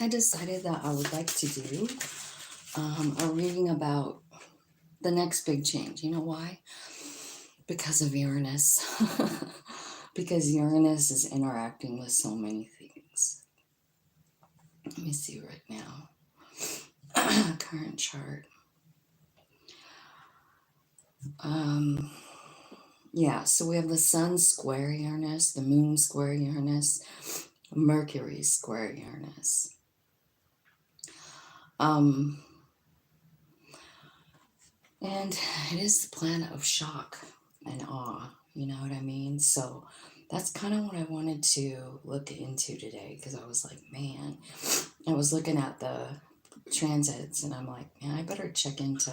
I decided that I would like to do a reading about the next big change. You know why? Because of Uranus. Because Uranus is interacting with so many things. Let me see right now. Current chart. Yeah, so we have the Sun square Uranus, the Moon square Uranus, Mercury square Uranus. And it is the planet of shock and awe, you know what I mean? So that's kind of what I wanted to look into today, because I was like, man, I was looking at the transits and I'm like, man, I better check into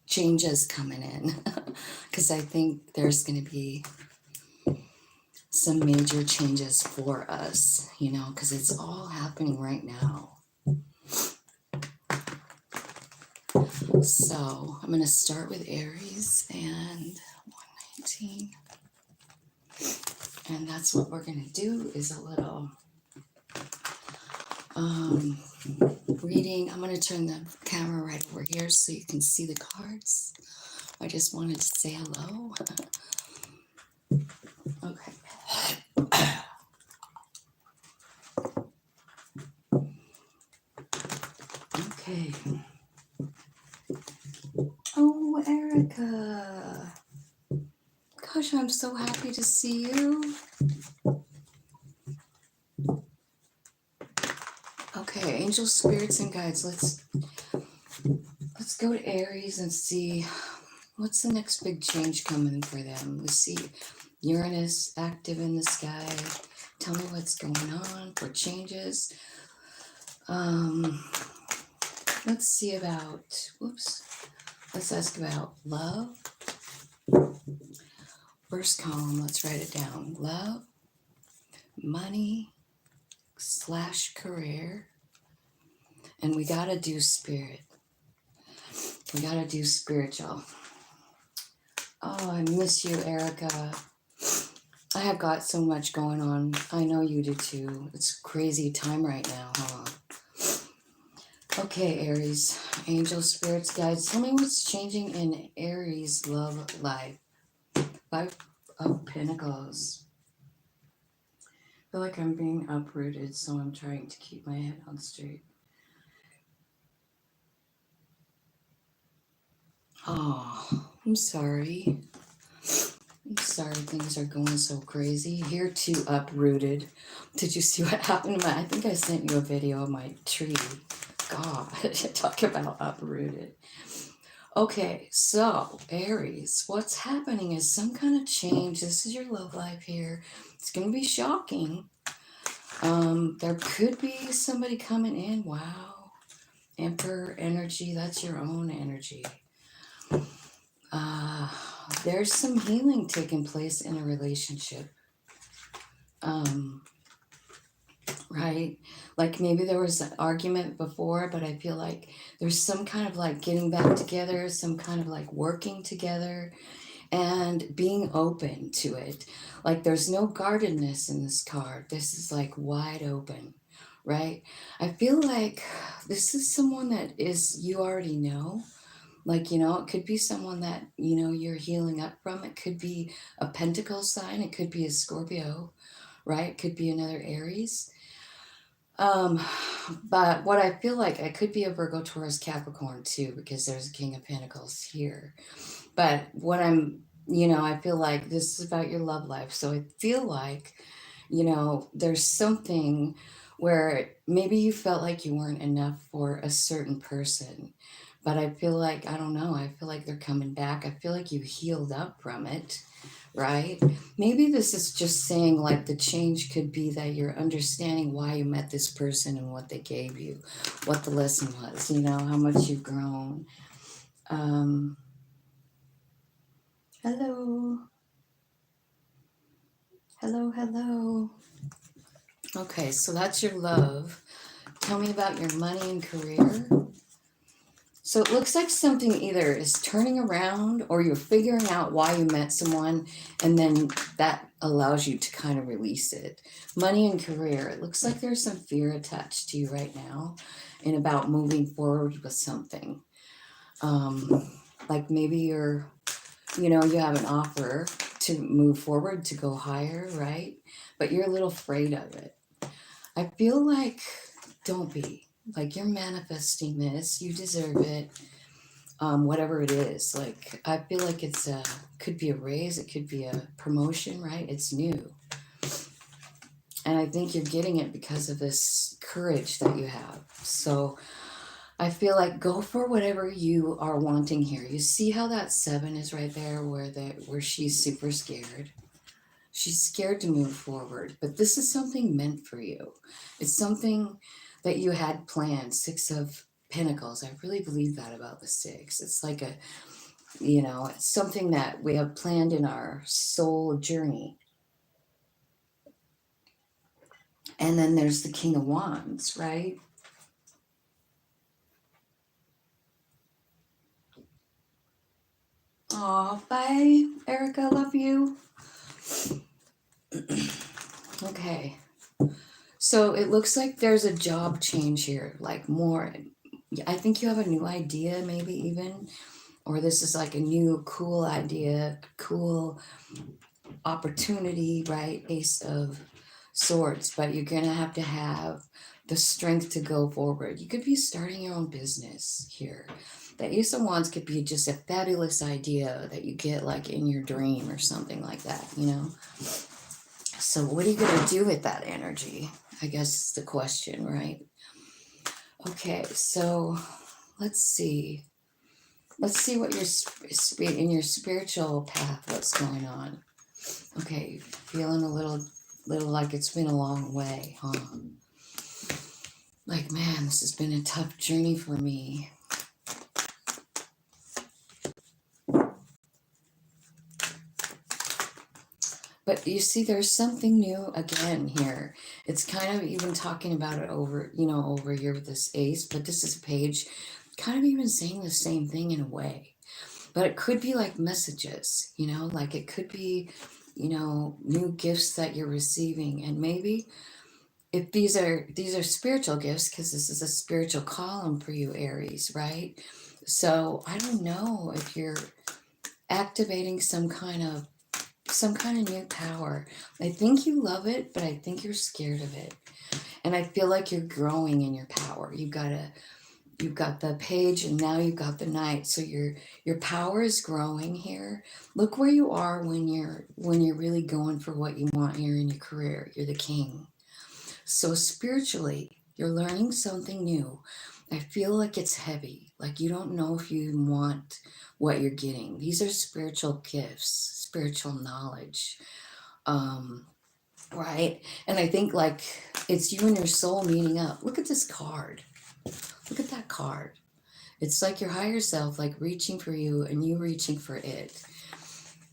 changes coming in, because I think there's going to be some major changes for us, you know, because it's all happening right now. So I'm going to start with Aries and 119. And that's what we're going to do, is a little reading. I'm going to turn the camera right over here so you can see the cards. I just wanted to say hello. Okay. Okay. Oh, Erica. Gosh, I'm so happy to see you. Okay, angel spirits and guides. Let's go to Aries and see what's the next big change coming for them. We see Uranus active in the sky. Tell me what's going on for changes. Let's see about, let's ask about love. First column, let's write it down. Love, money, / career. And we gotta do spirit. We gotta do spiritual. Oh, I miss you, Erica. I have got so much going on. I know you do too. It's a crazy time right now, huh? Okay, Aries. Angel spirits, guides. Tell me what's changing in Aries love life. 5 of Pentacles. I feel like I'm being uprooted, so I'm trying to keep my head on straight. Oh, I'm sorry. I'm sorry things are going so crazy. Here too, uprooted. Did you see what happened to my, I think I sent you a video of my tree. God, talk about uprooted. Okay, so Aries, what's happening is some kind of change. This is your love life here. It's going to be shocking. There could be somebody coming in. Wow. Emperor energy, that's your own energy. There's some healing taking place in a relationship. Right? Like maybe there was an argument before, but I feel like there's some kind of like getting back together, some kind of like working together and being open to it. Like there's no guardedness in this card. This is like wide open, right? I feel like this is someone that is, you already know. Like, you know, it could be someone that, you know, you're healing up from. It could be a pentacle sign. It could be a Scorpio, right? It could be another Aries. But what I feel like, I could be a Virgo, Taurus, Capricorn too, because there's a King of Pentacles here. But what I'm, you know, I feel like this is about your love life. So I feel like, you know, there's something where maybe you felt like you weren't enough for a certain person. But I feel like, I don't know, I feel like they're coming back. I feel like you healed up from it, right? Maybe this is just saying like the change could be that you're understanding why you met this person and what they gave you, what the lesson was, you know, how much you've grown. Hello. Hello, hello. Okay, so that's your love. Tell me about your money and career. So it looks like something either is turning around or you're figuring out why you met someone, and then that allows you to kind of release it. Money and career, it looks like there's some fear attached to you right now and about moving forward with something. Like maybe you're, you know, you have an offer to move forward, to go higher, right? But you're a little afraid of it. I feel like, don't be. Like you're manifesting this, you deserve it. Whatever it is, like I feel like it's a, could be a raise, it could be a promotion, right? It's new. And I think you're getting it because of this courage that you have. So I feel like go for whatever you are wanting here. You see how that 7 is right there where she's super scared. She's scared to move forward, but this is something meant for you. It's something that you had planned. 6 of Pentacles. I really believe that about the 6. It's like a, you know, it's something that we have planned in our soul journey. And then there's the King of Wands, right? Oh, bye, Erica. Love you. Okay. So it looks like there's a job change here, like more. I think you have a new idea, maybe even, or this is like a new cool idea, cool opportunity, right? Ace of Swords, but you're going to have the strength to go forward. You could be starting your own business here. The Ace of Wands could be just a fabulous idea that you get like in your dream or something like that, you know? So what are you going to do with that energy? I guess is the question, right? Okay, so let's see. Let's see what your in your spiritual path, what's going on. Okay, feeling a little like it's been a long way, huh? Like, man, this has been a tough journey for me. But you see, there's something new again here. It's kind of even talking about it over, you know, over here with this ace, but this is a page kind of even saying the same thing in a way. But it could be like messages, you know, like it could be, you know, new gifts that you're receiving. And maybe if these are spiritual gifts, because this is a spiritual column for you, Aries, right? So I don't know if you're activating some kind of new power. I think you love it, but I think you're scared of it. And I feel like you're growing in your power. You've got the page and now you've got the knight. So your power is growing here. Look where you are when you're really going for what you want here in your career. You're the king. So spiritually, you're learning something new. I feel like it's heavy. Like you don't know if you want what you're getting. These are spiritual gifts, spiritual knowledge. Right? And I think like it's you and your soul meeting up. Look at this card. Look at that card. It's like your higher self, like reaching for you and you reaching for it.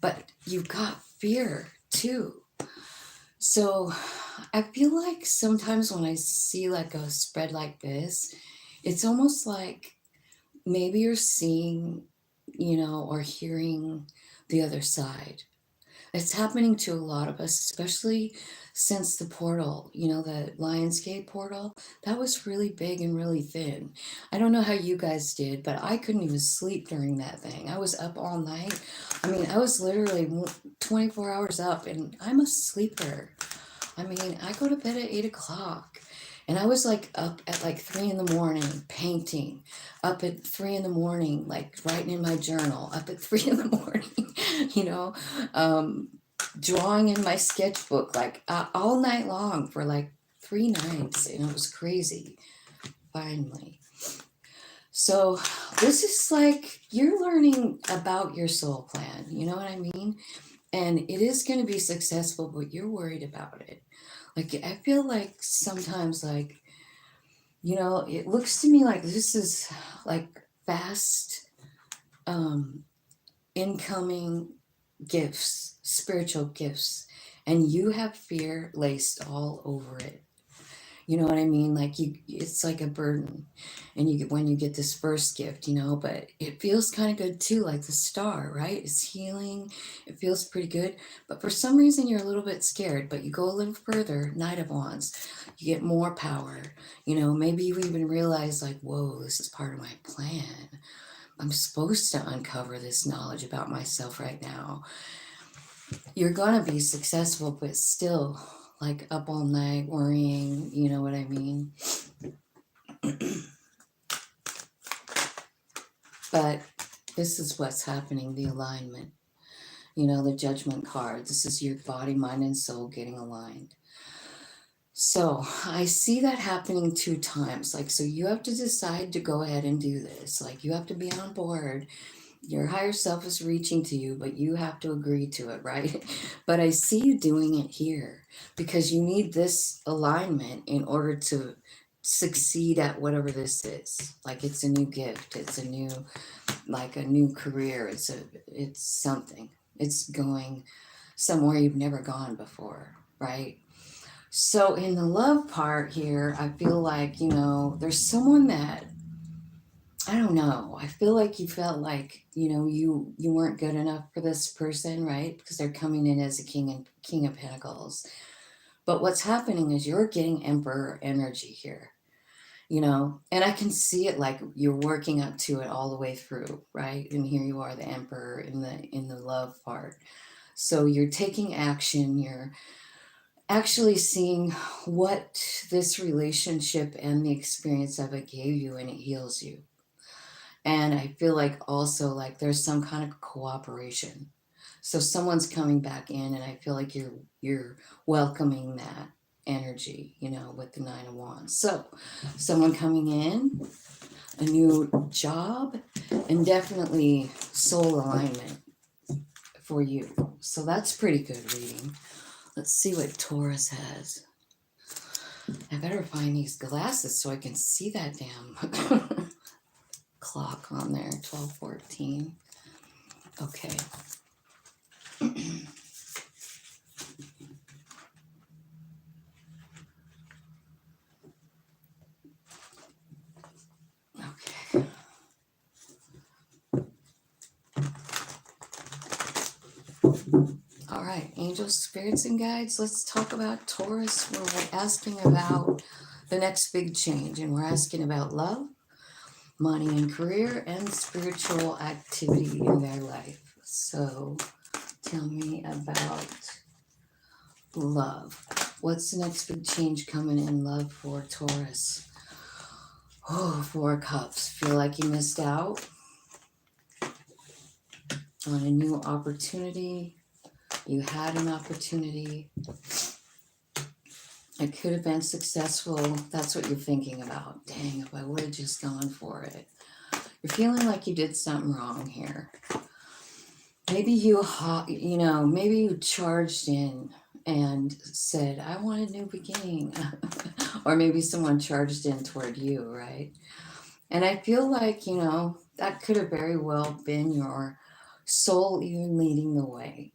But you've got fear too. So I feel like sometimes when I see like a spread like this, it's almost like maybe you're seeing, you know, or hearing the other side. It's happening to a lot of us, especially since the portal, you know, the Lionsgate portal, that was really big and really thin. I don't know how you guys did, but I couldn't even sleep during that thing. I was up all night. I mean, I was literally 24 hours up and I'm a sleeper. I mean, I go to bed at 8 o'clock. And I was like up at like 3 in the morning painting, up at 3 in the morning, like writing in my journal, up at 3 in the morning, you know, drawing in my sketchbook, like all night long for like 3 nights. And it was crazy, finally. So this is like, you're learning about your soul plan, you know what I mean? And it is going to be successful, but you're worried about it. Like, I feel like sometimes, like, you know, it looks to me like this is like fast incoming gifts, spiritual gifts, and you have fear laced all over it. You know what I mean? Like it's like a burden. And when you get this first gift, but it feels kind of good too, like the star, right? It's healing. It feels pretty good. But for some reason, you're a little bit scared, but you go a little further, Knight of Wands, you get more power. Maybe you even realize, like, whoa, this is part of my plan. I'm supposed to uncover this knowledge about myself right now. You're gonna be successful, but still, like, up all night worrying, you know what I mean? But this is what's happening, the alignment. The Judgment card. This is your body, mind, and soul getting aligned. So I see that happening 2 times. Like, so you have to decide to go ahead and do this. Like, you have to be on board. Your higher self is reaching to you, but you have to agree to it, right? But I see you doing it here because you need this alignment in order to succeed at whatever this is. Like, it's a new gift. It's a new career. It's something. It's going somewhere you've never gone before, right? So in the love part here, I feel like, there's someone that, I don't know. I feel like you felt like, you weren't good enough for this person, right? Because they're coming in as a king of pentacles. But what's happening is you're getting emperor energy here. And I can see it, like you're working up to it all the way through, right? And here you are, the emperor in the love part. So you're taking action, you're actually seeing what this relationship and the experience of it gave you, and it heals you. And I feel like also, like, there's some kind of cooperation. So someone's coming back in, and I feel like you're welcoming that energy, with the 9 of Wands. So someone coming in, a new job, and definitely soul alignment for you. So that's pretty good reading. Let's see what Taurus has. I better find these glasses so I can see that damn clock on there, 12:14. Okay. Okay. All right, angels, spirits, and guides. Let's talk about Taurus. We're asking about the next big change, and we're asking about love, money and career, and spiritual activity in their life. So tell me about love. What's the next big change coming in love for Taurus? Oh, 4 cups. Feel like you missed out on a new opportunity. You had an opportunity. It could have been successful. That's what you're thinking about. Dang, if I would have just gone for it. You're feeling like you did something wrong here. Maybe maybe you charged in and said, I want a new beginning. Or maybe someone charged in toward you, right? And I feel like, that could have very well been your soul even leading the way,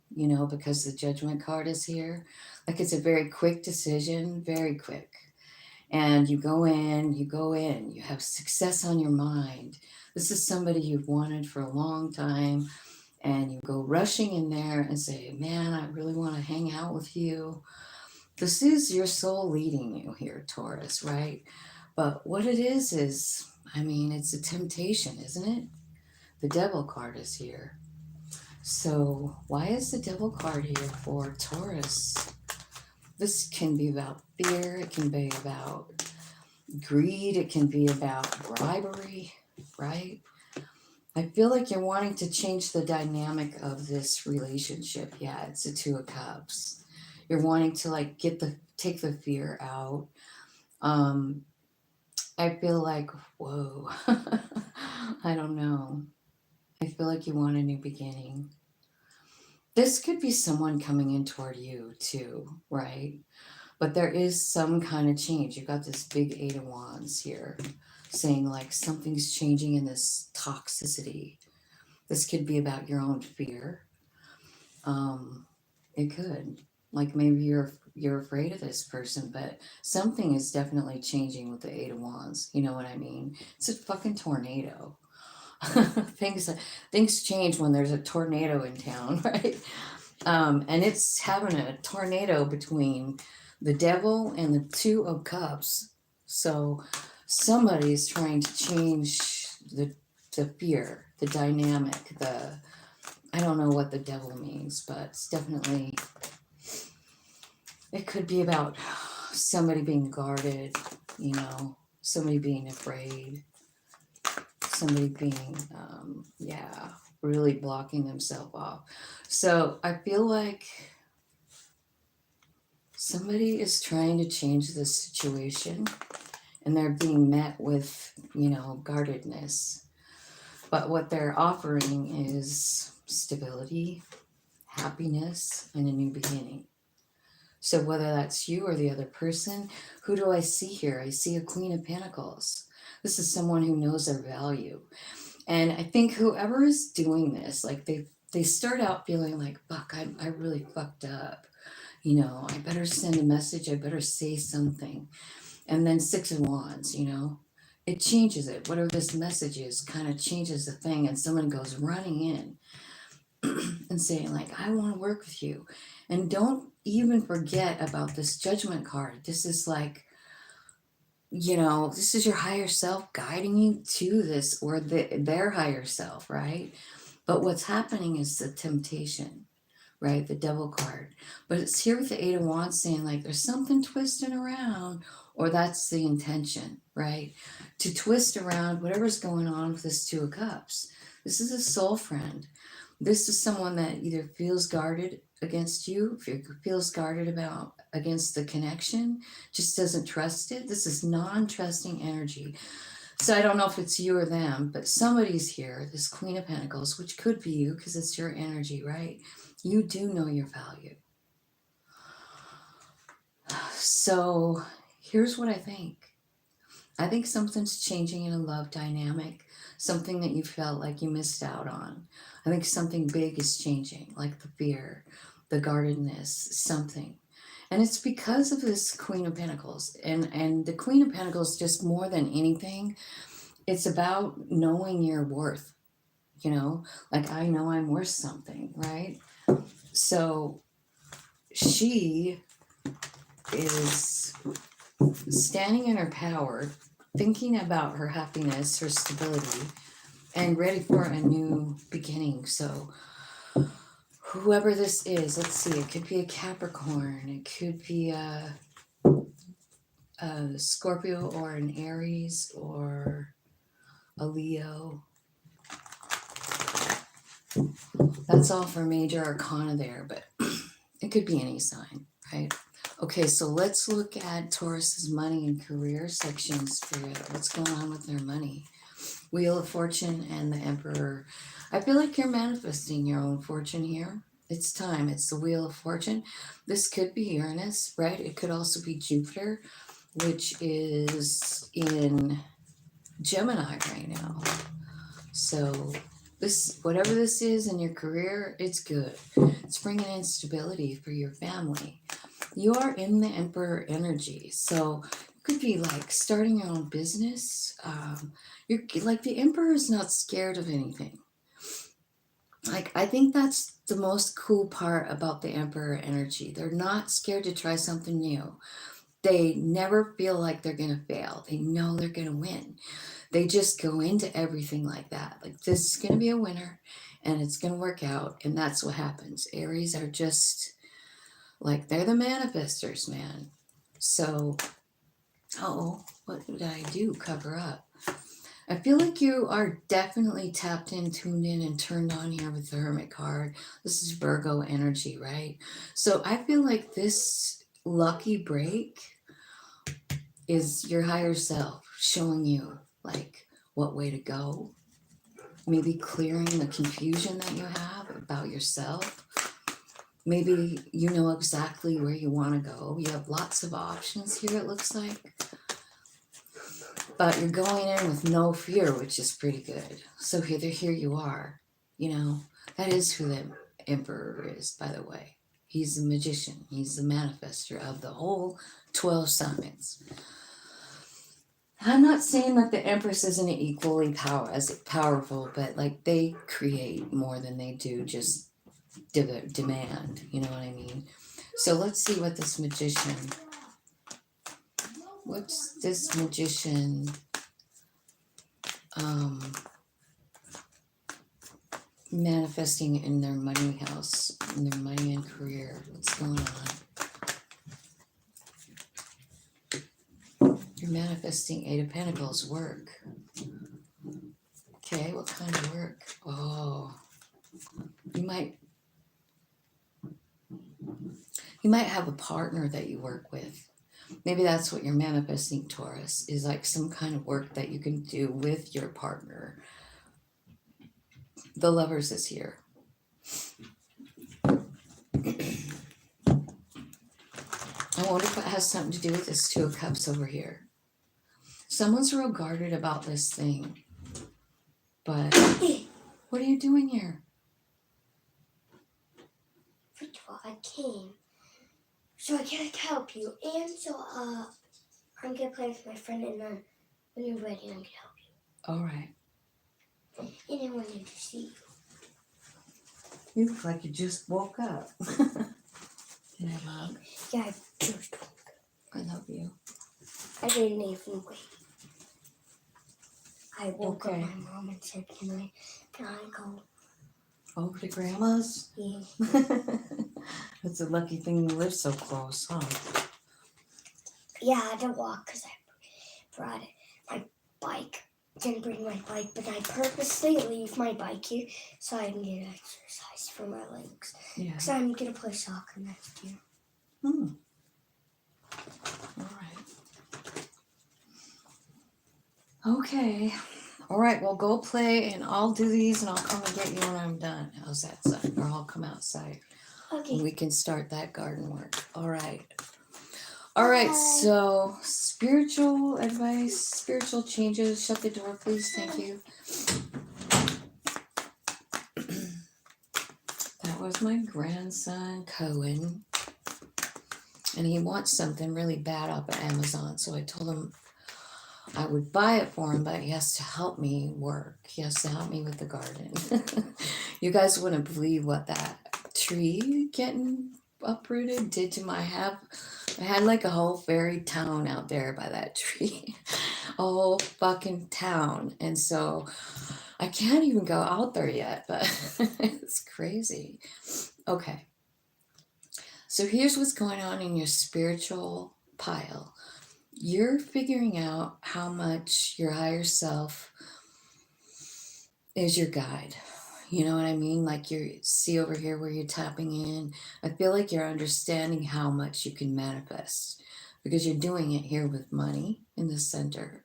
because the Judgment card is here. Like, it's a very quick decision, very quick. And you go in, you have success on your mind. This is somebody you've wanted for a long time. And you go rushing in there and say, man, I really want to hang out with you. This is your soul leading you here, Taurus, right? But what it is, it's a temptation, isn't it? The Devil card is here. So why is the Devil card here for Taurus? This can be about fear. It can be about greed. It can be about bribery, right? I feel like you're wanting to change the dynamic of this relationship. Yeah, it's a 2 of Cups. You're wanting to, like, take the fear out. I feel like, whoa, I don't know. I feel like you want a new beginning. This could be someone coming in toward you too, right? But there is some kind of change. You've got this big 8 of Wands here saying, like, something's changing in this toxicity. This could be about your own fear. It could. Like, maybe you're you're afraid of this person, but something is definitely changing with the Eight of Wands. You know what I mean? It's a fucking tornado. things things change when there's a tornado in town, right? And it's having a tornado between the devil and the Two of Cups. So somebody's trying to change the fear, the dynamic, the I don't know what the devil means, but it's definitely it could be about somebody being guarded, you know, somebody being afraid, somebody being really blocking themselves off. So I feel like somebody is trying to change the situation and they're being met with, you know, guardedness. But what they're offering is stability, happiness, and a new beginning. So whether that's you or the other person, who do I see here? I see a Queen of Pentacles. This is someone who knows their value. And I think whoever is doing this, like they start out feeling like, fuck, I really fucked up. You know, I better send a message, I better say something. And then Six of Wands, you know, it changes it. Whatever this message is kind of changes the thing, and someone goes running in and saying, like, I want to work with you. And don't even forget about this Judgment card. This is like, you know, this is your higher self guiding you to this, or their higher self, right? But what's happening is the temptation, right? The Devil card. But it's here with the Eight of Wands saying, like, there's something twisting around, or that's the intention, right? To twist around whatever's going on with this Two of Cups. This is a soul friend. This is someone that either feels guarded against you, feels guarded against the connection, just doesn't trust it. This is non-trusting energy. So I don't know if it's you or them, but somebody's here, this Queen of Pentacles, which could be you because it's your energy, right? You do know your value. So here's what I think. I think something's changing in a love dynamic, something that you felt like you missed out on. I think something big is changing, like the fear, the guardedness, something. And it's because of this Queen of Pentacles. And the Queen of Pentacles, just more than anything, it's about knowing your worth. You know, like, I know I'm worth something, right? So she is standing in her power, thinking about her happiness, her stability, and ready for a new beginning. So whoever this is, let's see, it could be a Capricorn, it could be a Scorpio or an Aries or a Leo. That's all for major arcana there, but it could be any sign, right? Okay, so let's look at Taurus's money and career section, Spirit. What's going on with their money? Wheel of Fortune and the Emperor. I feel like you're manifesting your own fortune here. It's time. It's the Wheel of Fortune. This could be Uranus, right? It could also be Jupiter, which is in Gemini right now. So this, whatever this is in your career, it's good. It's bringing in stability for your family. You are in the Emperor energy, so you could be like starting your own business. You're like, the Emperor is not scared of anything. Like, I think that's the most cool part about the Emperor energy. They're not scared to try something new. They never feel like they're going to fail. They know they're going to win. They just go into everything like that. Like, this is going to be a winner and it's going to work out. And that's what happens. Aries are just like, they're the manifestors, man. So, what did I do? Cover up. I feel like you are definitely tapped in, tuned in, and turned on here with the Hermit card. This is Virgo energy, right? So I feel like this lucky break is your higher self showing you, like, what way to go. Maybe clearing the confusion that you have about yourself. Maybe you know exactly where you want to go. You have lots of options here, it looks like. But you're going in with no fear, which is pretty good. So here you are. You know, that is who the Emperor is, by the way. He's the magician. He's the manifester of the whole 12 signs. I'm not saying that the Empress isn't equally powerful, but like they create more than they do just demand. You know what I mean? So let's see what this magician. What's this magician? Manifesting in their money house, in their money and career. What's going on? You're manifesting Eight of Pentacles, work. Okay, what kind of work? Oh, you might have a partner that you work with. Maybe that's what you're manifesting, Taurus, is like some kind of work that you can do with your partner. The Lovers is here. I wonder if it has something to do with this Two of Cups over here. Someone's real guarded about this thing. But what are you doing here? First of all, I came so I can help you, and so I'm gonna play with my friend, and then when you're ready, I'm gonna help you. All right. And I wanted to see you. You look like you just woke up. Can I have a hug? Yeah, I just woke up. I love you. I didn't even wait. I woke Okay. up my mom and said, can I go over to Grandma's? Yeah. That's a lucky thing you live so close, huh? Yeah, I had to walk because I brought my bike. Didn't bring my bike, but I purposely leave my bike here so I can get exercise for my legs. Yeah. Because I'm going to play soccer next year. All right. Okay. All right, well, go play, and I'll do these, and I'll come and get you when I'm done. How's that sound? Or I'll come outside. Okay. And we can start that garden work. All right. All right, so spiritual advice, spiritual changes. Shut the door, please. Thank you. That was my grandson, Cohen. And he wants something really bad up at Amazon. So I told him I would buy it for him, but he has to help me work. He has to help me with the garden. You guys wouldn't believe what that tree getting uprooted did to my I had like a whole fairy town out there by that tree. A whole fucking town. And so I can't even go out there yet, but it's crazy. Okay. So here's what's going on in your spiritual pile. You're figuring out how much your higher self is your guide. You know what I mean? Like you see over here where you're tapping in. I feel like you're understanding how much you can manifest because you're doing it here with money in the center.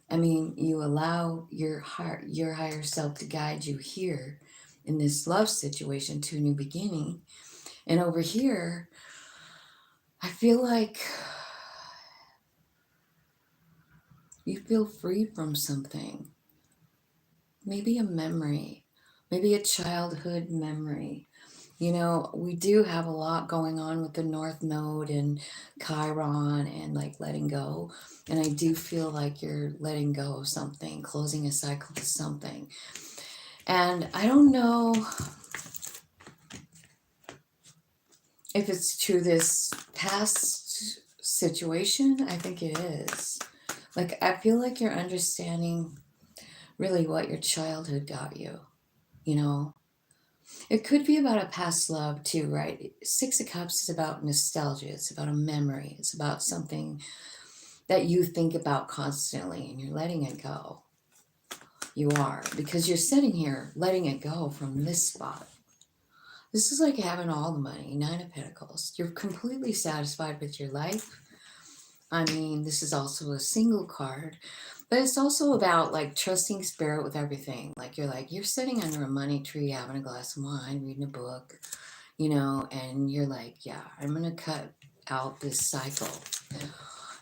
I mean, you allow your higher self to guide you here in this love situation to a new beginning. And over here, I feel like you feel free from something. Maybe a memory, maybe a childhood memory. You know, we do have a lot going on with the North Node and Chiron and like letting go. And I do feel like you're letting go of something, closing a cycle to something. And I don't know if it's to this past situation. I think it is. Like, I feel like you're understanding really what your childhood got you, you know? It could be about a past love too, right? Six of Cups is about nostalgia. It's about a memory. It's about something that you think about constantly and you're letting it go. You are, because you're sitting here letting it go from this spot. This is like having all the money, Nine of Pentacles. You're completely satisfied with your life. I mean, this is also a single card, but it's also about like trusting spirit with everything. Like you're sitting under a money tree, having a glass of wine, reading a book, you know, and you're like, yeah, I'm going to cut out this cycle.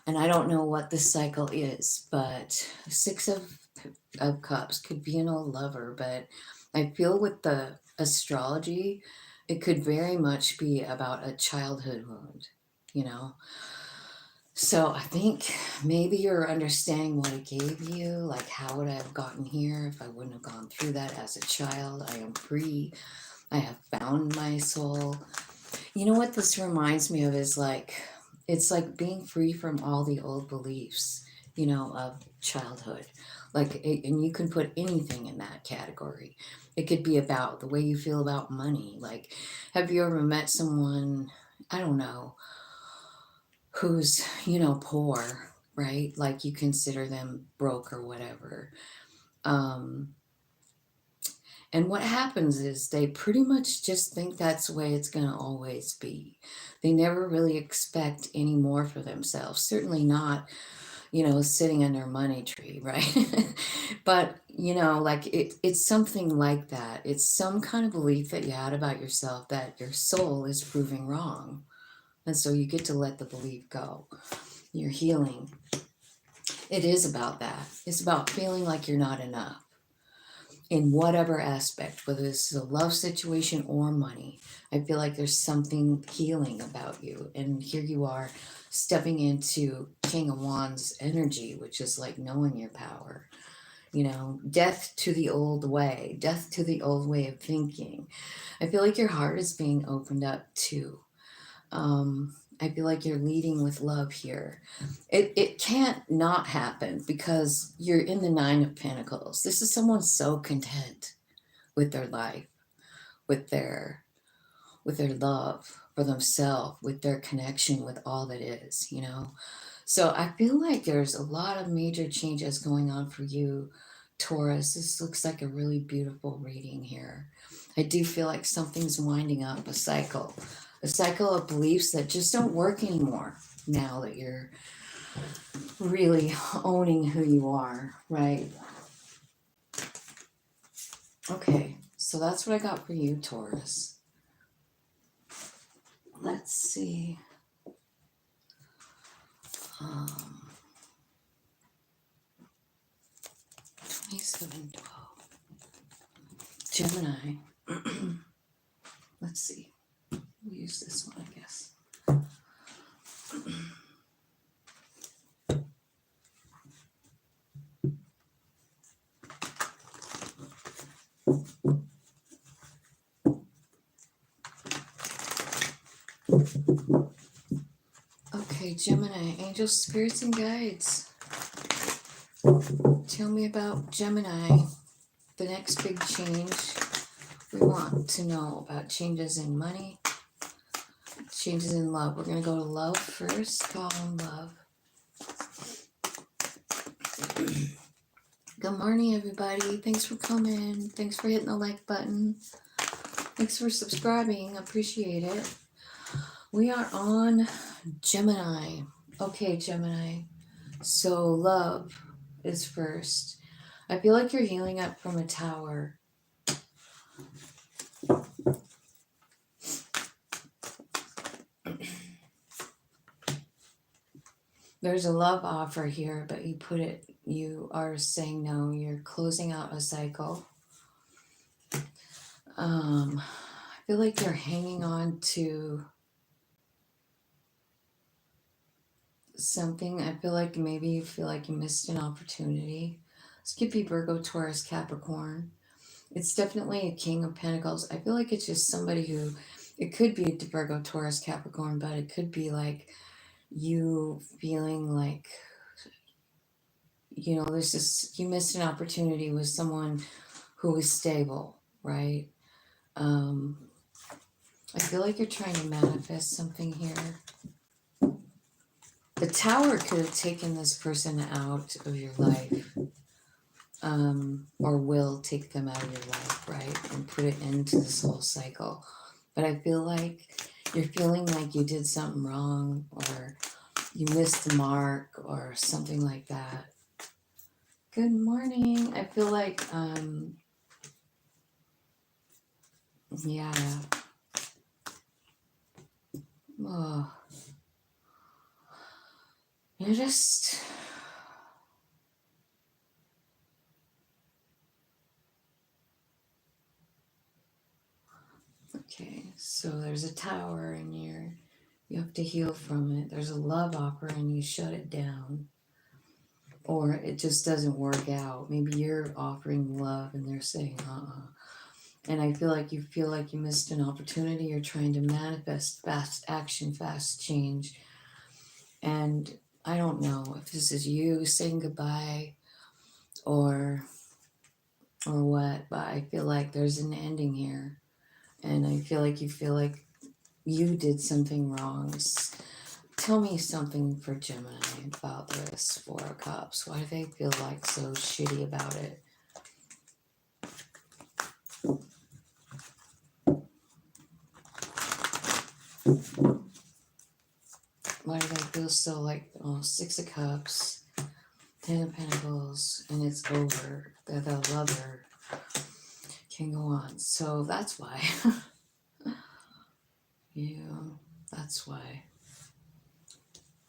And I don't know what this cycle is, but Six of Cups could be an old lover, but I feel with the astrology, It could very much be about a childhood wound, you know? So I think maybe you're understanding what it gave you, like how would I have gotten here if I wouldn't have gone through that as a child? I am free. I have found my soul. You know what this reminds me of is like, it's like being free from all the old beliefs, you know, of childhood. Like, and you can put anything in that category. It could be about the way you feel about money. Like, have you ever met someone, I don't know, who's, you know, poor, right? Like you consider them broke or whatever. Um, and what happens is they pretty much just think that's the way it's going to always be. They never really expect any more for themselves. Certainly not, you know, sitting under a money tree, right? But, you know, like it's something like that. It's some kind of belief that you had about yourself that your soul is proving wrong. And so you get to let the belief go. You're healing. It is about that. It's about feeling like you're not enough in whatever aspect, whether this is a love situation or money. I feel like there's something healing about you. And here you are stepping into King of Wands energy, which is like knowing your power. You know, death to the old way, death to the old way of thinking. I feel like your heart is being opened up too. I feel like you're leading with love here. It can't not happen because you're in the Nine of Pentacles. This is someone so content with their life, with their love for themselves, with their connection with all that is, you know. So I feel like there's a lot of major changes going on for you, Taurus. This looks like a really beautiful reading here. I do feel like something's winding up a cycle of beliefs that just don't work anymore now that you're really owning who you are, right? Okay, so that's what I got for you, Taurus. Let's see. 2712. Gemini. Let's see. We'll use this one, I guess. Okay, Gemini, angels, spirits, and guides. Tell me about Gemini, the next big change. We want to know about changes in money, changes in love. We're going to go to love first. Call on love. Good morning, everybody. Thanks for coming. Thanks for hitting the like button. Thanks for subscribing. Appreciate it. We are on Gemini. Okay, Gemini. So love is first. I feel like you're healing up from a tower. There's a love offer here, but you are saying no. You're closing out a cycle. I feel like you're hanging on to something. I feel like maybe you feel like you missed an opportunity. This could be Virgo, Taurus, Capricorn. It's definitely a King of Pentacles. I feel like it's just somebody who, it could be Virgo, Taurus, Capricorn, but it could be like you feeling like, you know, there's this, you missed an opportunity with someone who is stable, right? I feel like you're trying to manifest something here. The tower could have taken this person out of your life, or will take them out of your life, right? And put it into this whole cycle. But I feel like you're feeling like you did something wrong, or you missed the mark, or something like that. Good morning. I feel like, yeah. Oh. You're just, okay, So there's a tower and you have to heal from it. There's a love offer and you shut it down. Or it just doesn't work out. Maybe you're offering love and they're saying, And I feel like you missed an opportunity. You're trying to manifest fast action, fast change. And I don't know if this is you saying goodbye or what, but I feel like there's an ending here. And I feel like you did something wrong. Tell me something for Gemini about this Four of Cups. Why do they feel like so shitty about it? Why do they feel so like, Six of Cups, Ten of Pentacles, and it's over. The lover can go on. So that's why. Yeah, that's why.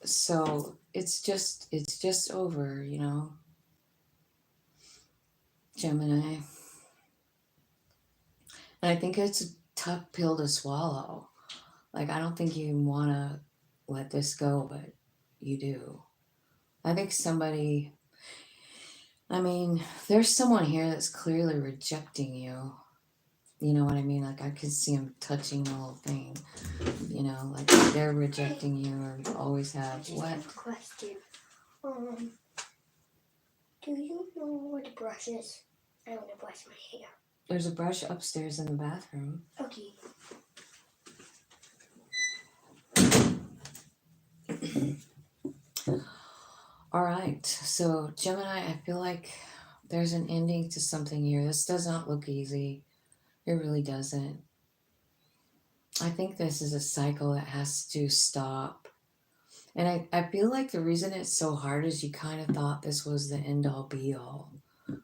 So it's just over, Gemini. And I think it's a tough pill to swallow. Like, I don't think you want to let this go, but you do. I think there's someone here that's clearly rejecting you. You know what I mean? Like, I could see them touching the whole thing. Like they're rejecting you or always have. I just What? have a question. Do you know what a brush is? I want to brush my hair. There's a brush upstairs in the bathroom. Okay. All right. So, Gemini, I feel like there's an ending to something here. This does not look easy. It really doesn't. I think this is a cycle that has to stop. And I feel like the reason it's so hard is you kind of thought this was the end all be all,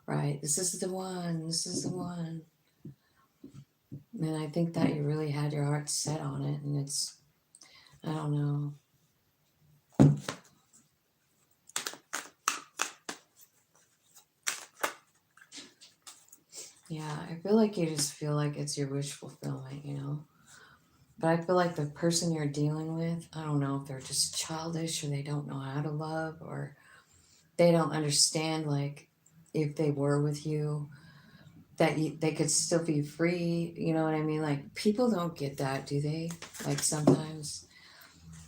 right? This is the one. This is the one. And I think that you really had your heart set on it. And I don't know. Yeah, I feel like you just feel like it's your wish fulfillment, But I feel like the person you're dealing with, I don't know if they're just childish or they don't know how to love or they don't understand, like, if they were with you, that they could still be free. You know what I mean? Like, people don't get that, do they? Like, sometimes,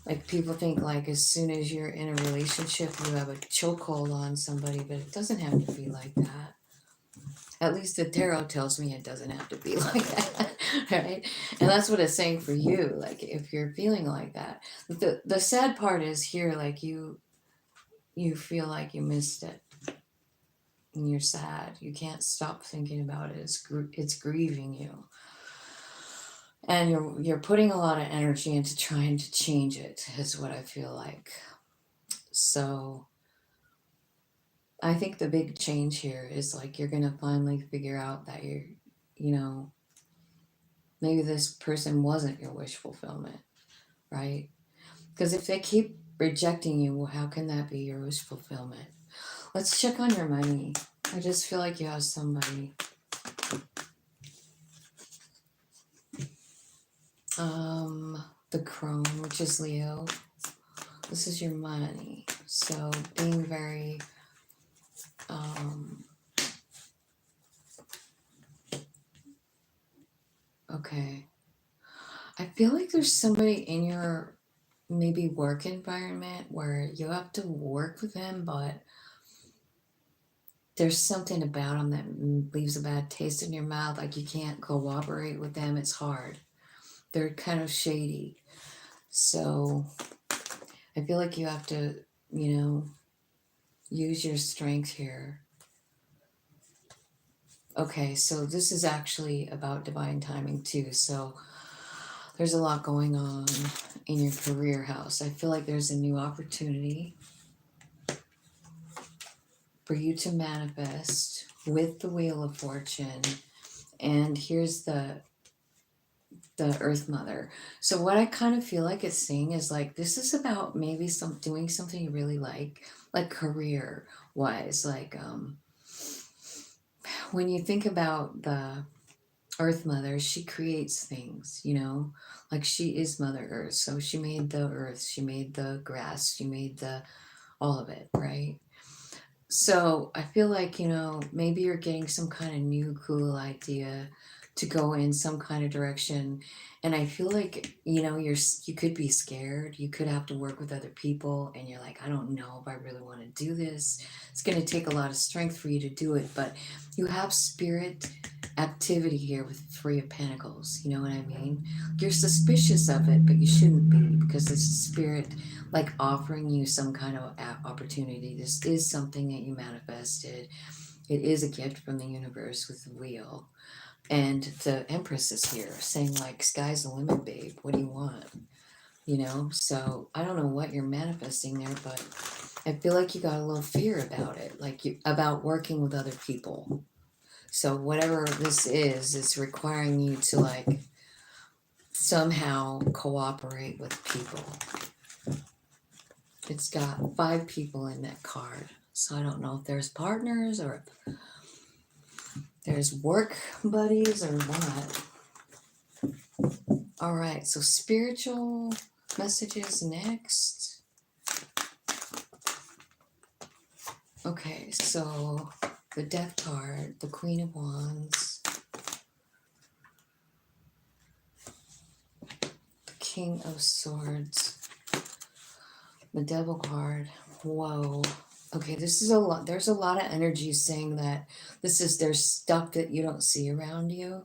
like, people think, like, as soon as you're in a relationship, you have a chokehold on somebody, but it doesn't have to be like that. At least the tarot tells me it doesn't have to be like that, right? And that's what it's saying for you. Like, if you're feeling like that, the sad part is here, like you feel like you missed it, and you're sad. You can't stop thinking about it. It's grieving you, and you're putting a lot of energy into trying to change it. Is what I feel like. So I think the big change here is like you're gonna finally figure out that maybe this person wasn't your wish fulfillment, right? Because if they keep rejecting you, well, how can that be your wish fulfillment? Let's check on your money. I just feel like you have somebody. The crone, which is Leo. This is your money. So being very, okay. I feel like there's somebody in your maybe work environment where you have to work with them, but there's something about them that leaves a bad taste in your mouth. Like you can't cooperate with them. It's hard. They're kind of shady. So I feel like you have to, use your strength here. Okay, so this is actually about divine timing too. So there's a lot going on in your career house. I feel like there's a new opportunity for you to manifest with the Wheel of Fortune. And here's the Earth Mother. So what I kind of feel like it's saying is like this is about maybe doing something you really like career wise. Like when you think about Earth Mother, she creates things, you know, like she is Mother Earth. So she made the earth, she made the grass, she made the all of it, right? So I feel like, you know, maybe you're getting some kind of new cool idea to go in some kind of direction. And I feel like, you know, you could be scared. You could have to work with other people and you're like, I don't know if I really want to do this. It's going to take a lot of strength for you to do it, but you have spirit activity here with Three of Pentacles. You know what I mean? You're suspicious of it, but you shouldn't be because it's spirit like offering you some kind of opportunity. This is something that you manifested. It is a gift from the universe with the wheel. And the Empress is here saying, like, sky's the limit, babe. What do you want? You know? So I don't know what you're manifesting there, but I feel like you got a little fear about it, like about working with other people. So whatever this is, it's requiring you to like somehow cooperate with people. It's got 5 people in that card. So I don't know if there's partners or if there's work buddies or what. All right, so spiritual messages next. Okay, so the Death card, the Queen of Wands, the King of Swords, the Devil card. Whoa. Okay, this is a lot. There's a lot of energy saying that there's stuff that you don't see around you.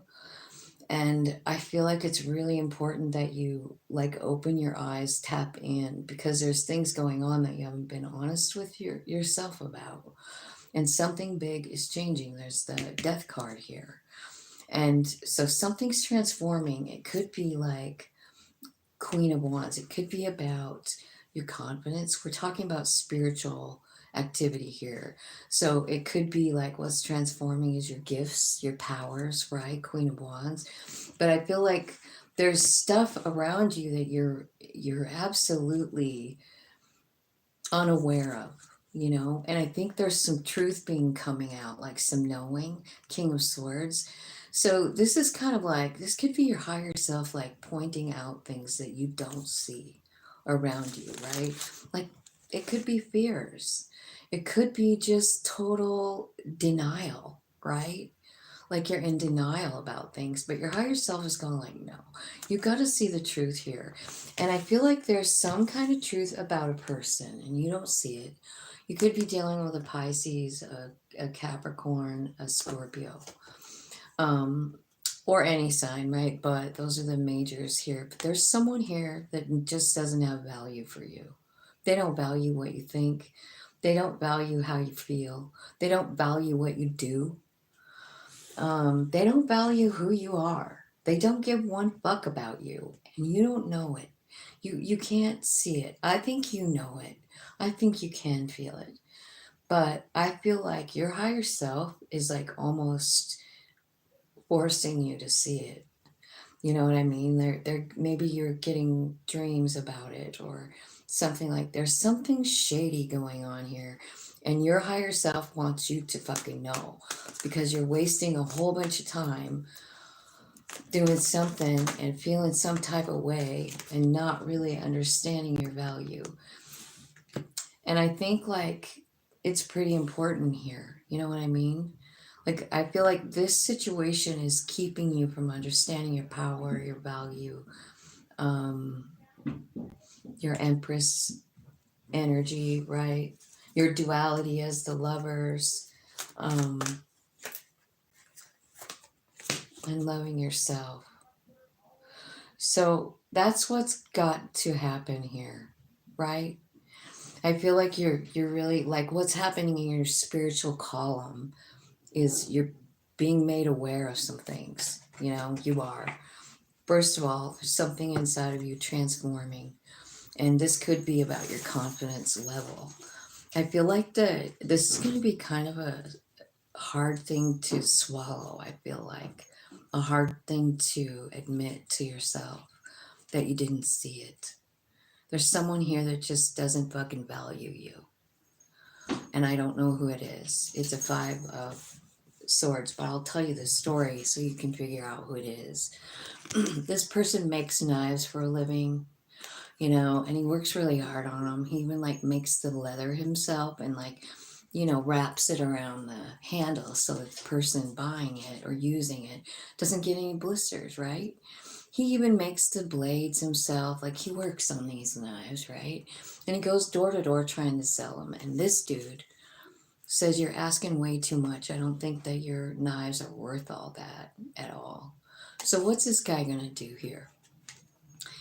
And I feel like it's really important that you like open your eyes, tap in, because there's things going on that you haven't been honest with yourself about. And something big is changing. There's the Death card here. And so something's transforming. It could be like Queen of Wands. It could be about your confidence. We're talking about spiritual activity here. So it could be like what's transforming is your gifts, your powers, right? Queen of Wands. But I feel like there's stuff around you that you're absolutely unaware of, you know? And I think there's some truth being coming out, like some knowing, King of Swords. So this is kind of like, this could be your higher self, like pointing out things that you don't see around you, right? Like it could be fears. It could be just total denial, right? Like you're in denial about things, but your higher self is going like, no, you got to see the truth here. And I feel like there's some kind of truth about a person and you don't see it. You could be dealing with a Pisces, a Capricorn, a Scorpio, um, or any sign, right? But those are the majors here. But there's someone here that just doesn't have value for you. They don't value what you think. They don't value how you feel. They don't value what you do. They don't value who you are. They don't give one fuck about you, and you don't know it. You can't see it. I think you know it. I think you can feel it. But I feel like your higher self is like almost forcing you to see it. You know what I mean? They're maybe you're getting dreams about it or something like there's something shady going on here. And your higher self wants you to fucking know because you're wasting a whole bunch of time doing something and feeling some type of way and not really understanding your value. And I think like it's pretty important here. You know what I mean? Like I feel like this situation is keeping you from understanding your power, your value, um, your Empress energy, right? Your duality as the lovers, um, and loving yourself. So that's what's got to happen here, right? I feel like you're really like what's happening in your spiritual column is you're being made aware of some things. You know, you are. First of all, there's something inside of you transforming, and this could be about your confidence level. I feel like this is going to be kind of a hard thing to swallow. I feel like a hard thing to admit to yourself that you didn't see it. There's someone here that just doesn't fucking value you. And I don't know who it is. It's a 5 of Swords, but I'll tell you the story so you can figure out who it is. This person makes knives for a living, you know, and he works really hard on them. He even like makes the leather himself and like, you know, wraps it around the handle so that the person buying it or using it doesn't get any blisters, right? He even makes the blades himself. Like he works on these knives, right? And he goes door to door trying to sell them. And this dude says, "You're asking way too much. I don't think that your knives are worth all that at all." So what's this guy going to do here?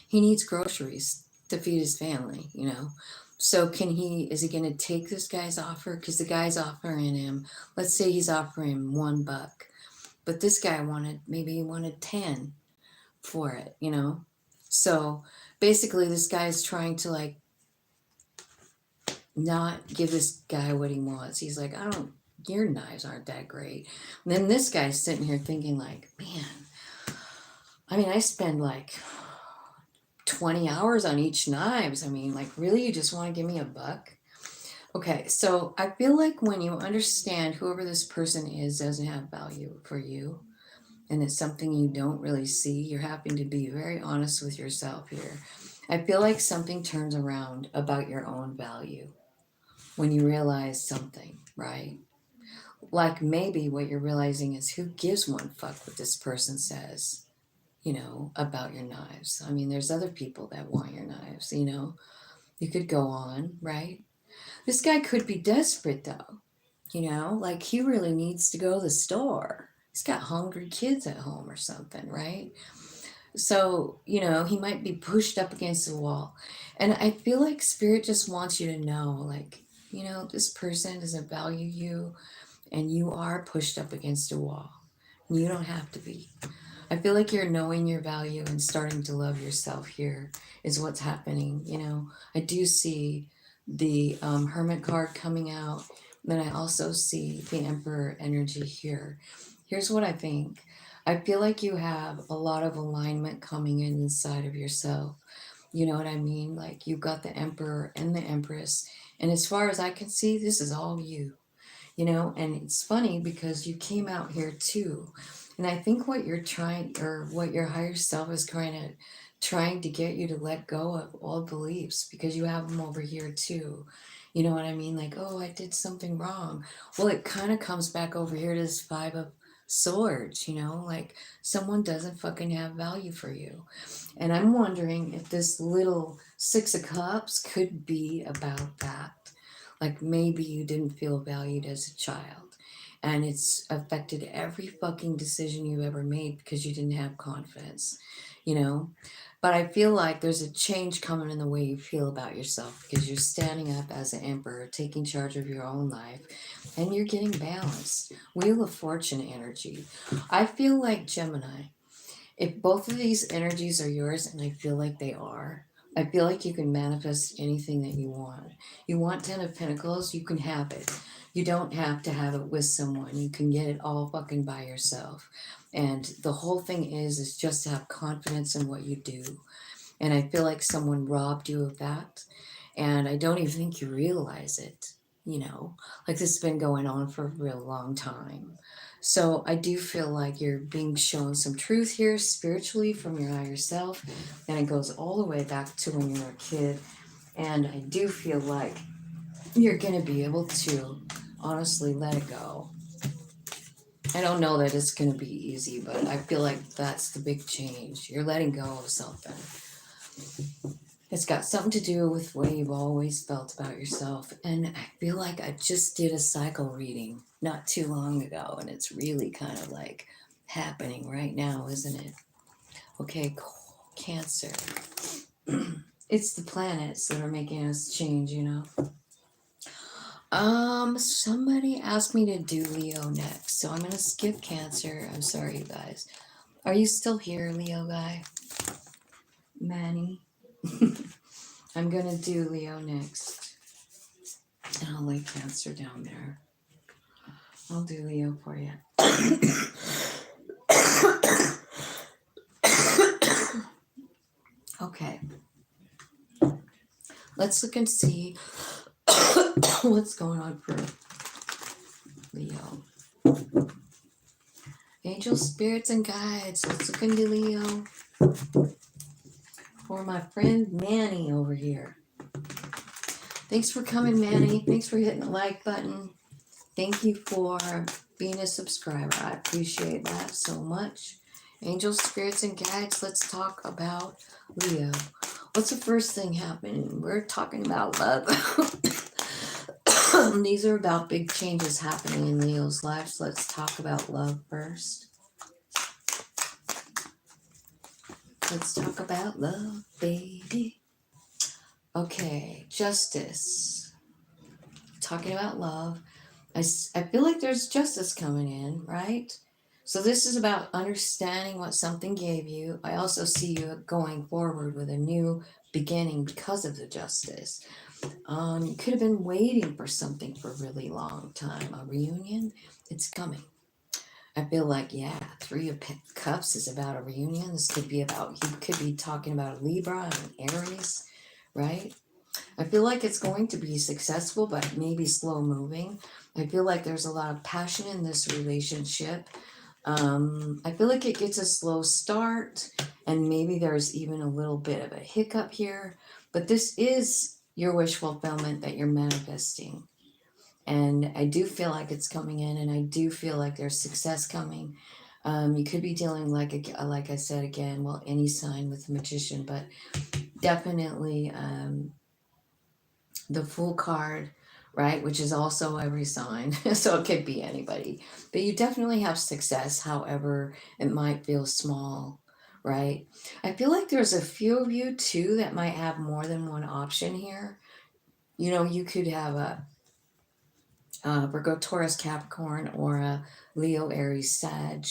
He needs groceries to feed his family, you know. So is he going to take this guy's offer? Because the guy's offering him, let's say he's offering him $1, but this guy maybe he wanted 10 for it, you know. So basically this guy's trying to like not give this guy what he wants. He's like, your knives aren't that great. And then this guy's sitting here thinking like, man, I mean, I spend like 20 hours on each knives. I mean, like, really, you just want to give me $1? Okay, so I feel like when you understand whoever this person is doesn't have value for you, and it's something you don't really see, you're having to be very honest with yourself here. I feel like something turns around about your own value when you realize something, right? Like maybe what you're realizing is who gives one fuck what this person says, you know, about your knives. I mean, there's other people that want your knives, you know. You could go on, right? This guy could be desperate though, you know, like he really needs to go to the store. He's got hungry kids at home or something, right? So, you know, he might be pushed up against the wall. And I feel like spirit just wants you to know, like, you know, this person doesn't value you and you are pushed up against a wall. You don't have to be. I feel like you're knowing your value and starting to love yourself here is what's happening. You know, I do see the Hermit card coming out. Then I also see the Emperor energy here. Here's what I think. I feel like you have a lot of alignment coming in inside of yourself. You know what I mean? Like you've got the Emperor and the Empress. And as far as I can see, this is all you, you know. And it's funny because you came out here too, and I think what you're trying, or what your higher self is trying to get you to let go of old beliefs, because you have them over here too, you know what I mean? Like, oh, I did something wrong. Well, it kind of comes back over here to this 5 of Swords, you know, like someone doesn't fucking have value for you. And I'm wondering if this little 6 of Cups could be about that. Like maybe you didn't feel valued as a child, and it's affected every fucking decision you've ever made because you didn't have confidence, you know? But I feel like there's a change coming in the way you feel about yourself because you're standing up as an emperor, taking charge of your own life, and you're getting balanced. Wheel of Fortune energy. I feel like Gemini. If both of these energies are yours, and I feel like they are, I feel like you can manifest anything that you want. You want 10 of Pentacles, you can have it. You don't have to have it with someone. You can get it all fucking by yourself. And the whole thing is just to have confidence in what you do. And I feel like someone robbed you of that. And I don't even think you realize it, you know, like this has been going on for a real long time. So I do feel like you're being shown some truth here spiritually from your higher self. And it goes all the way back to when you were a kid. And I do feel like you're going to be able to honestly let it go. I don't know that it's going to be easy, but I feel like that's the big change. You're letting go of something. It's got something to do with the way you've always felt about yourself. And I feel like I just did a cycle reading not too long ago, and it's really kind of like happening right now, isn't it? Okay, cool. Cancer. It's the planets that are making us change, you know. Somebody asked me to do Leo next, so I'm gonna skip Cancer. I'm sorry, you guys. Are you still here, Leo guy? Manny? I'm gonna do Leo next. And I'll lay Cancer down there. I'll do Leo for you. Okay. Let's look and see what's going on for Leo. Angel spirits and guides. Let's look into Leo for my friend Manny over here. Thanks for coming, Manny. Thanks for hitting the like button. Thank you for being a subscriber. I appreciate that so much. Angel spirits and guides, let's talk about Leo. What's the first thing happening? We're talking about love. These are about big changes happening in Leo's life. So let's talk about love first. Let's talk about love, baby. Okay, justice. Talking about love. I feel like there's justice coming in, right? So this is about understanding what something gave you. I also see you going forward with a new beginning because of the justice. You could have been waiting for something for a really long time. A reunion, it's coming. I feel like, yeah, Three of Cups is about a reunion. This could be about, he could be talking about a Libra and an Aries, right? I feel like it's going to be successful, but maybe slow moving. I feel like there's a lot of passion in this relationship. I feel like it gets a slow start, and maybe there's even a little bit of a hiccup here, but this is your wish fulfillment that you're manifesting. And I do feel like it's coming in, and I do feel like there's success coming. You could be dealing like I said again, well, any sign with the Magician, but definitely the Fool card, right, which is also every sign, so it could be anybody. But you definitely have success, however, it might feel small, right? I feel like there's a few of you too that might have more than one option here. You know, you could have a Virgo, Taurus, Capricorn, or a Leo, Aries, Sag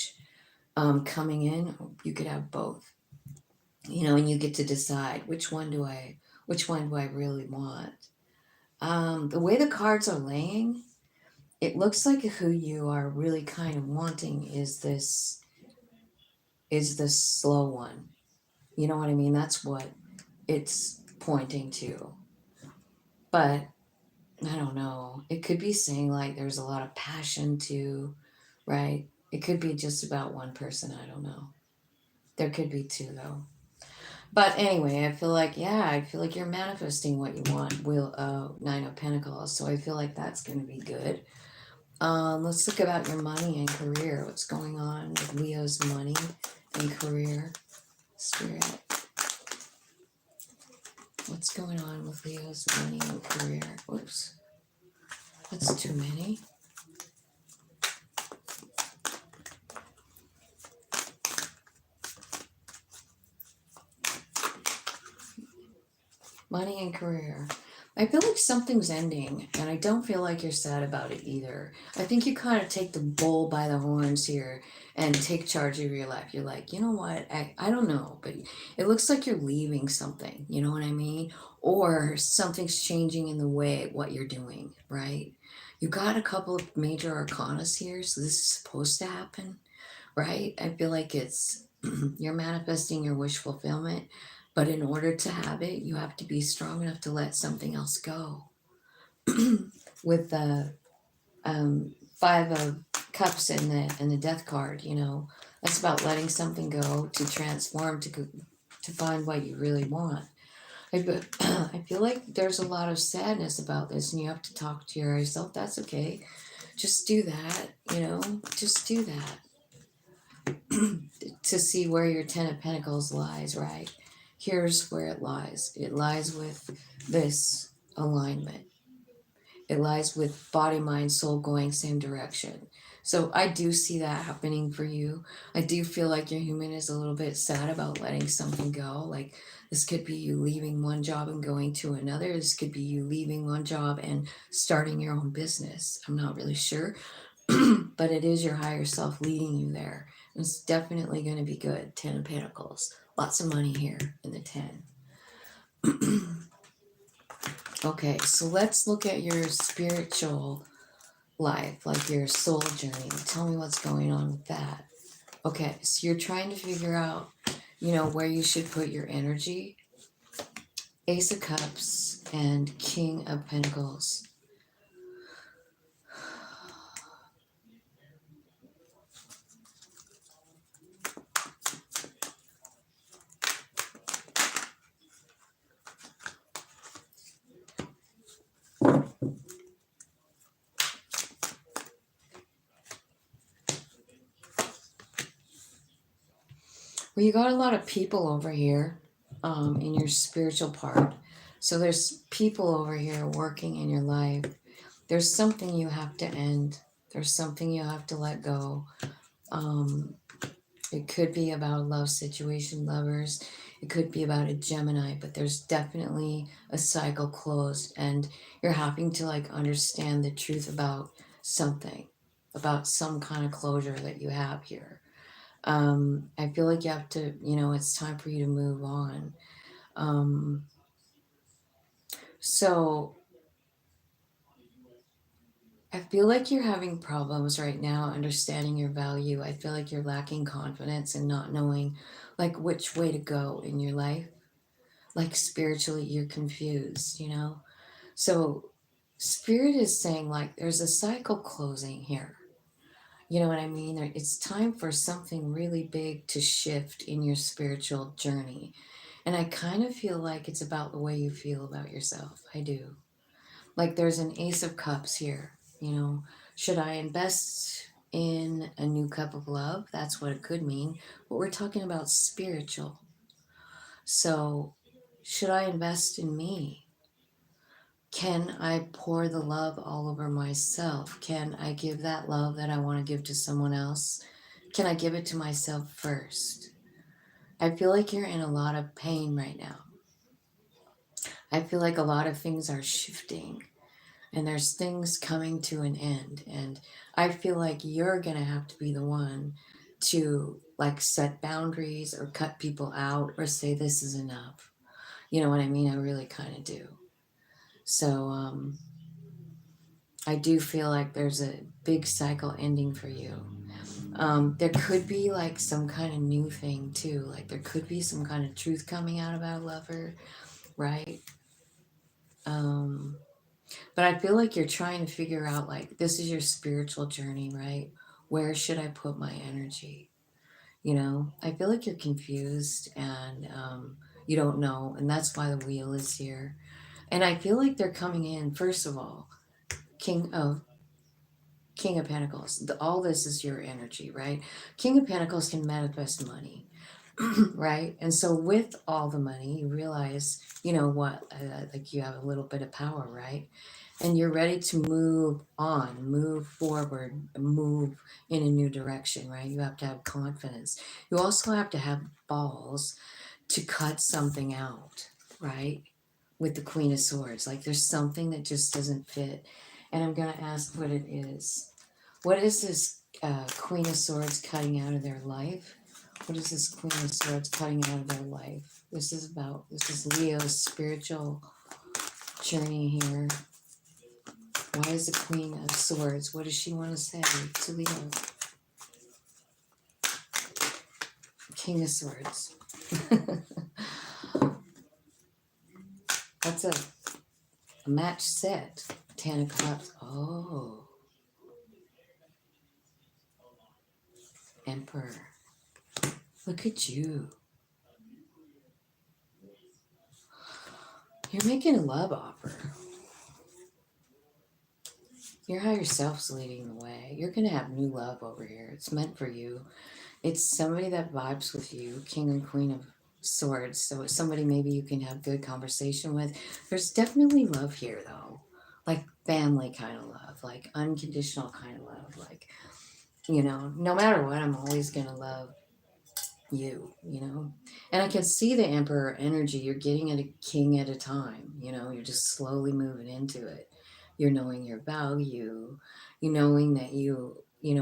coming in. You could have both, you know, and you get to decide which one do I really want. The way the cards are laying, it looks like who you are really kind of wanting is this slow one. You know what I mean? That's what it's pointing to. But I don't know. It could be saying like there's a lot of passion too, right? It could be just about one person. I don't know. There could be two though. But anyway, I feel like, yeah, I feel like you're manifesting what you want. Nine of Pentacles. So I feel like that's going to be good. Let's look about your money and career. What's going on with Leo's money and career? Spirit. What's going on with Leo's money and career? Oops. That's too many. Money and career. I feel like something's ending, and I don't feel like you're sad about it either. I think you kind of take the bull by the horns here and take charge of your life. You're like, you know what? I don't know, but it looks like you're leaving something. You know what I mean? Or something's changing in the way what you're doing, right? You got a couple of major arcanas here, so this is supposed to happen, right? I feel like it's you're manifesting your wish fulfillment. But in order to have it, you have to be strong enough to let something else go. With the Five of Cups and the Death card, you know, that's about letting something go to transform to find what you really want. I feel like there's a lot of sadness about this, and you have to talk to yourself. That's okay. Just do that, you know. Just do that to see where your Ten of Pentacles lies, right? Here's where it lies. It lies with this alignment. It lies with body, mind, soul going same direction. So I do see that happening for you. I do feel like your human is a little bit sad about letting something go. Like this could be you leaving one job and going to another. This could be you leaving one job and starting your own business. I'm not really sure, but it is your higher self leading you there. It's definitely going to be good. Ten of Pentacles. Lots of money here in the 10. Okay, so let's look at your spiritual life, like your soul journey. Tell me what's going on with that. Okay, so you're trying to figure out, you know, where you should put your energy. Ace of Cups and King of Pentacles. Well, you got a lot of people over here in your spiritual part. So there's people over here working in your life. There's something you have to end. There's something you have to let go. Um, it could be about a love situation, lovers. It could be about a Gemini, but there's definitely a cycle closed, and you're having to like understand the truth about something, about some kind of closure that you have here. I feel like you have to, it's time for you to move on. Um, so I feel like you're having problems right now understanding your value. I feel like you're lacking confidence and not knowing like which way to go in your life. Like spiritually, you're confused. So spirit is saying like there's a cycle closing here. You know what I mean? It's time for something really big to shift in your spiritual journey. And I kind of feel like it's about the way you feel about yourself. I do. Like there's an ace of cups here. Should I invest in a new cup of love? That's what it could mean. But we're talking about spiritual. So should I invest in me? Can I pour the love all over myself? Can I give that love that I want to give to someone else? Can I give it to myself first? I feel like you're in a lot of pain right now. I feel like a lot of things are shifting and there's things coming to an end. And I feel like you're going to have to be the one to like set boundaries or cut people out or say, this is enough. You know what I mean? I really kind of do. So, I do feel like there's a big cycle ending for you. There could be like some kind of new thing too. Like there could be some kind of truth coming out about a lover, right? Um, but I feel like you're trying to figure out like this is your spiritual journey, right? Where should I put my energy? I feel like you're confused and you don't know, and that's why the wheel is here. And I feel like they're coming in. First of all, King of Pentacles. All this is your energy, right? King of Pentacles can manifest money, right? And so with all the money, you realize, you know what, like you have a little bit of power, right? And you're ready to move on, move forward, move in a new direction, right? You have to have confidence. You also have to have balls to cut something out, right? With the Queen of Swords. Like there's something that just doesn't fit. And I'm going to ask what it is. What is this Queen of Swords cutting out of their life? What is this Queen of Swords cutting out of their life? This is Leo's spiritual journey here. Why is the Queen of Swords? What does she want to say to Leo? King of Swords. That's a match set. 10 of Cups. Oh. Emperor. Look at you. You're making a love offer. Your higher self's leading the way. You're going to have new love over here. It's meant for you. It's somebody that vibes with you, King and Queen of Swords. So it's somebody maybe you can have good conversation with. There's definitely love here, though. Like family kind of love, like unconditional kind of love. Like, no matter what, I'm always going to love you. And I can see the Emperor energy. You're getting at a king at a time. You're just slowly moving into it. You're knowing your value. You knowing that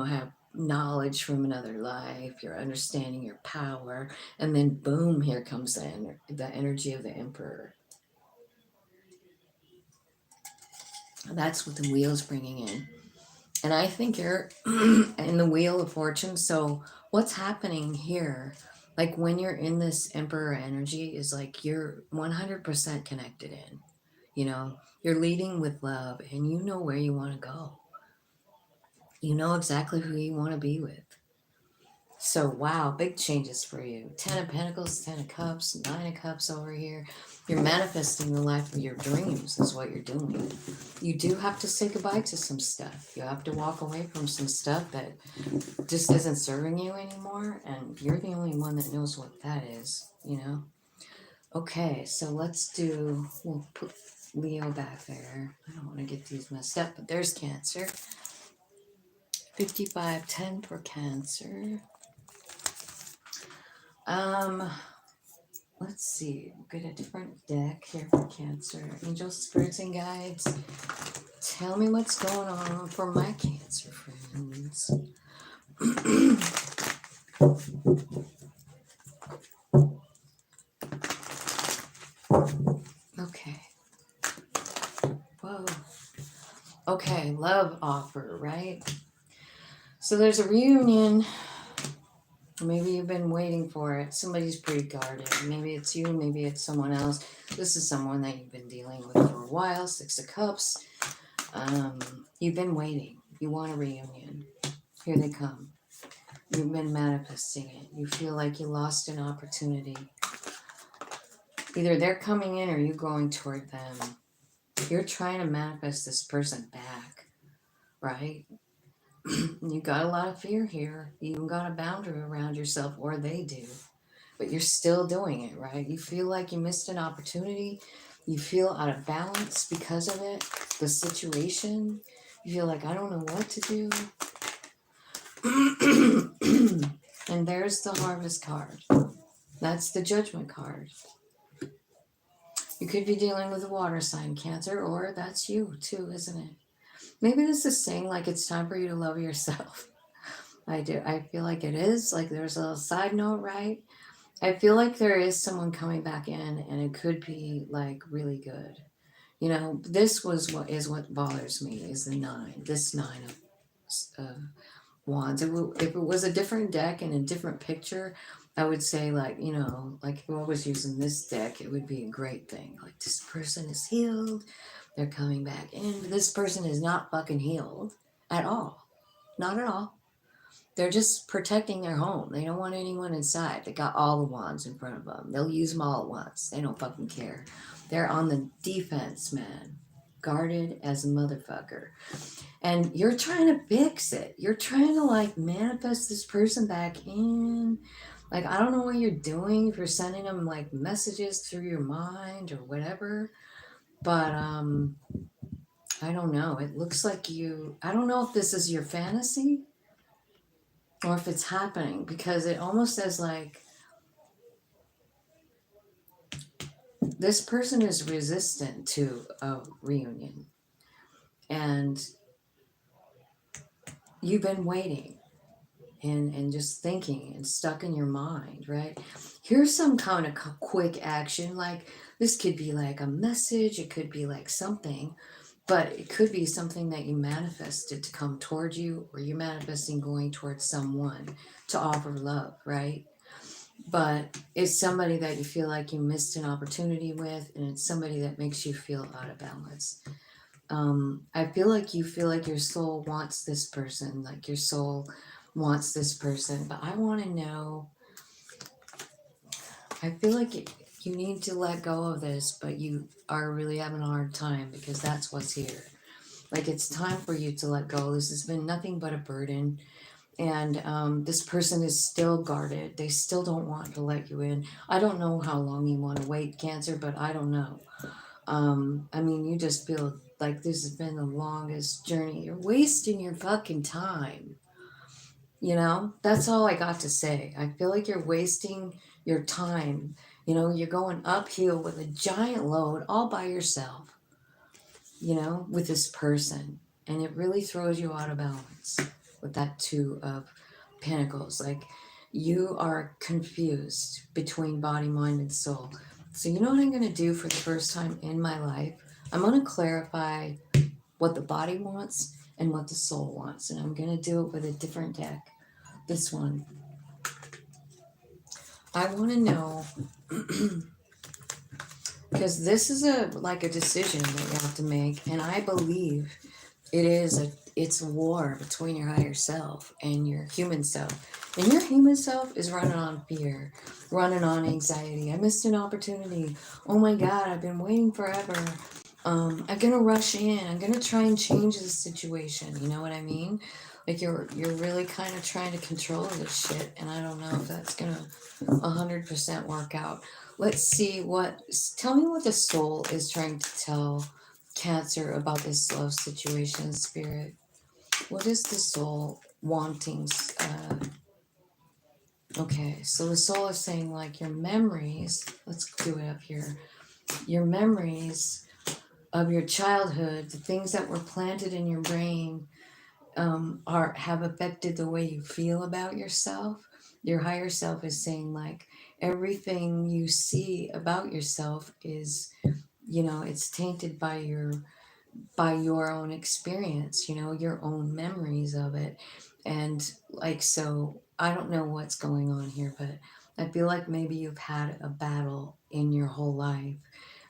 have knowledge from another life. You're understanding your power. And then boom, here comes the energy of the Emperor. That's what the wheel's bringing in. And I think you're in the Wheel of Fortune. So what's happening here, like when you're in this Emperor energy, is like you're 100% connected in. You're leading with love and you know where you want to go. You know exactly who you want to be with. So, wow, big changes for you. 10 of Pentacles, 10 of Cups, 9 of Cups over here. You're manifesting the life of your dreams is what you're doing. You do have to say goodbye to some stuff. You have to walk away from some stuff that just isn't serving you anymore. And you're the only one that knows what that is, you know? Okay, so we'll put Leo back there. I don't want to get these messed up, but there's Cancer. 5510 for Cancer. Let's see. We'll get a different deck here for Cancer. Angels, spirits, and guides. Tell me what's going on for my Cancer friends. Okay. Whoa. Okay, love offer, right? So there's a reunion. Maybe you've been waiting for it. Somebody's pretty guarded. Maybe it's you, maybe it's someone else. This is someone that you've been dealing with for a while. 6 of Cups. You've been waiting. You want a reunion. Here they come. You've been manifesting it. You feel like you lost an opportunity. Either they're coming in or you going toward them. You're trying to manifest this person back, right? You got a lot of fear here. You even got a boundary around yourself, or they do. But you're still doing it, right? You feel like you missed an opportunity. You feel out of balance because of it. The situation. You feel like, I don't know what to do. And there's the Harvest card. That's the Judgment card. You could be dealing with a water sign, Cancer, or that's you too, isn't it? Maybe this is saying like it's time for you to love yourself. I do. I feel like it is. Like there's a side note, right? I feel like there is someone coming back in and it could be like really good. You know, this is what bothers me is the 9, this 9 of wands. If it was a different deck and a different picture, I would say like, you know, like if I was using this deck, it would be a great thing. Like this person is healed. They're coming back in. This person is not fucking healed at all. Not at all. They're just protecting their home. They don't want anyone inside. They got all the wands in front of them. They'll use them all at once. They don't fucking care. They're on the defense, man. Guarded as a motherfucker. And you're trying to fix it. You're trying to like manifest this person back in. Like, I don't know what you're doing. If you're sending them like messages through your mind or whatever. But I don't know. It looks like I don't know if this is your fantasy or if it's happening, because it almost says like this person is resistant to a reunion and you've been waiting and just thinking and stuck in your mind, right? Here's some kind of quick action. Like this could be like a message, it could be like something, but it could be something that you manifested to come towards you, or you're manifesting going towards someone to offer love, right? But it's somebody that you feel like you missed an opportunity with, and it's somebody that makes you feel out of balance. I feel like you feel like your soul wants this person, like your soul wants this person, but I want to know, I feel like you need to let go of this, but you are really having a hard time because that's what's here. Like it's time for you to let go. This has been nothing but a burden. And this person is still guarded. They still don't want to let you in. I don't know how long you want to wait, Cancer, but I don't know. I mean, you just feel like this has been the longest journey. You're wasting your fucking time. You know, that's all I got to say. I feel like you're wasting your time. You know, you're going uphill with a giant load all by yourself, you know, with this person. And it really throws you out of balance with that 2 of Pentacles. Like you are confused between body, mind, and soul. So you know what I'm going to do for the first time in my life? I'm going to clarify what the body wants and what the soul wants. And I'm going to do it with a different deck. This one. I want to know, because this is like a decision that you have to make. And I believe it's a war between your higher self and your human self. And your human self is running on fear, running on anxiety. I missed an opportunity. Oh my God, I've been waiting forever. I'm gonna rush in. I'm gonna try and change the situation. You know what I mean? Like you're really kind of trying to control this shit, and I don't know if that's gonna 100% work out. Let's see what. Tell me what the soul is trying to tell Cancer about this love situation, Spirit. What is the soul wanting? Okay, so the soul is saying like your memories. Let's do it up here. Your memories of your childhood, the things that were planted in your brain, have affected the way you feel about yourself. Your higher self is saying like everything you see about yourself is, it's tainted by your own experience, your own memories of it. And like, so I don't know what's going on here, but I feel like maybe you've had a battle in your whole life.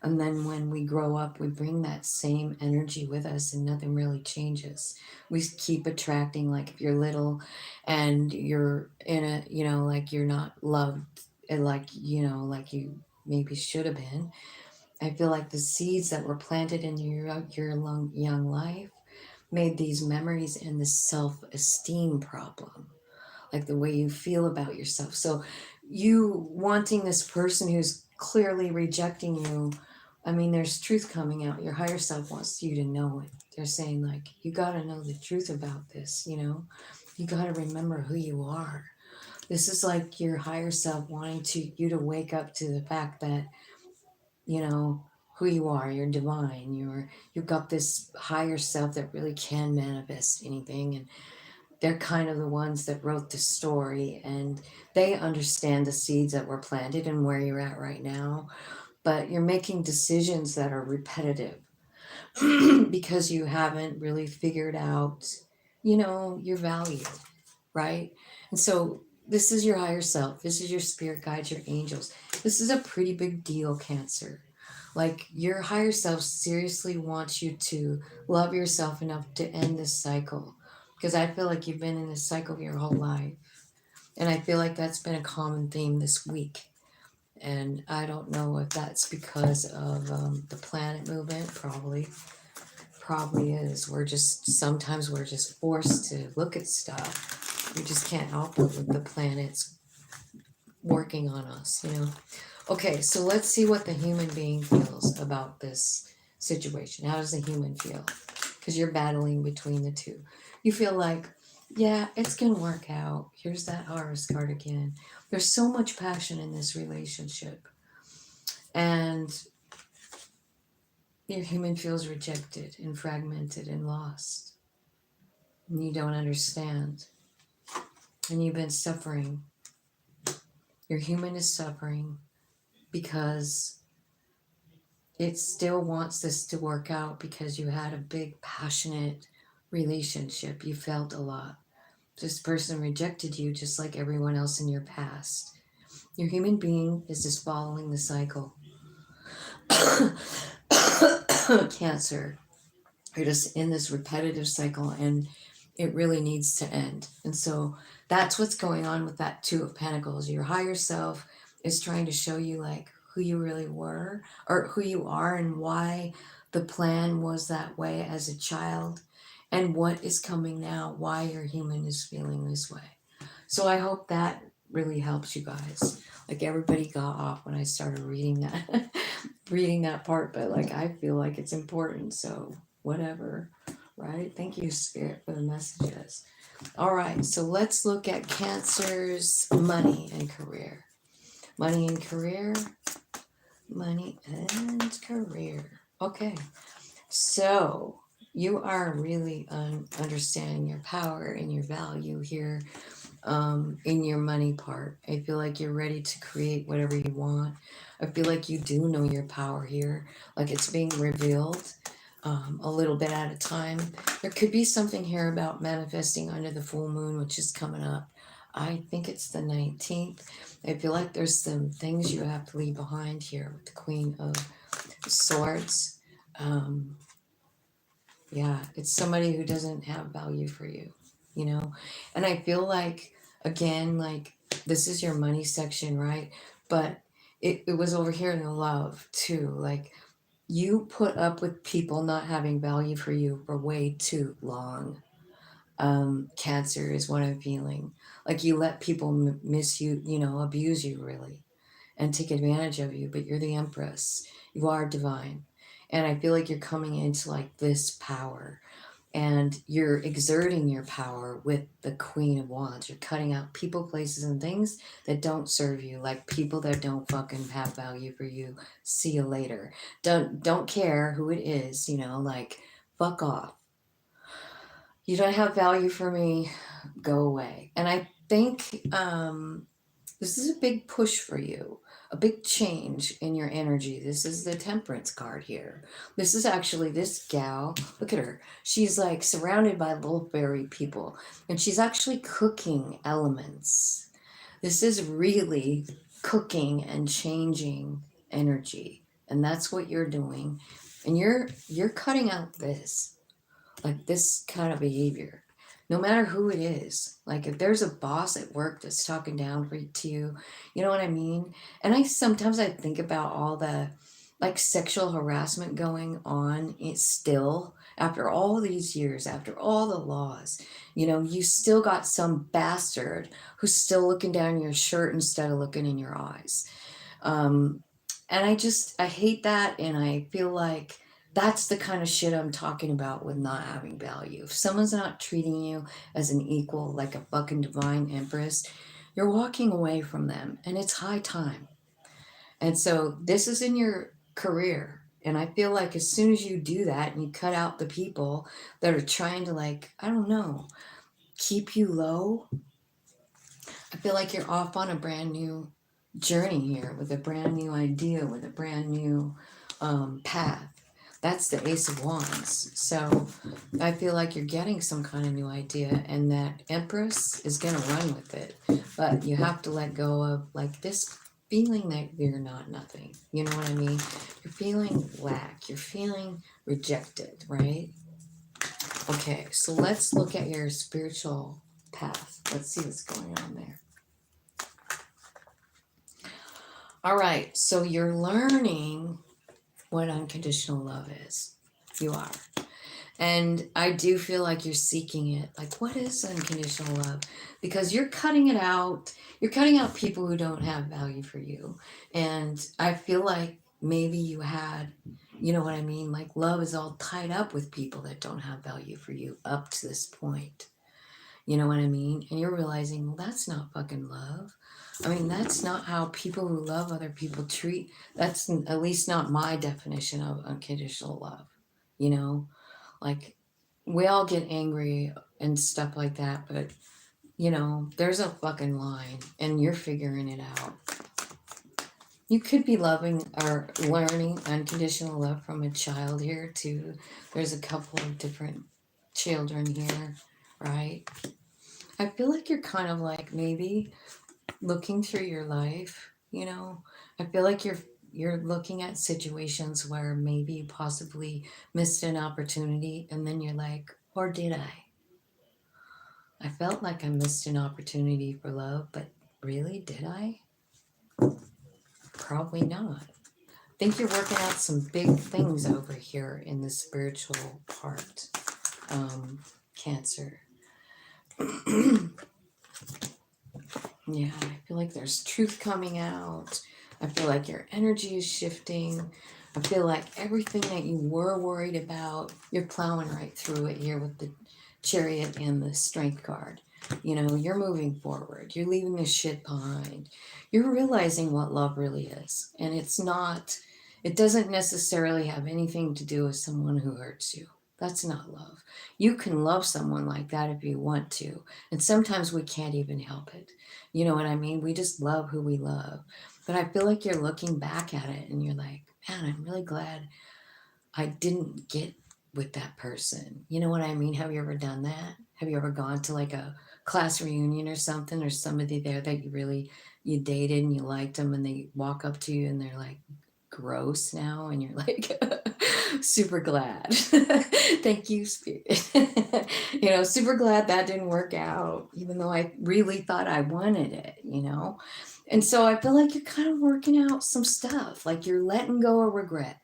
And then when we grow up, we bring that same energy with us and nothing really changes. We keep attracting, like if you're little and you're in a, like you're not loved, and like, like you maybe should have been. I feel like the seeds that were planted in your young life made these memories and this self-esteem problem, like the way you feel about yourself. So you wanting this person who's clearly rejecting you, I mean, there's truth coming out. Your higher self wants you to know it. They're saying like, you got to know the truth about this, you got to remember who you are. This is like your higher self wanting you to wake up to the fact that, you know who you are. You're divine. You've got this higher self that really can manifest anything, and they're kind of the ones that wrote the story, and they understand the seeds that were planted and where you're at right now. But you're making decisions that are repetitive because you haven't really figured out, your value, right? And so this is your higher self. This is your spirit guides, your angels. This is a pretty big deal, Cancer. Like your higher self seriously wants you to love yourself enough to end this cycle. Because I feel like you've been in this cycle your whole life. And I feel like that's been a common theme this week. And I don't know if that's because of the planet movement. Probably is. Sometimes we're just forced to look at stuff. We just can't help it with the planets working on us. Okay, so let's see what the human being feels about this situation. How does the human feel? Because you're battling between the two. You feel like, yeah, it's going to work out. Here's that Horus card again. There's so much passion in this relationship. And your human feels rejected and fragmented and lost. And you don't understand. And you've been suffering. Your human is suffering because it still wants this to work out because you had a big, passionate relationship. You felt a lot. This person rejected you just like everyone else in your past. Your human being is just following the cycle. Cancer. You're just in this repetitive cycle and it really needs to end. And so that's what's going on with that Two of Pentacles. Your higher self is trying to show you like who you really were or who you are and why the plan was that way as a child and what is coming now, why your human is feeling this way. So I hope that really helps you guys. Like everybody got off when I started reading that reading that part, but like I feel like it's important, so whatever, right? Thank you, Spirit, for the messages. All right, so let's look at Cancer's money and career. Money and career. Money and career. Okay, so you are really understanding your power and your value here in your money part. I feel like you're ready to create whatever you want. I feel like you do know your power here, like it's being revealed a little bit at a time. There could be something here about manifesting under the full moon, which is coming up. I think it's the 19th. I feel like there's some things you have to leave behind here with the Queen of Swords. Yeah, it's somebody who doesn't have value for you, and I feel like again, like this is your money section, right? But it was over here in the love too. Like you put up with people not having value for you for way too long. Cancer is what I'm feeling. Like you let people miss you, you know, abuse you really, and take advantage of you. But you're the Empress. You are divine, and I feel like you're coming into like this power, and you're exerting your power with the Queen of Wands. You're cutting out people, places, and things that don't serve you, like people that don't fucking have value for you. See you later. Don't care who it is, you know, like fuck off. You don't have value for me, go away. And I think this is a big push for you, a big change in your energy. This is the Temperance card here. This is actually this gal. Look at her. She's like surrounded by little fairy people, and she's actually cooking elements. This is really cooking and changing energy, and that's what you're doing. And you're cutting out this, like this kind of behavior, no matter who it is. Like if there's a boss at work that's talking down to you, you know what I mean? And I sometimes I think about all the like sexual harassment going on. It's still after all these years, after all the laws, you know, you still got some bastard who's still looking down your shirt instead of looking in your eyes. um, and I hate that, and I feel like that's the kind of shit I'm talking about with not having value. If someone's not treating you as an equal, like a fucking divine empress, you're walking away from them, and it's high time. And so this is in your career. And I feel like as soon as you do that and you cut out the people that are trying to, like, I don't know, keep you low, I feel like you're off on a brand new journey here with a brand new idea, with a brand new path. That's the Ace of Wands. So I feel like you're getting some kind of new idea, and that Empress is going to run with it. But you have to let go of like this feeling that you're not nothing. You know what I mean? You're feeling lack. You're feeling rejected, right? Okay, so let's look at your spiritual path. Let's see what's going on there. All right, so you're learning what unconditional love is. You are. And I do feel like you're seeking it. Like, what is unconditional love? Because you're cutting it out. You're cutting out people who don't have value for you. And I feel like maybe you had, you know what I mean? Like, love is all tied up with people that don't have value for you up to this point. You know what I mean? And you're realizing, well, that's not fucking love. I mean, that's not how people who love other people treat. That's at least not my definition of unconditional love. You know, like we all get angry and stuff like that, but you know, there's a fucking line and you're figuring it out. You could be loving or learning unconditional love from a child here too. There's a couple of different children here, right? I feel like you're kind of like maybe looking through your life, you know. I feel like you're looking at situations where maybe you possibly missed an opportunity, and then you're like, or did I? I felt like I missed an opportunity for love, but really, did I? Probably not. I think you're working out some big things over here in the spiritual part, Cancer. Yeah, I feel like there's truth coming out. I feel like your energy is shifting. I feel like everything that you were worried about, you're plowing right through it here with the Chariot and the Strength card. You know, you're moving forward. You're leaving this shit behind. You're realizing what love really is. And it's not, it doesn't necessarily have anything to do with someone who hurts you. That's not love. You can love someone like that if you want to. And sometimes we can't even help it. You know what I mean? We just love who we love. But I feel like you're looking back at it and you're like, man, I'm really glad I didn't get with that person. You know what I mean? Have you ever done that? Have you ever gone to like a class reunion or something, or somebody there that you dated and you liked them, and they walk up to you and they're like gross now, and you're like Super glad. Thank you, Spirit. Super glad that didn't work out, even though I really thought I wanted it. And so I feel like you're kind of working out some stuff, like you're letting go of regret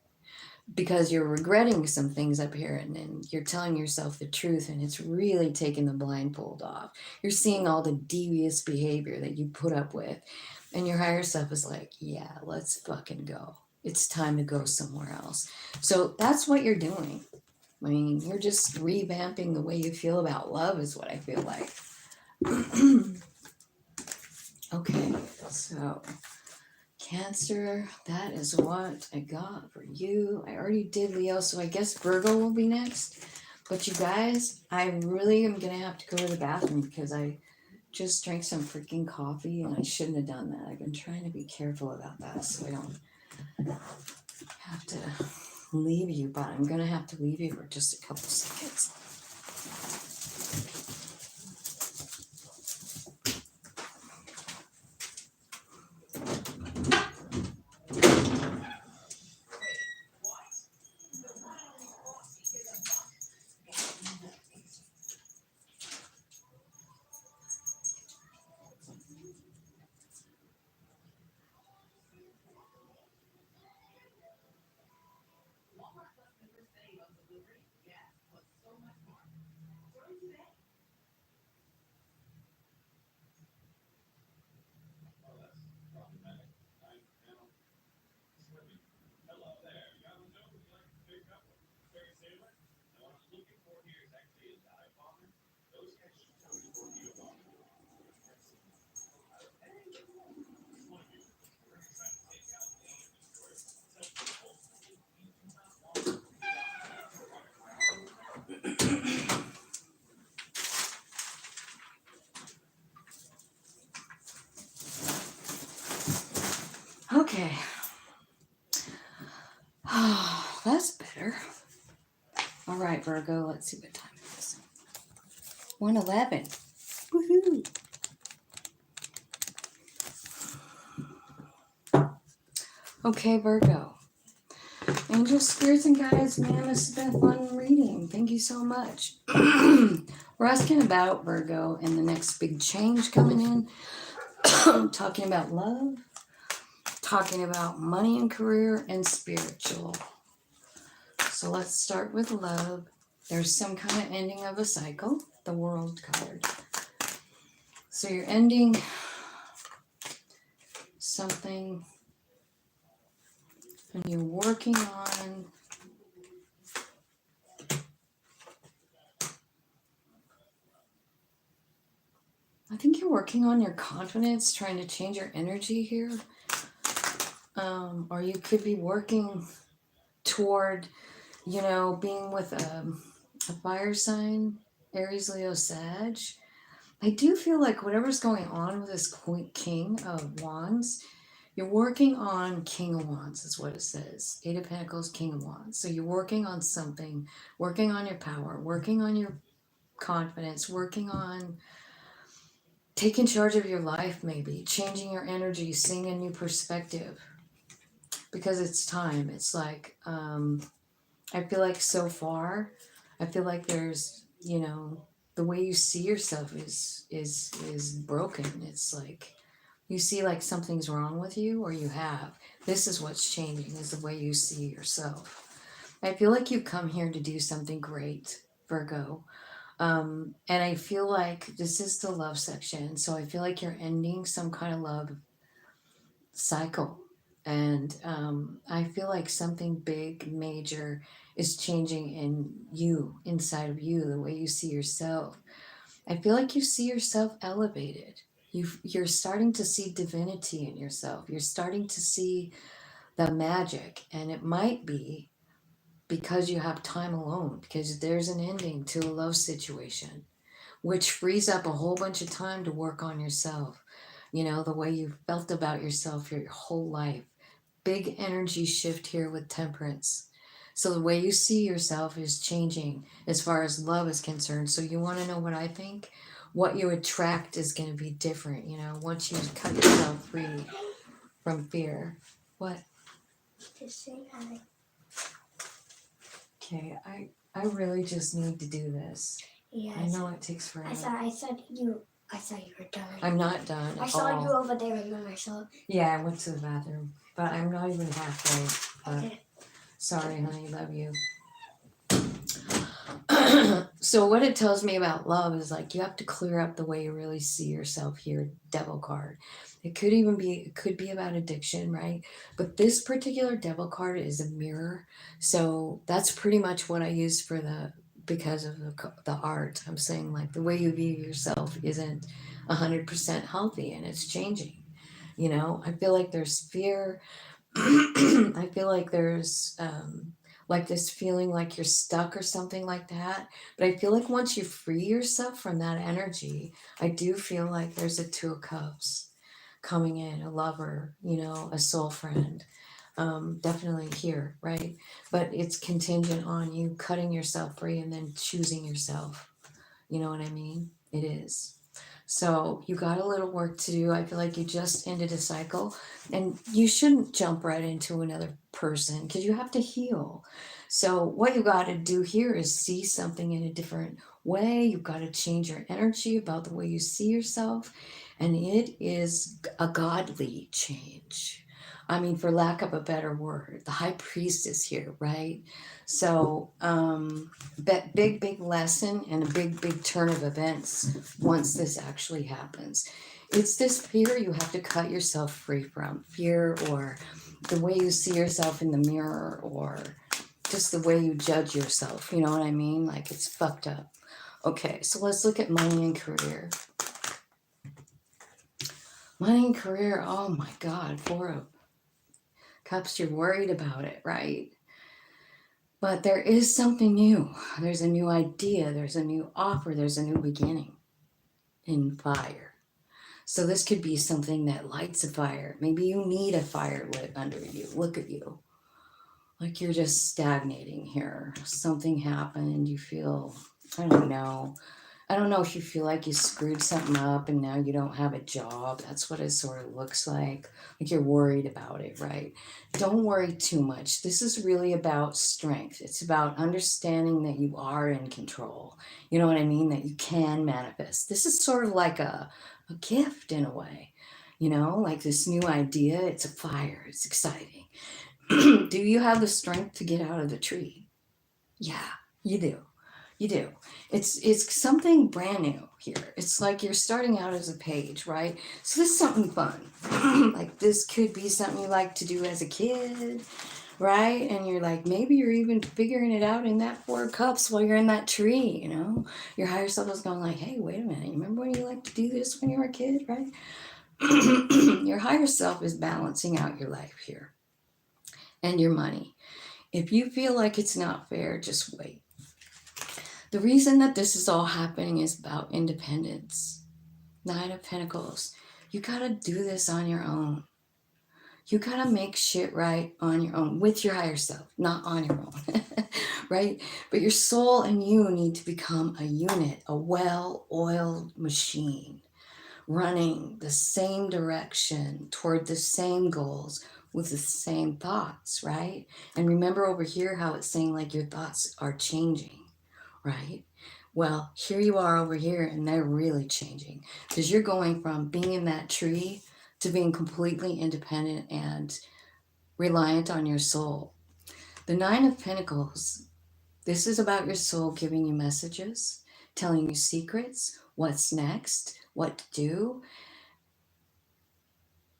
because you're regretting some things up here, and then you're telling yourself the truth, and it's really taking the blindfold off. You're seeing all the devious behavior that you put up with, and your higher self is like, yeah, let's fucking go. It's time to go somewhere else. So that's what you're doing. I mean, you're just revamping the way you feel about love, is what I feel like. Okay, so Cancer, that is what I got for you. I already did Leo, so I guess Virgo will be next. But you guys, I really am going to have to go to the bathroom because I just drank some freaking coffee and I shouldn't have done that. I've been trying to be careful about that so I don't have to leave you, but I'm going to have to leave you for just a couple seconds. Okay. Oh, that's better. All right, Virgo, let's see what time it is. 1:11. Woohoo. Okay, Virgo. Angels, spirits, and guides, man, this has been a fun reading. Thank you so much. We're asking about Virgo and the next big change coming in. Talking about love, talking about money and career, and spiritual. So let's start with love. There's some kind of ending of a cycle, the World card. So you're ending something and you're working on I think you're working on your confidence, trying to change your energy here. Or you could be working toward, being with a fire sign, Aries, Leo, Sag. I do feel like whatever's going on with this King of Wands, you're working on King of Wands is what it says. 8 of Pentacles, King of Wands. So you're working on something, working on your power, working on your confidence, working on taking charge of your life, maybe changing your energy, seeing a new perspective, because it's time. It's like I feel like so far I feel like there's the way you see yourself is broken. It's like you see like something's wrong with you, or this is what's changing, is the way you see yourself. I feel like you come here to do something great, Virgo. And I feel like this is the love section. So I feel like you're ending some kind of love cycle. And I feel like something big, major is changing in you, inside of you, the way you see yourself. I feel like you see yourself elevated. You're starting to see divinity in yourself. You're starting to see the magic. And it might be because you have time alone, because there's an ending to a love situation, which frees up a whole bunch of time to work on yourself. The way you felt about yourself your whole life. Big energy shift here with Temperance. So the way you see yourself is changing as far as love is concerned. So you want to know what I think? What you attract is going to be different, once you cut yourself free from fear. What? Just say hi. Okay, I really just need to do this. Yeah, I know it takes forever. I thought you were done. I'm not done I at saw all. you over there, and then I saw. Yeah, I went to the bathroom, but I'm not even halfway. But Okay. sorry, honey, love you. So what it tells me about love is like you have to clear up the way you really see yourself here, devil card. It could be about addiction, right? But this particular devil card is a mirror. So that's pretty much what I use for because of the art. I'm saying like the way you view yourself isn't 100% healthy and it's changing. You know, I feel like there's fear. I feel like there's like this feeling like you're stuck or something like that. But I feel like once you free yourself from that energy, I do feel like there's a Two of Cups coming in, a lover, you know, a soul friend. Definitely here, right? But it's contingent on you cutting yourself free and then choosing yourself. You know what I mean? It is. So you got a little work to do. I feel like you just ended a cycle and you shouldn't jump right into another person because you have to heal. So what you got to do here is see something in a different way. You've got to change your energy about the way you see yourself. And it is a godly change. I mean, for lack of a better word, the high priest is here, right? So, big lesson and a big turn of events once this actually happens. It's this fear you have to cut yourself free from. Fear or the way you see yourself in the mirror or just the way you judge yourself. You know what I mean? Like it's fucked up. Okay, so let's look at money and career. Money and career, oh my God, Four of Cups, you're worried about it, right? But there is something new. There's a new idea. There's a new offer. There's a new beginning in fire. So this could be something that lights a fire. Maybe you need a fire lit under you. Look at you. Like you're just stagnating here. Something happened. You feel, I don't know. I don't know if you feel like you screwed something up and now you don't have a job. That's what it sort of looks like. Like you're worried about it, right? Don't worry too much. This is really about strength. It's about understanding that you are in control. You know what I mean? That you can manifest. This is sort of like a gift in a way. You know, like this new idea. It's a fire. It's exciting. Do you have the strength to get out of the tree? Yeah, you do. You do. It's something brand new here. It's like you're starting out as a page, right? So this is something fun. Like this could be something you like to do as a kid, right? And you're like, maybe you're even figuring it out in that Four of Cups while you're in that tree, you know? Your higher self is going like, hey, wait a minute. You remember when you liked to do this when you were a kid, right? Your higher self is balancing out your life here and your money. If you feel like it's not fair, just wait. The reason that this is all happening is about independence. Nine of Pentacles. You gotta do this on your own. You gotta make shit right on your own with your higher self, not on your own, right? But your soul and you need to become a unit, a well-oiled machine, running the same direction toward the same goals with the same thoughts, right? And remember over here how it's saying like your thoughts are changing, right? Well, here you are over here and they're really changing because you're going from being in that tree to being completely independent and reliant on your soul. The Nine of Pentacles, this is about your soul giving you messages, telling you secrets, what's next, what to do.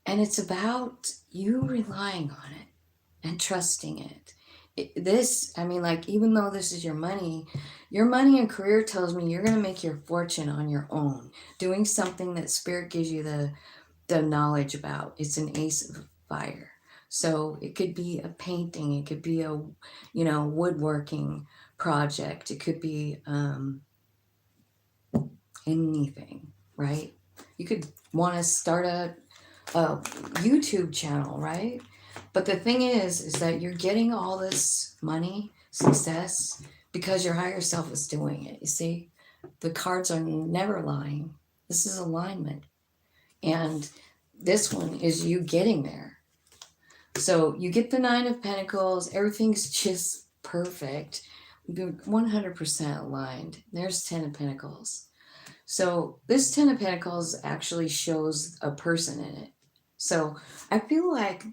And it's about you relying on it and trusting it. I mean, like, even though this is your money and career tells me you're going to make your fortune on your own, doing something that Spirit gives you the knowledge about. It's an Ace of Fire. So it could be a painting. It could be a, you know, woodworking project. It could be anything, right? You could want to start a YouTube channel, right? But the thing is that you're getting all this money, success, because your higher self is doing it. You see, the cards are never lying. This is alignment. And this one is you getting there. So you get the Nine of Pentacles. Everything's just perfect. You're 100% aligned. There's 10 of Pentacles. So this 10 of Pentacles actually shows a person in it. So I feel like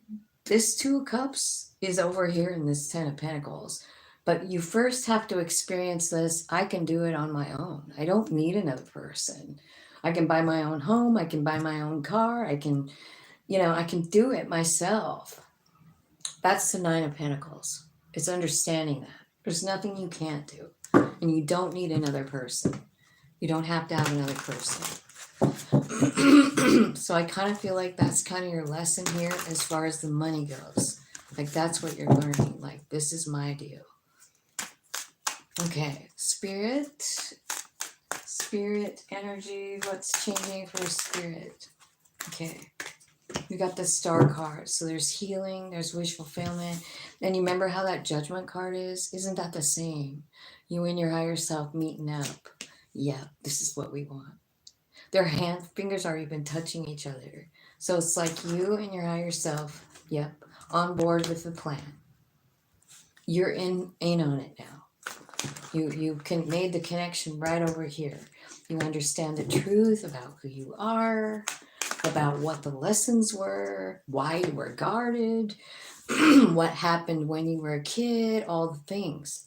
this 2 of Cups is over here in this 10 of Pentacles. But you first have to experience this. I can do it on my own. I don't need another person. I can buy my own home. I can buy my own car. I can, I can do it myself. That's the 9 of Pentacles. It's understanding that. There's nothing you can't do. And you don't need another person. You don't have to have another person. So I kind of feel like that's kind of your lesson here as far as the money goes. Like that's what you're learning. Like this is my deal. Okay, spirit energy. What's changing for spirit? Okay. You got the star card. So there's healing, there's wish fulfillment. And you remember how that judgment card is? Isn't that the same? You and your higher self meeting up. Yeah, this is what we want. Their fingers are even touching each other. So it's like you and your higher self, yep, on board with the plan. You're in on it now. You made the connection right over here. You understand the truth about who you are, about what the lessons were, why you were guarded, what happened when you were a kid, all the things.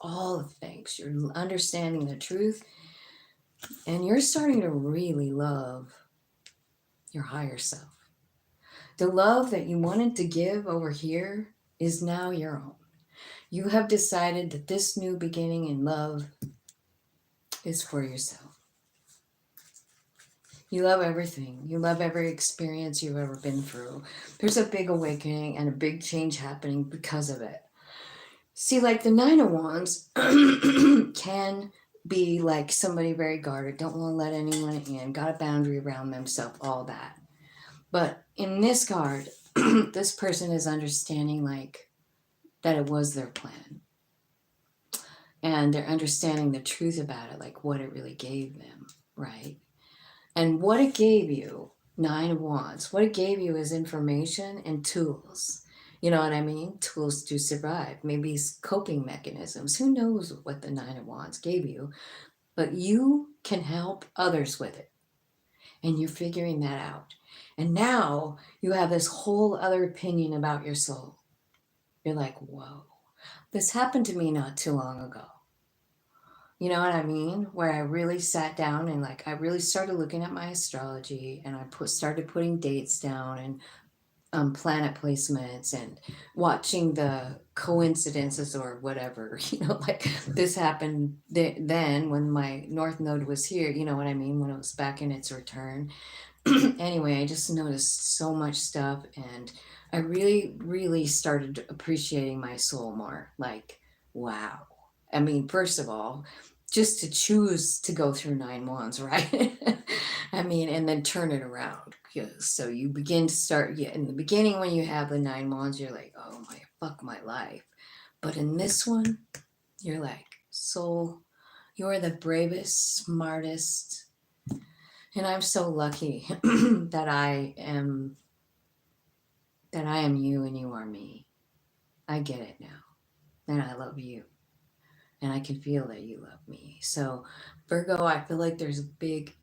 You're understanding the truth, and you're starting to really love your higher self. The love that you wanted to give over here is now your own. You have decided that this new beginning in love is for yourself. You love everything. You love every experience you've ever been through. There's a big awakening and a big change happening because of it. See, like the 9 of Wands can be like somebody very guarded, don't want to let anyone in, got a boundary around themselves, all that. But in this card, this person is understanding like that it was their plan. And they're understanding the truth about it, like what it really gave them, right? And what it gave you, 9 of Wands, what it gave you is information and tools. You know what I mean? Tools to survive, maybe coping mechanisms. Who knows what the 9 of Wands gave you? But you can help others with it. And you're figuring that out. And now you have this whole other opinion about your soul. You're like, whoa, this happened to me not too long ago. You know what I mean? Where I really sat down and like I really started looking at my astrology, and I started putting dates down and planet placements and watching the coincidences or whatever. Like this happened then when my North Node was here. You know what I mean? When it was back in its return. Anyway, I just noticed so much stuff, and I really, really started appreciating my soul more. Like, wow. I mean, first of all, just to choose to go through 9 wands, right? I mean, and then turn it around. So you begin to start, in the beginning when you have the 9 wands, you're like, oh my, fuck my life. But in this one, you're like, soul, you're the bravest, smartest, and I'm so lucky that I am you and you are me. I get it now. And I love you. And I can feel that you love me. So Virgo, I feel like there's a big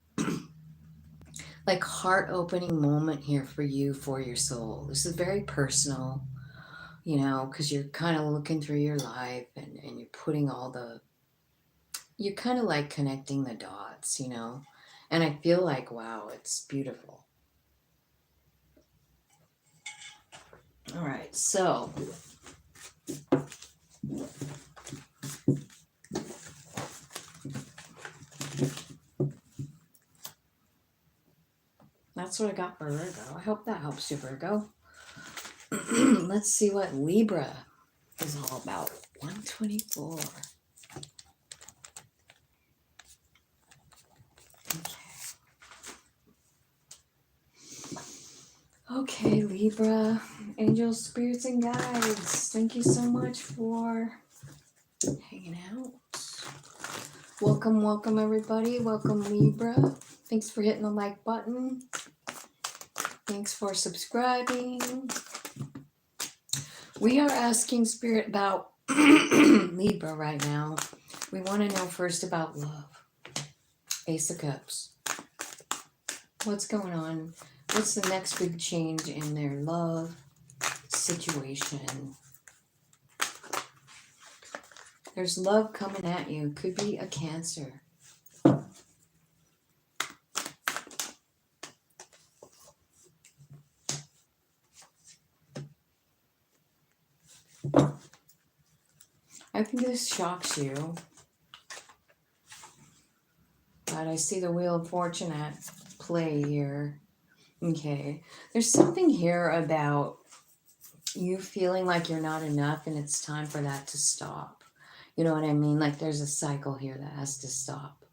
like heart-opening moment here for you, for your soul. This is very personal, because you're kind of looking through your life and you're putting you're kind of like connecting the dots, and I feel like, wow, it's beautiful. All right, so that's what I got for Virgo. I hope that helps you, Virgo. Let's see what Libra is all about. 124. Okay, Libra, angels, spirits, and guides, thank you so much for hanging out. Welcome, everybody. Welcome, Libra. Thanks for hitting the like button. Thanks for subscribing. We are asking Spirit about Libra right now. We want to know first about love. Ace of Cups. What's going on? What's the next big change in their love situation? There's love coming at you. Could be a Cancer. I think this shocks you. But I see the Wheel of Fortune at play here. Okay. There's something here about you feeling like you're not enough and it's time for that to stop. You know what I mean? Like there's a cycle here that has to stop.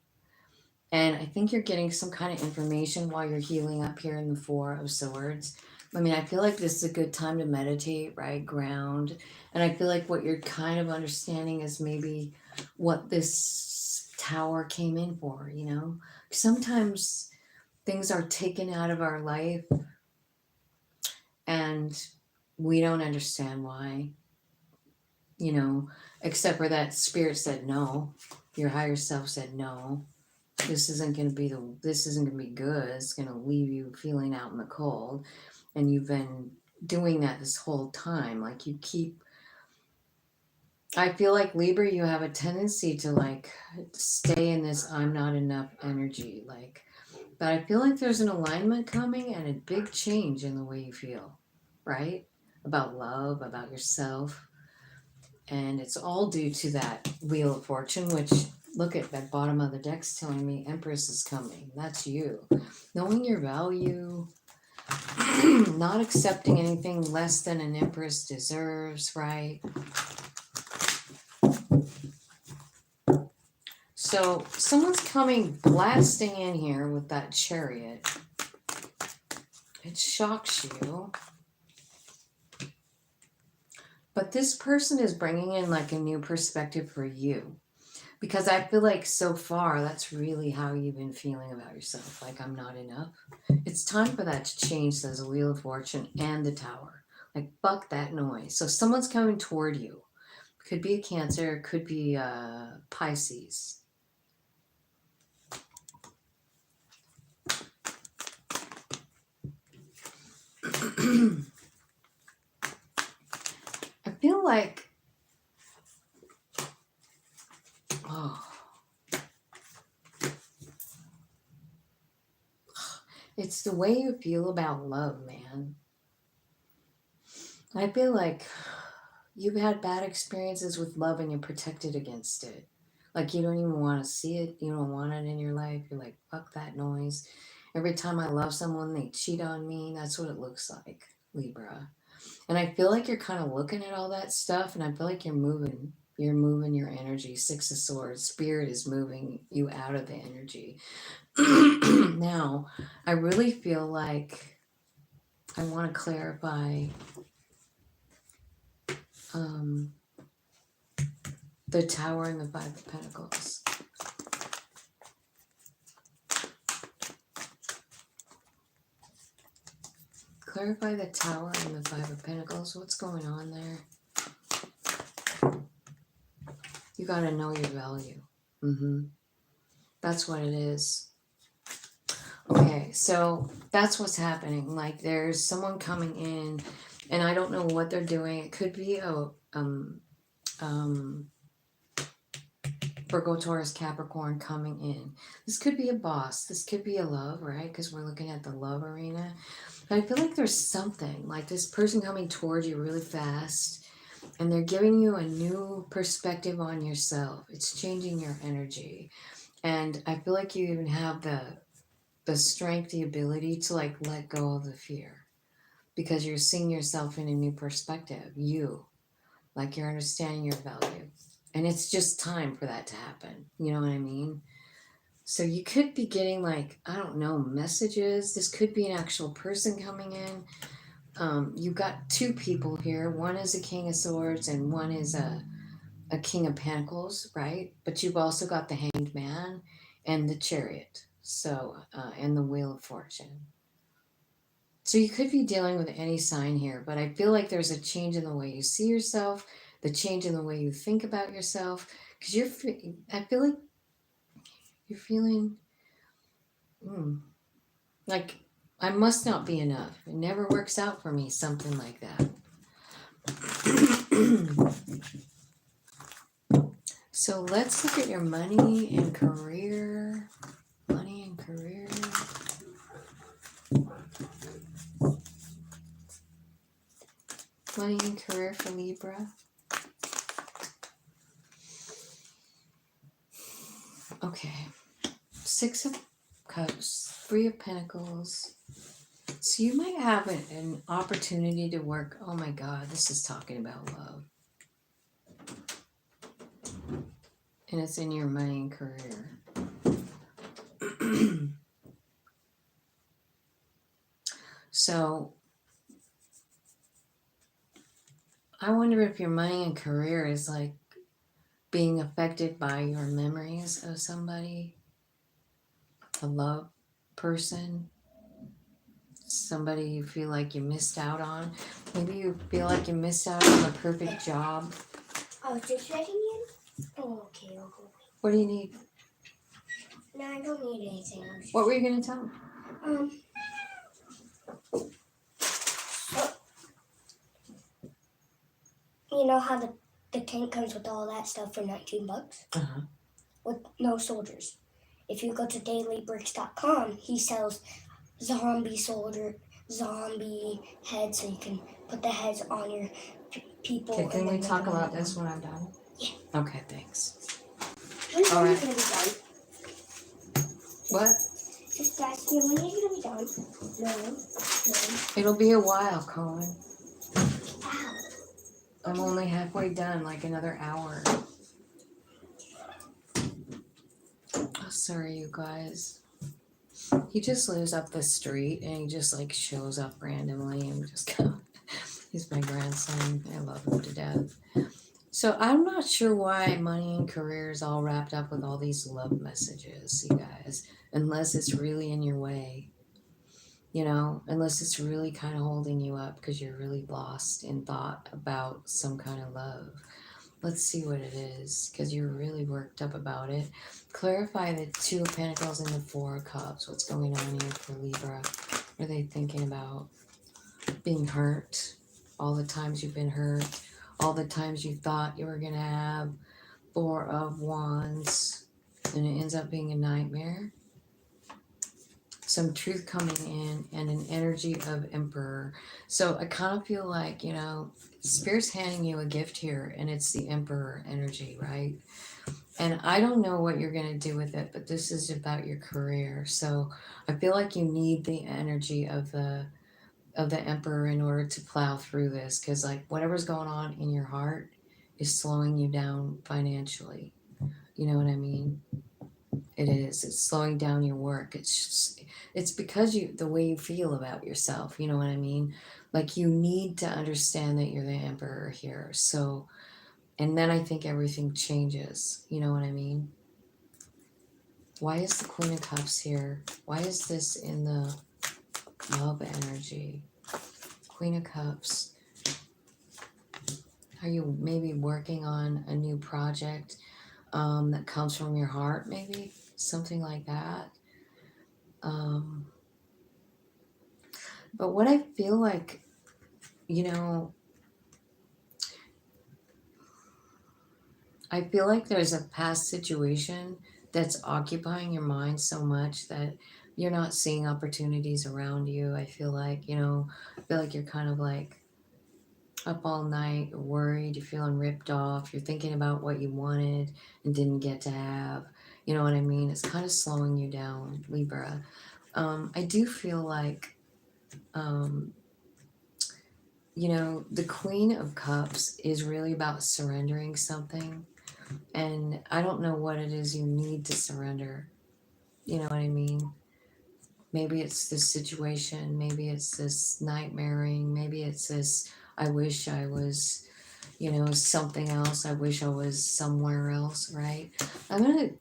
And I think you're getting some kind of information while you're healing up here in the Four of Swords. I mean, I feel like this is a good time to meditate, right? Ground. And I feel like what you're kind of understanding is maybe what this tower came in for, you know? Sometimes things are taken out of our life and we don't understand why, you know, except for that spirit said no. Your higher self said no. This isn't going to be good. It's going to leave you feeling out in the cold. And you've been doing that this whole time. Like you keep, I feel like Libra, you have a tendency to like stay in this I'm not enough energy. Like, but I feel like there's an alignment coming and a big change in the way you feel, right? About love, about yourself. And it's all due to that Wheel of Fortune, which look at that bottom of the deck's telling me Empress is coming. That's you. Knowing your value, not accepting anything less than an Empress deserves, right? So someone's coming blasting in here with that Chariot. It shocks you. But this person is bringing in like a new perspective for you. Because I feel like so far, that's really how you've been feeling about yourself. Like, I'm not enough. It's time for that to change, says the Wheel of Fortune and the Tower. Like, fuck that noise. So someone's coming toward you. Could be a Cancer, could be Pisces. I feel like, it's the way you feel about love, man. I feel like you've had bad experiences with love and you're protected against it. Like you don't even want to see it. You don't want it in your life. You're like, fuck that noise. Every time I love someone, they cheat on me. That's what it looks like, Libra. And I feel like you're kind of looking at all that stuff and I feel like you're moving. You're moving your energy. Six of Swords. Spirit is moving you out of the energy. Now, I really feel like I want to clarify the Tower and the Five of Pentacles. Clarify the Tower and the Five of Pentacles. What's going on there? You got to know your value. That's what it is. Okay, so that's what's happening. Like there's someone coming in and I don't know what they're doing. It could be a Virgo, Taurus, Capricorn coming in. This could be a boss. This could be a love, right? Because we're looking at the love arena. But I feel like there's something, like this person coming towards you really fast, and they're giving you a new perspective on yourself. It's changing your energy. And I feel like you even have the strength, the ability to like let go of the fear. Because you're seeing yourself in a new perspective. You. Like you're understanding your value. And it's just time for that to happen. You know what I mean? So you could be getting like, I don't know, messages. This could be an actual person coming in. You've got two people here. One is a King of Swords and one is a King of Pentacles, right? But you've also got the Hanged Man and the Chariot. So, and the Wheel of Fortune. So you could be dealing with any sign here, but I feel like there's a change in the way you see yourself. the change in the way you think about yourself. Because I feel like you're feeling like I must not be enough. It never works out for me, something like that. So let's look at your money and career. Money and career. Money and career for Libra. Okay. 6 of Cups, 3 of Pentacles. So you might have an opportunity to work. Oh my God, this is talking about love. And it's in your money and career. So I wonder if your money and career is like being affected by your memories of somebody, a love person, somebody you feel like you missed out on. Maybe you feel like you missed out on the perfect job. Oh, just checking in? Oh, okay, I'll go. What do you need? No, I don't need anything. What were you going to tell me? You know how the tank comes with all that stuff for $19? Uh-huh. With no soldiers. If you go to dailybricks.com, he sells zombie heads, so you can put the heads on your people. Okay, can we talk about this when I'm done? Yeah. Okay, thanks. When All are you right. going to be done? What? Just ask me, when are you going to be done? No. It'll be a while, Colin. Ow. I'm only halfway done, like another hour. Oh, sorry, you guys. He just lives up the street and he just like shows up randomly and just go. He's my grandson. I love him to death. So I'm not sure why money and career is all wrapped up with all these love messages, you guys, unless it's really in your way. You know, unless it's really kind of holding you up because you're really lost in thought about some kind of love. Let's see what it is, because you're really worked up about it. Clarify the 2 of Pentacles and the 4 of Cups. What's going on here for Libra? What are they thinking about? Being hurt. All the times you've been hurt. All the times you thought you were going to have 4 of Wands. And it ends up being a nightmare. Some truth coming in and an energy of Emperor. So I kind of feel like, you know, Spirit's handing you a gift here and it's the Emperor energy, right? And I don't know what you're going to do with it, but this is about your career. So I feel like you need the energy of the Emperor in order to plow through this, because like whatever's going on in your heart is slowing you down financially. You know what I mean? It is. It's slowing down your work. It's because the way you feel about yourself. You know what I mean? Like you need to understand that you're the Emperor here. So, and then I think everything changes. You know what I mean? Why is the Queen of Cups here? Why is this in the love energy? Queen of Cups. Are you maybe working on a new project that comes from your heart, maybe? Something like that. But what I feel like, you know, I feel like there's a past situation that's occupying your mind so much that you're not seeing opportunities around you. I feel like, you know, I feel like you're kind of like up all night, you're worried, you're feeling ripped off, you're thinking about what you wanted and didn't get to have. You know what I mean? It's kind of slowing you down, Libra. I do feel like, you know, the Queen of Cups is really about surrendering something. And I don't know what it is you need to surrender. You know what I mean? Maybe it's this situation. Maybe it's this nightmaring. Maybe it's this, I wish I was, you know, something else. I wish I was somewhere else, right?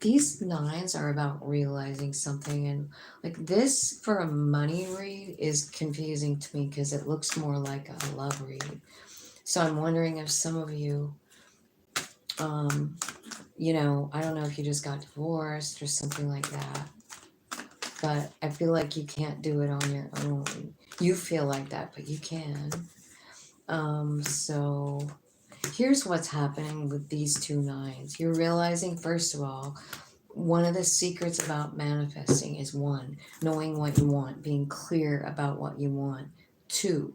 These 9s are about realizing something. And like this for a money read is confusing to me because it looks more like a love read. So I'm wondering if some of you You know, I don't know if you just got divorced or something like that, but I feel like you can't do it on your own. You feel like that, but you can. So here's what's happening with these two nines. You're realizing, first of all, one of the secrets about manifesting is one, knowing what you want, being clear about what you want. Two,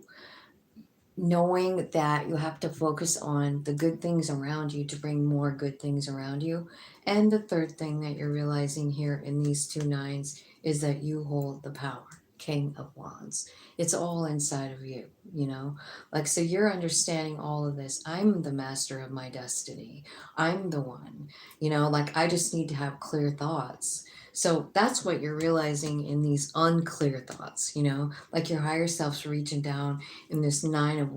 knowing that you have to focus on the good things around you to bring more good things around you. And the third thing that you're realizing here in these two nines is that you hold the power. King of Wands. It's all inside of you, you know? Like, so you're understanding all of this. I'm the master of my destiny. I'm the one, you know, like I just need to have clear thoughts. So that's what you're realizing in these unclear thoughts, you know, like your higher self's reaching down in this nine of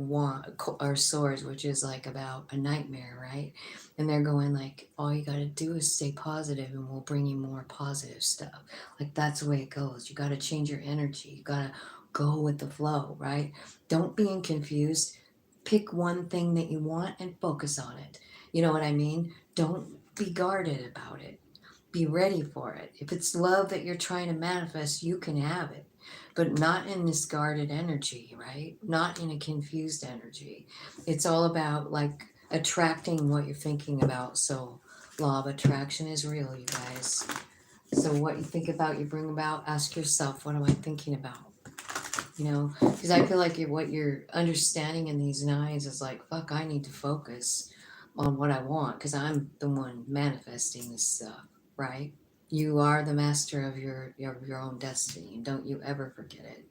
or swords, which is like about a nightmare, right? And they're going like, all you got to do is stay positive and we'll bring you more positive stuff. Like that's the way it goes. You got to change your energy. You got to go with the flow, right? Don't be confused. Pick one thing that you want and focus on it. You know what I mean? Don't be guarded about it. Be ready for it. If it's love that you're trying to manifest, you can have it, but not in this guarded energy, right? Not in a confused energy. It's all about like attracting what you're thinking about. So, law of attraction is real, you guys. So, what you think about, you bring about. Ask yourself, what am I thinking about? You know, because I feel like what you're understanding in these nines is like, fuck, I need to focus on what I want because I'm the one manifesting this stuff, right? You are the master of your own destiny, and don't you ever forget it,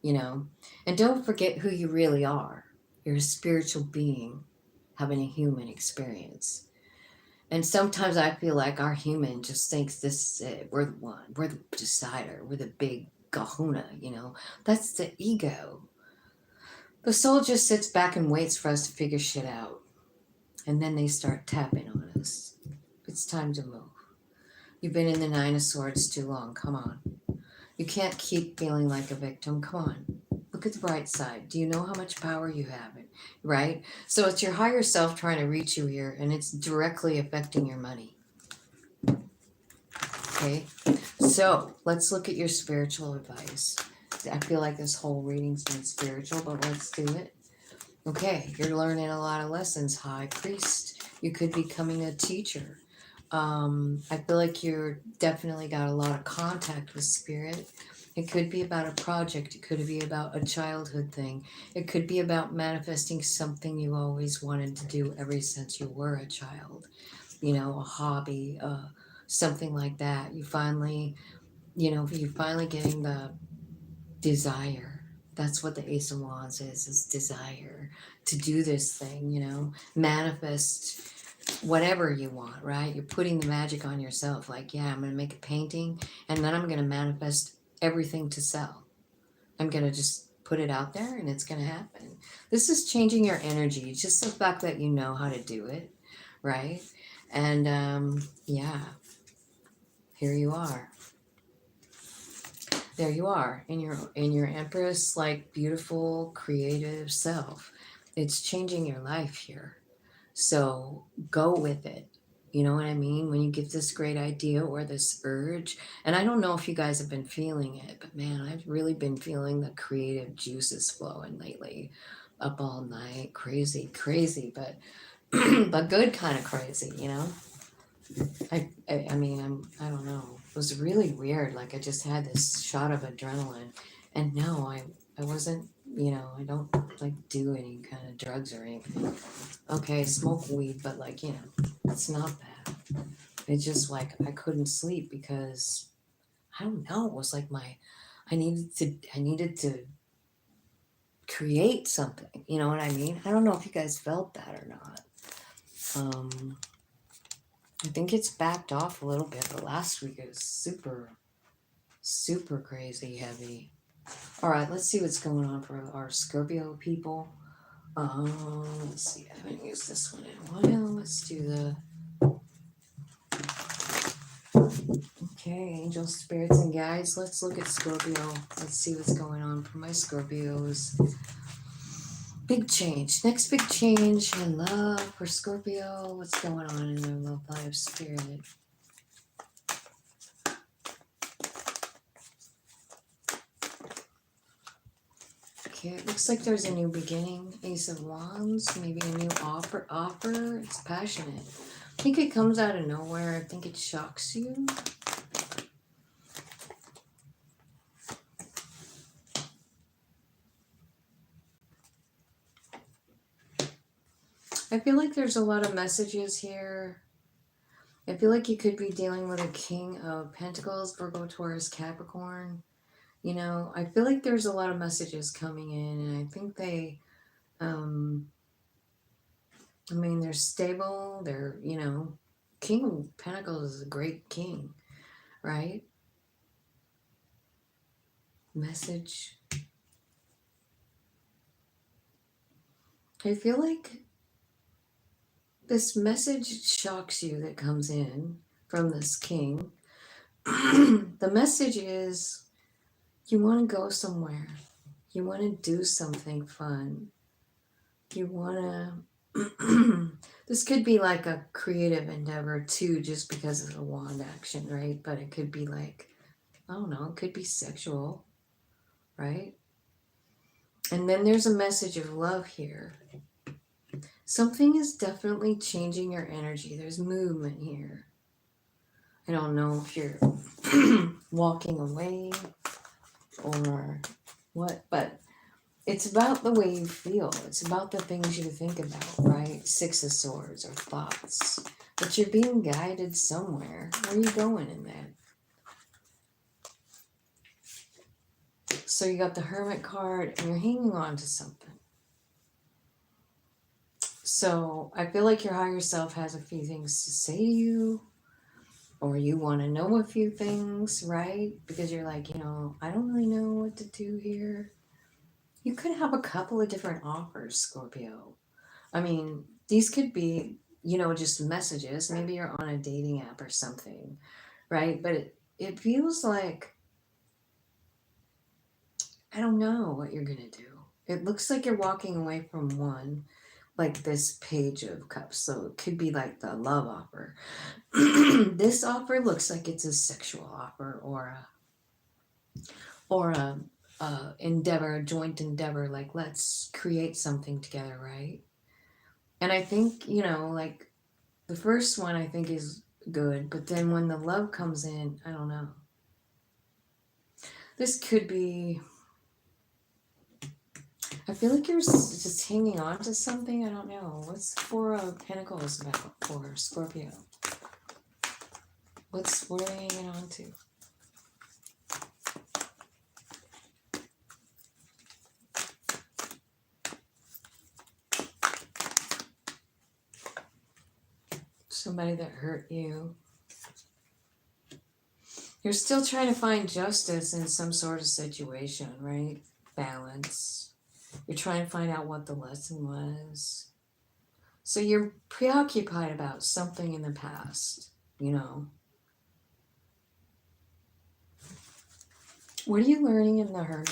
you know? And don't forget who you really are. You're a spiritual being having a human experience. And sometimes I feel like our human just thinks this is it. We're the one. We're the decider. We're the big kahuna, you know? That's the ego. The soul just sits back and waits for us to figure shit out. And then they start tapping on us. It's time to move. You've been in the Nine of Swords too long. Come on. You can't keep feeling like a victim. Come on. Look at the bright side. Do you know how much power you have? Right? So it's your higher self trying to reach you here, and it's directly affecting your money. Okay? So let's look at your spiritual advice. I feel like this whole reading's been spiritual, but let's do it. Okay, you're learning a lot of lessons, High Priest. You could be becoming a teacher. I feel like you're definitely got a lot of contact with spirit. It could be about a project. It could be about a childhood thing. It could be about manifesting something you always wanted to do ever since you were a child. You know, a hobby, something like that. You finally, you're finally getting the desire. That's what the Ace of Wands is desire to do this thing, manifest whatever you want, right? You're putting the magic on yourself. Like, yeah, I'm going to make a painting and then I'm going to manifest everything to sell. I'm going to just put it out there and it's going to happen. This is changing your energy. Just the fact that you know how to do it, right? And yeah, here you are. There you are in your Empress, like, beautiful creative self. It's changing your life here, so go with it. You know what I mean? When you get this great idea or this urge, and I don't know if you guys have been feeling it, but man, I've really been feeling the creative juices flowing lately, up all night, crazy, but but good kind of crazy, I don't know. It was really weird. Like I just had this shot of adrenaline, and no, I wasn't. I don't like do any kind of drugs or anything. Okay, I smoke weed, but like it's not that. It's just like I couldn't sleep because I don't know. It was like I needed to create something. You know what I mean? I don't know if you guys felt that or not. I think it's backed off a little bit, but last week it was super crazy heavy. All right, let's see what's going on for our Scorpio people. Let's see. I haven't used this one in a while. Let's do the. Okay, angels, spirits, and guides. Let's look at Scorpio. Let's see what's going on for my Scorpios. Big change. Next big change in love for Scorpio. What's going on in their love life, spirit? Okay, it looks like there's a new beginning. Ace of Wands, maybe a new offer. It's passionate. I think it comes out of nowhere. I think it shocks you. I feel like there's a lot of messages here. I feel like you could be dealing with a King of Pentacles, Virgo, Taurus, Capricorn. You know, I feel like there's a lot of messages coming in, and I think they, I mean, they're stable. They're, you know, King of Pentacles is a great king, right? Message. I feel like this message shocks you that comes in from this king. The message is you want to go somewhere. You want to do something fun. You want to... This could be like a creative endeavor too, just because of the wand action, right? But it could be like, I don't know, it could be sexual, right? And then there's a message of love here. Something is definitely changing your energy. There's movement here. I don't know if you're walking away or what, but it's about the way you feel. It's about the things you think about, right? Six of Swords or thoughts. But you're being guided somewhere. Where are you going in that? So you got the Hermit card and you're hanging on to something. So I feel like your higher self has a few things to say to you, or you want to know a few things, right? Because you're like, you know, I don't really know what to do here. You could have a couple of different offers, Scorpio. I mean, these could be, you know, just messages. Maybe you're on a dating app or something, right? But it feels like, I don't know what you're going to do. It looks like you're walking away from one, like this Page of Cups. So it could be like the love offer. This offer looks like it's a sexual offer or a endeavor, a joint endeavor. Like, let's create something together, right? And I think, you know, like the first one I think is good, but then when the love comes in, I don't know. This could be, I feel like you're just hanging on to something. I don't know. What's Four of Pentacles about for Scorpio? What are they hanging on to? Somebody that hurt you. You're still trying to find justice in some sort of situation, right? Balance. You're trying to find out what the lesson was. So you're preoccupied about something in the past, you know. What are you learning in the Hermit?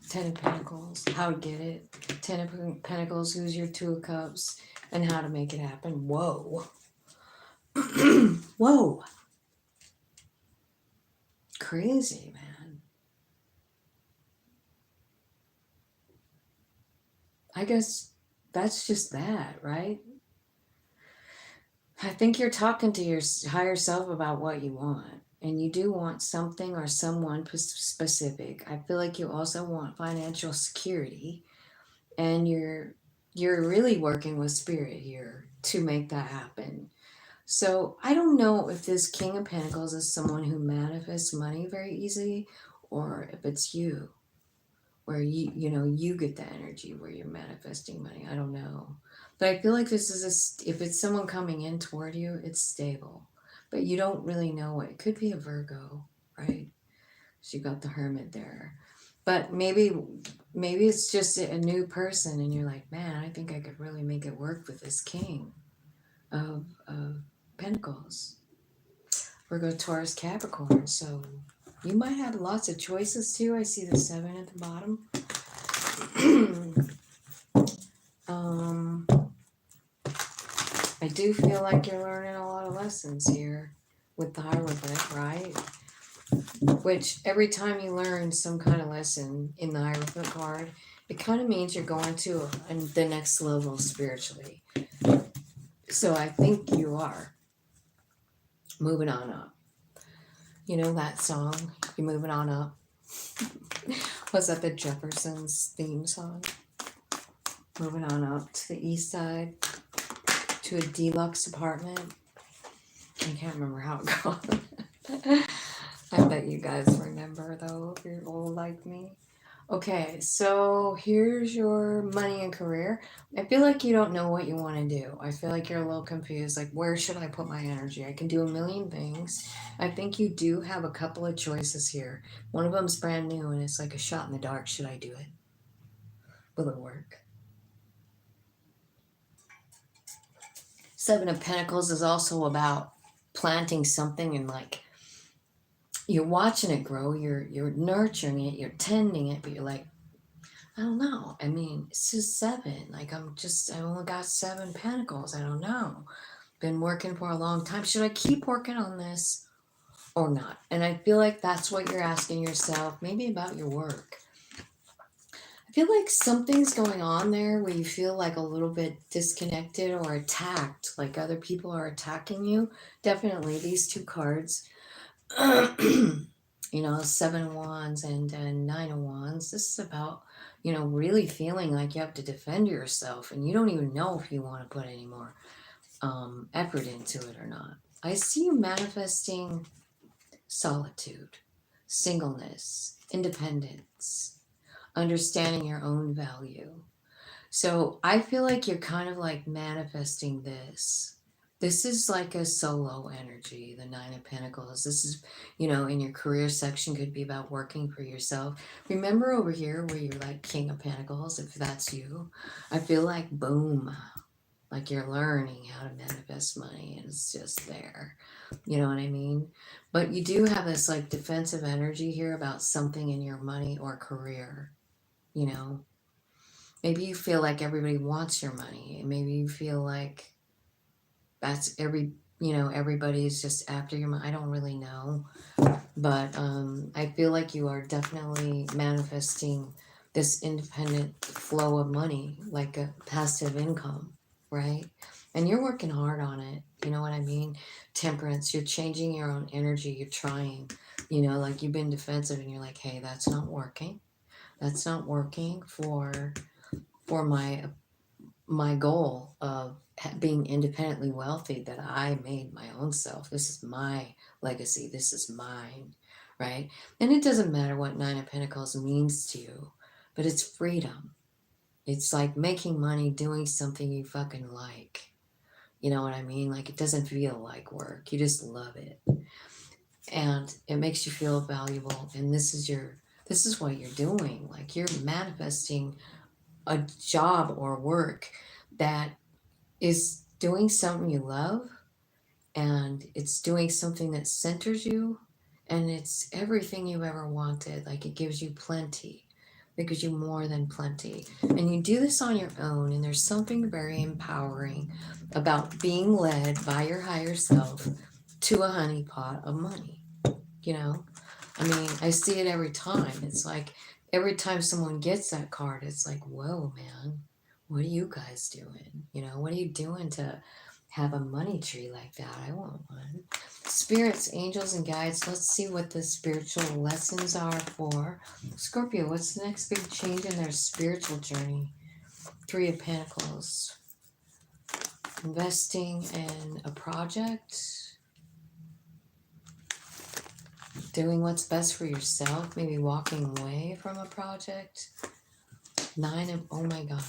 Ten of Pentacles, how to get it. Ten of Pentacles, who's your Two of Cups, and how to make it happen. Whoa. Whoa. Crazy, man. I guess that's just that, right? I think you're talking to your higher self about what you want. And you do want something or someone specific. I feel like you also want financial security. And you're really working with spirit here to make that happen. So I don't know if this King of Pentacles is someone who manifests money very easily, or if it's you, where you know you get the energy where you're manifesting money. I don't know, but I feel like this is if it's someone coming in toward you, it's stable, but you don't really know it. It could be a Virgo, right? So you got the Hermit there, but maybe it's just a new person, and you're like, man, I think I could really make it work with this King of Pentacles. Virgo, Taurus, Capricorn. So you might have lots of choices too. I see the 7 at the bottom. I do feel like you're learning a lot of lessons here with the Hierophant, right? Which every time you learn some kind of lesson in the Hierophant card, it kind of means you're going to the next level spiritually. So I think you are moving on up. You know that song, You're Moving On Up? Was that the Jeffersons theme song? Moving on up to the east side, to a deluxe apartment. I can't remember how it goes. I bet you guys remember though, if you're old like me. Okay, so here's your money and career. I feel like you don't know what you want to do. I feel like you're a little confused. Like, where should I put my energy? I can do a million things. I think you do have a couple of choices here. One of them's brand new and it's like a shot in the dark. Should I do it? Will it work? Seven of Pentacles is also about planting something and like you're watching it grow, you're nurturing it, you're tending it, but you're like, I don't know. I mean, it's just seven. Like I only got 7 pentacles. I don't know. Been working for a long time. Should I keep working on this or not? And I feel like that's what you're asking yourself, maybe about your work. I feel like something's going on there where you feel like a little bit disconnected or attacked, like other people are attacking you. Definitely these two cards. You know, 7 of Wands and 9 of Wands. This is about, you know, really feeling like you have to defend yourself and you don't even know if you want to put any more effort into it or not. I see you manifesting solitude, singleness, independence, understanding your own value. So I feel like you're kind of like manifesting this. This is like a solo energy, the 9 of Pentacles. This is, you know, in your career section could be about working for yourself. Remember over here where you're like King of Pentacles, if that's you, I feel like boom, like you're learning how to manifest money and it's just there. You know what I mean? But you do have this like defensive energy here about something in your money or career, you know. Maybe you feel like everybody wants your money. Maybe you feel like that's everybody's just after your money. I don't really know. But I feel like you are definitely manifesting this independent flow of money, like a passive income, right? And you're working hard on it. You know what I mean? Temperance, you're changing your own energy. You're trying, you know, like you've been defensive and you're like, hey, that's not working. That's not working for my goal of being independently wealthy, that I made my own self. This is my legacy. This is mine, right? And it doesn't matter what 9 of Pentacles means to you, but it's freedom. It's like making money doing something you fucking like. You know what I mean? Like it doesn't feel like work. You just love it. And it makes you feel valuable. And this is what you're doing. Like you're manifesting a job or work that is doing something you love and it's doing something that centers you and it's everything you've ever wanted. Like it gives you plenty. It gives you more than plenty. And you do this on your own, and there's something very empowering about being led by your higher self to a honeypot of money. You know? I mean, I see it every time. It's like every time someone gets that card, it's like, whoa, man, what are you guys doing? You know, what are you doing to have a money tree like that? I want one. Spirits, angels, and guides. Let's see what the spiritual lessons are for Scorpio. What's the next big change in their spiritual journey? 3 of Pentacles. Investing in a project. Doing what's best for yourself, maybe walking away from a project. Oh my God.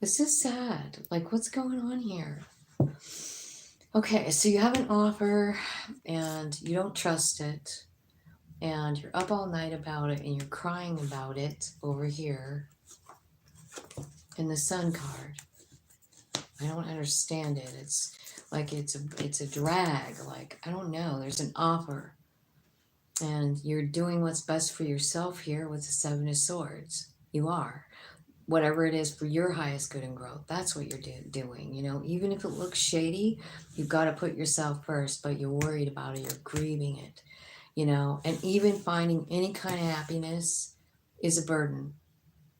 This is sad. Like, what's going on here? Okay, so you have an offer and you don't trust it, and you're up all night about it and you're crying about it over here in the Sun card. I don't understand it. It's like it's a drag. Like, I don't know. There's an offer. And you're doing what's best for yourself here with the Seven of Swords. You are. Whatever it is for your highest good and growth, that's what you're doing. You know, even if it looks shady, you've got to put yourself first, but you're worried about it, you're grieving it, you know, and even finding any kind of happiness is a burden,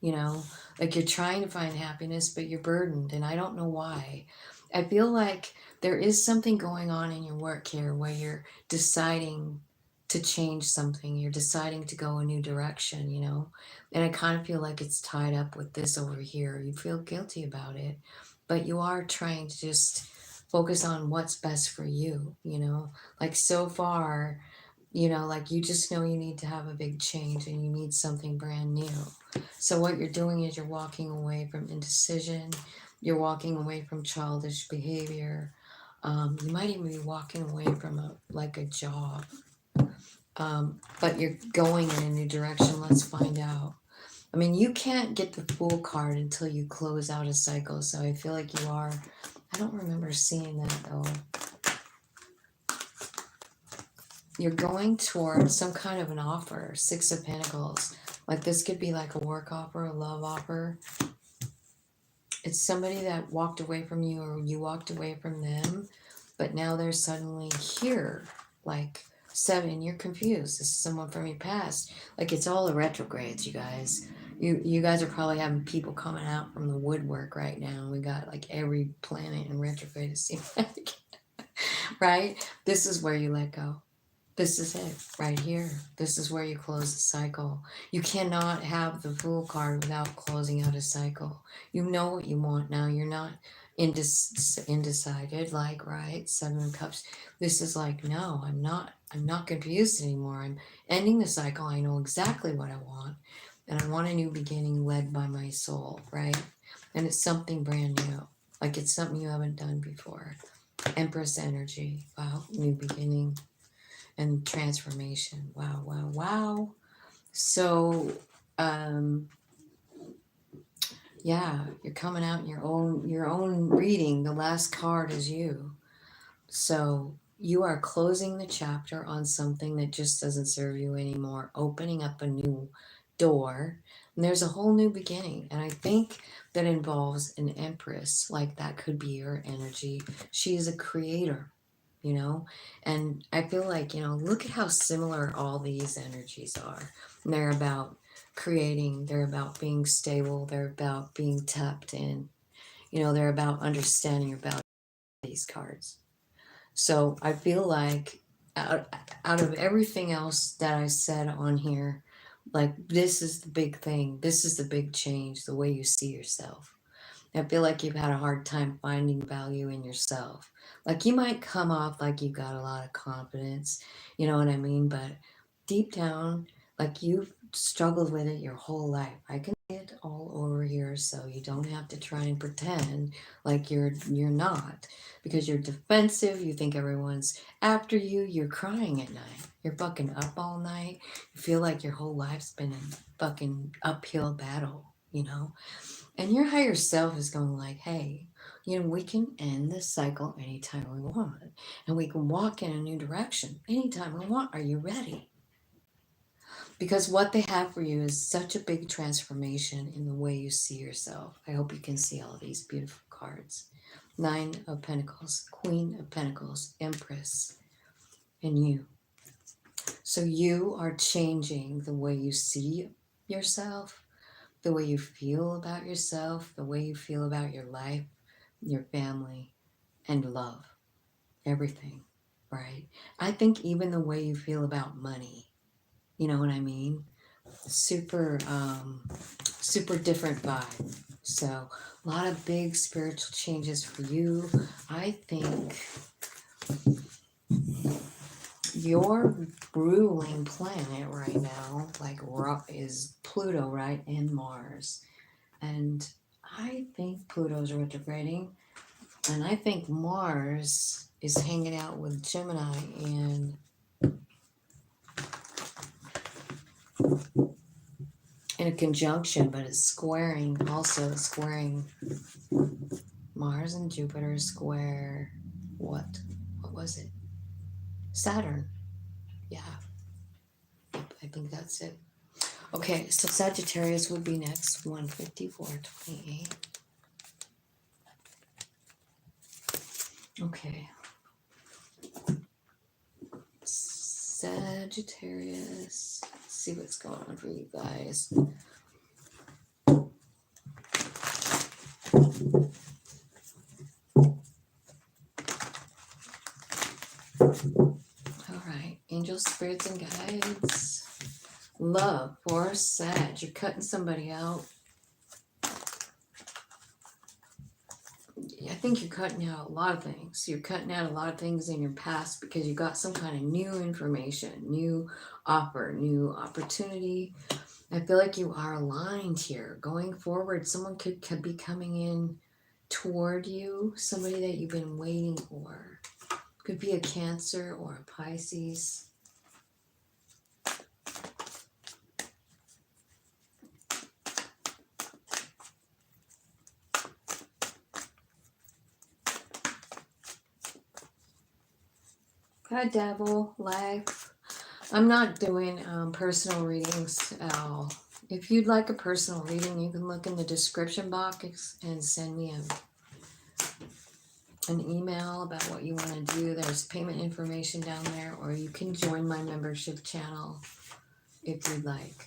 you know, like you're trying to find happiness, but you're burdened, and I don't know why. I feel like there is something going on in your work here where you're deciding to change something, you're deciding to go a new direction, you know, and I kind of feel like it's tied up with this over here. You feel guilty about it, but you are trying to just focus on what's best for you, you know, like so far, you know, like you just know you need to have a big change and you need something brand new. So what you're doing is you're walking away from indecision, you're walking away from childish behavior. You might even be walking away from a job, but you're going in a new direction. Let's find out. I mean, you can't get the Fool card until you close out a cycle, so I feel like you are. I don't remember seeing that though. You're going towards some kind of an offer, Six of Pentacles. Like this could be like a work offer, a love offer. It's somebody that walked away from you or you walked away from them, but now they're suddenly here. Like Seven, you're confused. This is someone from your past. Like it's all the retrogrades, you guys. You guys are probably having people coming out from the woodwork right now. We got like every planet in retrograde, it seems like. Right? This is where you let go. This is it right here. This is where you close the cycle. You cannot have the Fool card without closing out a cycle. You know what you want now. You're not undecided, like, right? Seven of Cups. This is like, no, I'm not confused anymore. I'm ending the cycle. I know exactly what I want. And I want a new beginning led by my soul, right? And it's something brand new. Like it's something you haven't done before. Empress energy. Wow, new beginning and transformation. Wow, wow, wow. So, um, yeah, you're coming out in your own reading. The last card is you. So you are closing the chapter on something that just doesn't serve you anymore, opening up a new door. And there's a whole new beginning. And I think that involves an empress. Like that could be your energy. She is a creator, you know? And I feel like, you know, look at how similar all these energies are. And they're about creating, they're about being stable, they're about being tapped in, you know, they're about understanding about these cards. So I feel like out of everything else that I said on here, like this is the big thing. This is the big change, the way you see yourself. I feel like you've had a hard time finding value in yourself. Like you might come off like you've got a lot of confidence, you know what I mean? But deep down, like you've struggled with it your whole life. I can see it all over here, so you don't have to try and pretend like you're not, because you're defensive. You think everyone's after you. You're crying at night. You're fucking up all night. You feel like your whole life's been a fucking uphill battle, you know? And your higher self is going like, hey, you know, we can end this cycle anytime we want. And we can walk in a new direction anytime we want. Are you ready? Because what they have for you is such a big transformation in the way you see yourself. I hope you can see all these beautiful cards. Nine of Pentacles, Queen of Pentacles, Empress, and you. So you are changing the way you see yourself, the way you feel about yourself, the way you feel about your life, your family, and love. Everything, right? I think even the way you feel about money, you know what I mean? Super, super different vibe. So a lot of big spiritual changes for you. I think your ruling planet right now, like is Pluto, right? And Mars. And I think Pluto's retrograding. And I think Mars is hanging out with Gemini and in a conjunction, but it's squaring, also squaring Mars and Jupiter square what? What was it? Saturn. Yeah. I think that's it. Okay, so Sagittarius would be next, 154.28. Okay. Sagittarius. Let's see what's going on for you guys. All right, angels, spirits, and guides. Love for Sag. You're cutting somebody out. I think you're cutting out a lot of things. You're cutting out a lot of things in your past because you got some kind of new information, new offer, new opportunity. I feel like you are aligned here. Going forward, someone could be coming in toward you, somebody that you've been waiting for. Could be a Cancer or a Pisces. Hi, Devil, life. I'm not doing personal readings at all. If you'd like a personal reading, you can look in the description box and send me an email about what you want to do. There's payment information down there, or you can join my membership channel if you'd like.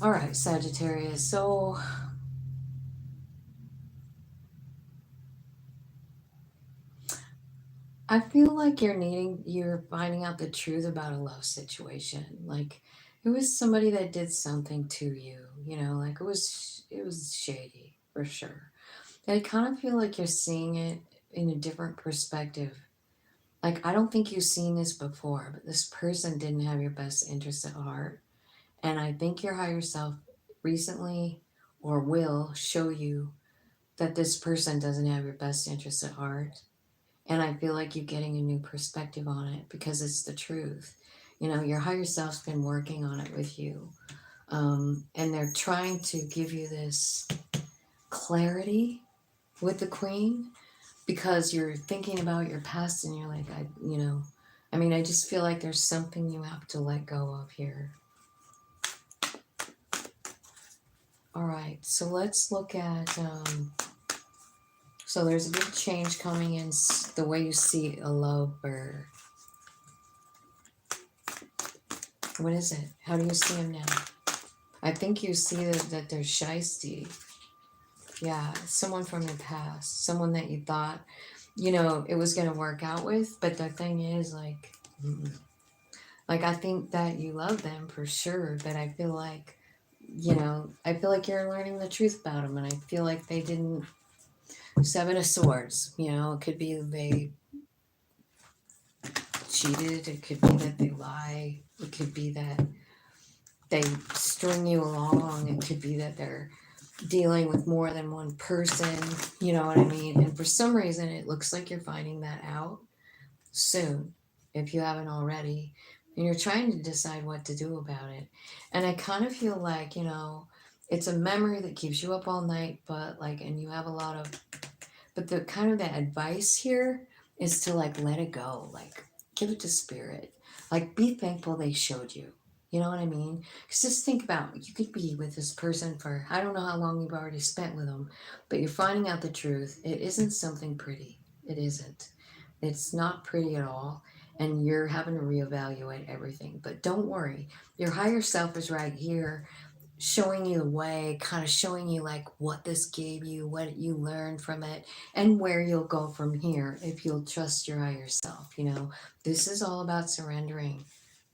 All right, Sagittarius. So I feel like you're finding out the truth about a love situation. Like it was somebody that did something to you, like it was shady for sure. And I kind of feel like you're seeing it in a different perspective. Like I don't think you've seen this before, but this person didn't have your best interest at heart. And I think your higher self recently or will show you that this person doesn't have your best interest at heart. And I feel like you're getting a new perspective on it because it's the truth. Your higher self's been working on it with you. And they're trying to give you this clarity with the Queen because you're thinking about your past and you're like, I just feel like there's something you have to let go of here. All right, so let's look at, so there's a big change coming in the way you see a lover. What is it? How do you see him now? I think you see that they're shiesty. Yeah, someone from the past. Someone that you thought, it was going to work out with. But the thing is, like, I think that you love them for sure. But I feel like, you're learning the truth about them. And I feel like they didn't. Seven of Swords, it could be they cheated. It could be that they lie. It could be that they string you along. It could be that they're dealing with more than one person, you know what I mean? And for some reason, it looks like you're finding that out soon, if you haven't already. And you're trying to decide what to do about it. And I kind of feel like, it's a memory that keeps you up all night, but and you have a lot of, but the kind of the advice here is to let it go, give it to spirit, be thankful they showed you. You know what I mean? Because just think about, you could be with this person for, I don't know how long you've already spent with them, but you're finding out the truth. It isn't something pretty. It isn't. It's not pretty at all. And you're having to reevaluate everything. But don't worry. Your higher self is right here showing you the way, kind of showing you what this gave you, what you learned from it, and where you'll go from here if you'll trust your higher self. This is all about surrendering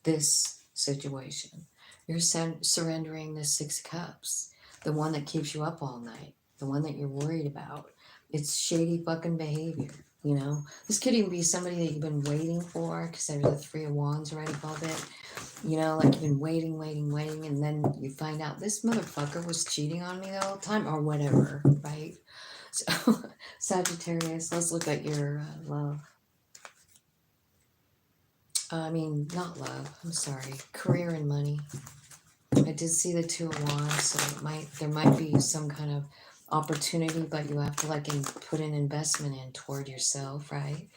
this situation. You're surrendering the Six of Cups, the one that keeps you up all night, the one that you're worried about. It's shady fucking behavior. This could even be somebody that you've been waiting for, because there's the Three of Wands right above it. You've been waiting, and then you find out this motherfucker was cheating on me the whole time, or whatever, right? So, Sagittarius, let's look at your love. Not love, I'm sorry. Career and money. I did see the Two of Wands, so there might be some kind of opportunity, but you have to like put an investment in toward yourself, right?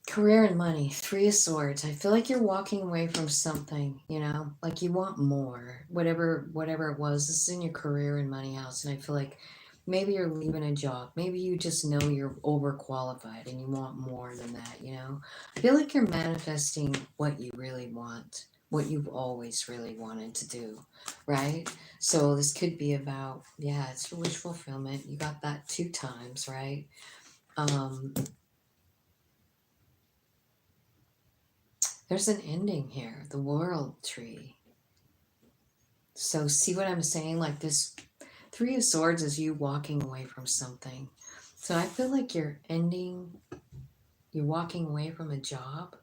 Career and money, 3 of Swords. I feel like you're walking away from something, you know, like you want more, whatever it was. This is in your career and money house, and I feel like maybe you're leaving a job. Maybe you just know you're overqualified and you want more than that, you know. I feel like you're manifesting what you really want, what you've always really wanted to do, right? So this could be about, yeah, it's your wish fulfillment. You got that 2 times, right? Um, There's an ending here, the world tree. So see what I'm saying? Like this 3 of Swords is you walking away from something. So I feel like you're walking away from a job.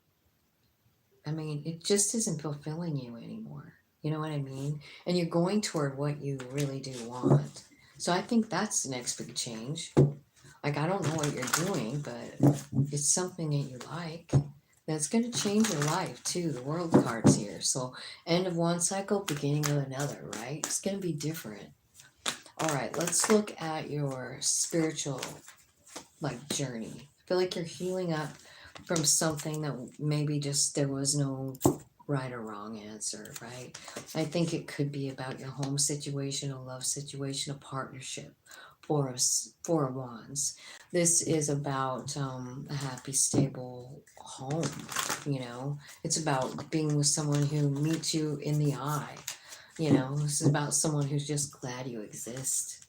I mean, it just isn't fulfilling you anymore. You know what I mean? And you're going toward what you really do want. So I think that's the next big change. Like, I don't know what you're doing, but it's something that you like. That's going to change your life too. The world card's here. So, end of one cycle, beginning of another, right? It's going to be different. All right, let's look at your spiritual like journey. I feel like you're healing up from something that maybe just there was no right or wrong answer, right? I think it could be about your home situation, a love situation, a partnership. 4 of Wands. This is about a happy, stable home. You know, it's about being with someone who meets you in the eye. You know, this is about someone who's just glad you exist.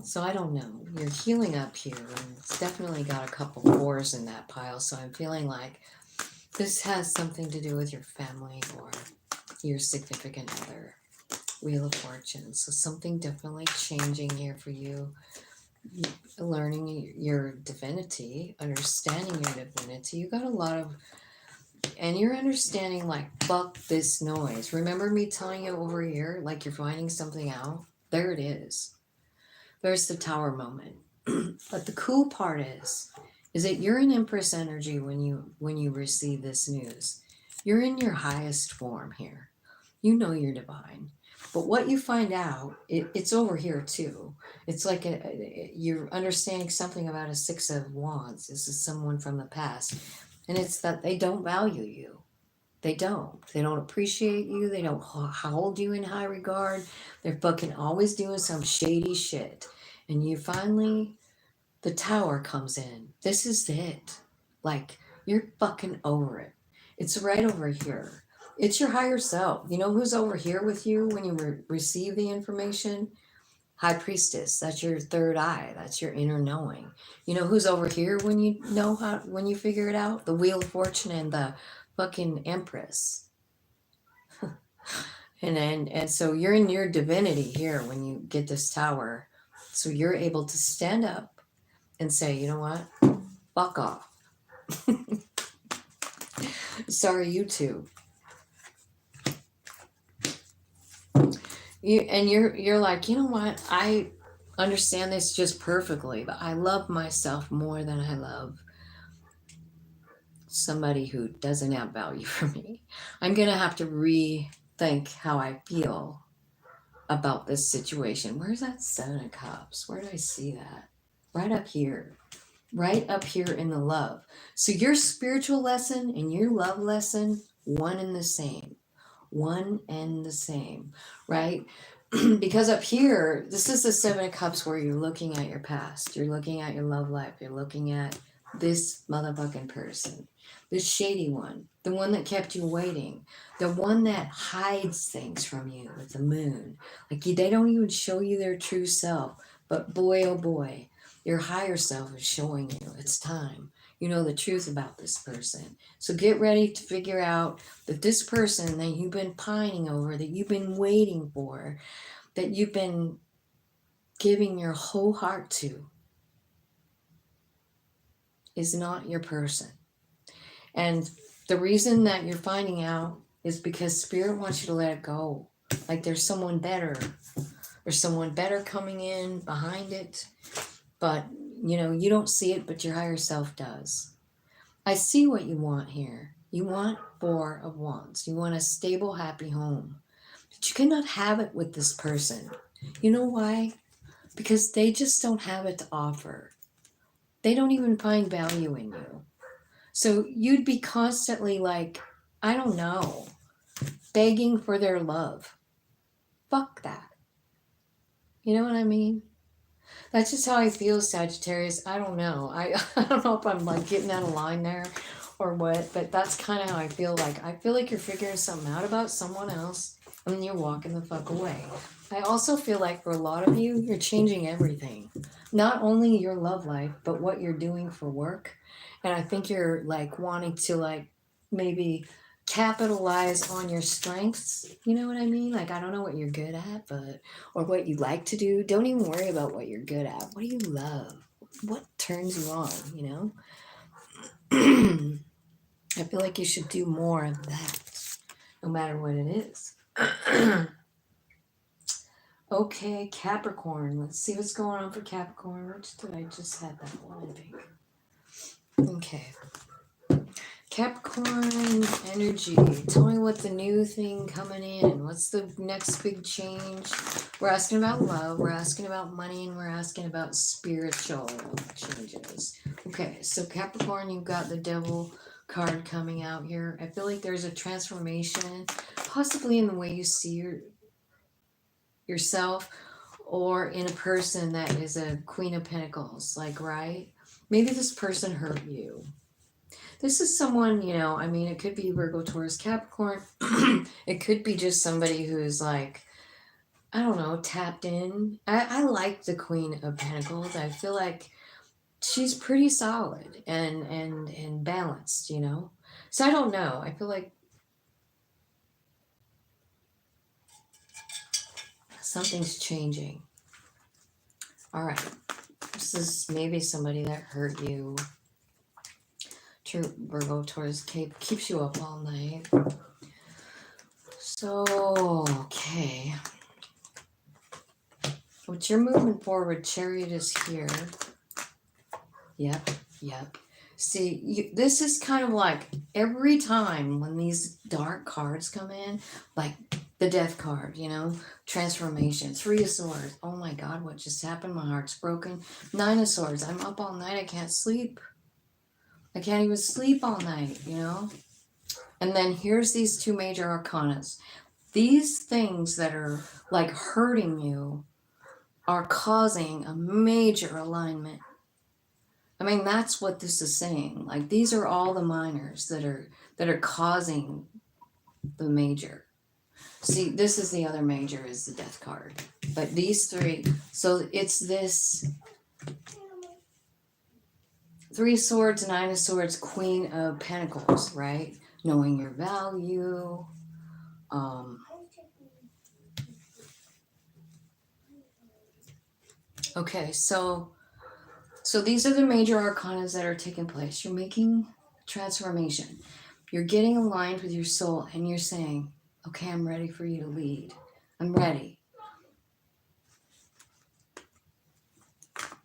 So I don't know. You're healing up here, and it's definitely got a couple 4s in that pile. So I'm feeling like this has something to do with your family or your significant other. Wheel of Fortune. So something definitely changing here for you. Learning your divinity, understanding your divinity. You got a lot of, and you're understanding like, fuck this noise. Remember me telling you over here, like you're finding something out? There it is. There's the Tower moment. But the cool part is that you're in Empress energy when you receive this news. You're in your highest form here. You know you're divine. But what you find out, it's over here too. It's like you're understanding something about a 6 of Wands. This is someone from the past. And it's that they don't value you. They don't. They don't appreciate you. They don't hold you in high regard. They're fucking always doing some shady shit. And you finally, the Tower comes in. This is it. Like, you're fucking over it. It's right over here. It's your higher self. You know who's over here with you when you receive the information? High Priestess. That's your third eye. That's your inner knowing. You know who's over here when you know how, when you figure it out? The Wheel of Fortune and the fucking Empress. And so you're in your divinity here when you get this Tower. So you're able to stand up and say, you know what? Fuck off. Sorry, you too. You're like, you know what? I understand this just perfectly, but I love myself more than I love somebody who doesn't have value for me. I'm gonna have to rethink how I feel about this situation. Where's that 7 of Cups? Where did I see that? Right up here. Right up here in the love. So your spiritual lesson and your love lesson, one and the same. One and the same, right? Because up here, this is the 7 of Cups where you're looking at your past. You're looking at your love life. You're looking at this motherfucking person. This shady one. The one that kept you waiting. The one that hides things from you with the moon. Like they don't even show you their true self. But boy, oh boy, your higher self is showing you. It's time. You know the truth about this person. So get ready to figure out that this person that you've been pining over, that you've been waiting for, that you've been giving your whole heart to, is not your person. And the reason that you're finding out is because Spirit wants you to let it go. Like there's someone better. There's someone better coming in behind it. But, you know, you don't see it, but your higher self does. I see what you want here. You want 4 of Wands. You want a stable, happy home. But you cannot have it with this person. You know why? because they just don't have it to offer. They don't even find value in you. So you'd be constantly like, I don't know, begging for their love. Fuck that. You know what I mean? That's just how I feel, Sagittarius. I don't know. I don't know if I'm like getting out of line there or what, but that's kind of how I feel like. I feel like you're figuring something out about someone else and then you're walking the fuck away. I also feel like for a lot of you, you're changing everything. Not only your love life, but what you're doing for work. And I think you're like wanting to like maybe capitalize on your strengths. You know what I mean? Like, I don't know what you're good at, but or what you like to do. Don't even worry about what you're good at. What do you love? What turns you on, you know? I feel like you should do more of that, no matter what it is. Okay, Capricorn. Let's see what's going on for Capricorn. Which did I just had that one, I think. Okay. Capricorn energy. Tell me what the new thing coming in. What's the next big change? We're asking about love. We're asking about money, and we're asking about spiritual changes. Okay, so Capricorn, you've got the Devil card coming out here. I feel like there's a transformation, possibly in the way you see yourself, or in a person that is a Queen of Pentacles. Like, right? Maybe this person hurt you. This is someone, you know, I mean, it could be Virgo, Taurus, Capricorn. It could be just somebody who's like, I don't know, tapped in. I like the Queen of Pentacles. I feel like she's pretty solid and balanced, you know. So I don't know. I feel like something's changing. All right. This is maybe somebody that hurt you. True, Virgo, Taurus, keeps you up all night. So, okay. But you're moving forward. Chariot is here. Yep, yep. See, this is kind of like every time when these dark cards come in, like the death card, you know, transformation, 3 of swords. Oh my God, what just happened? My heart's broken. 9 of swords. I'm up all night. I can't sleep. I can't even sleep all night, you know? And then here's these 2 major arcanas. These things that are like hurting you are causing a major alignment. I mean, that's what this is saying. Like, these are all the minors that are causing the major. See, this is the other major, is the death card. But these 3, so it's this 3 swords, 9 of swords, Queen of Pentacles, right? Knowing your value. Okay, so these are the major arcanas that are taking place. You're making transformation. You're getting aligned with your soul and you're saying, okay, I'm ready for you to lead. I'm ready.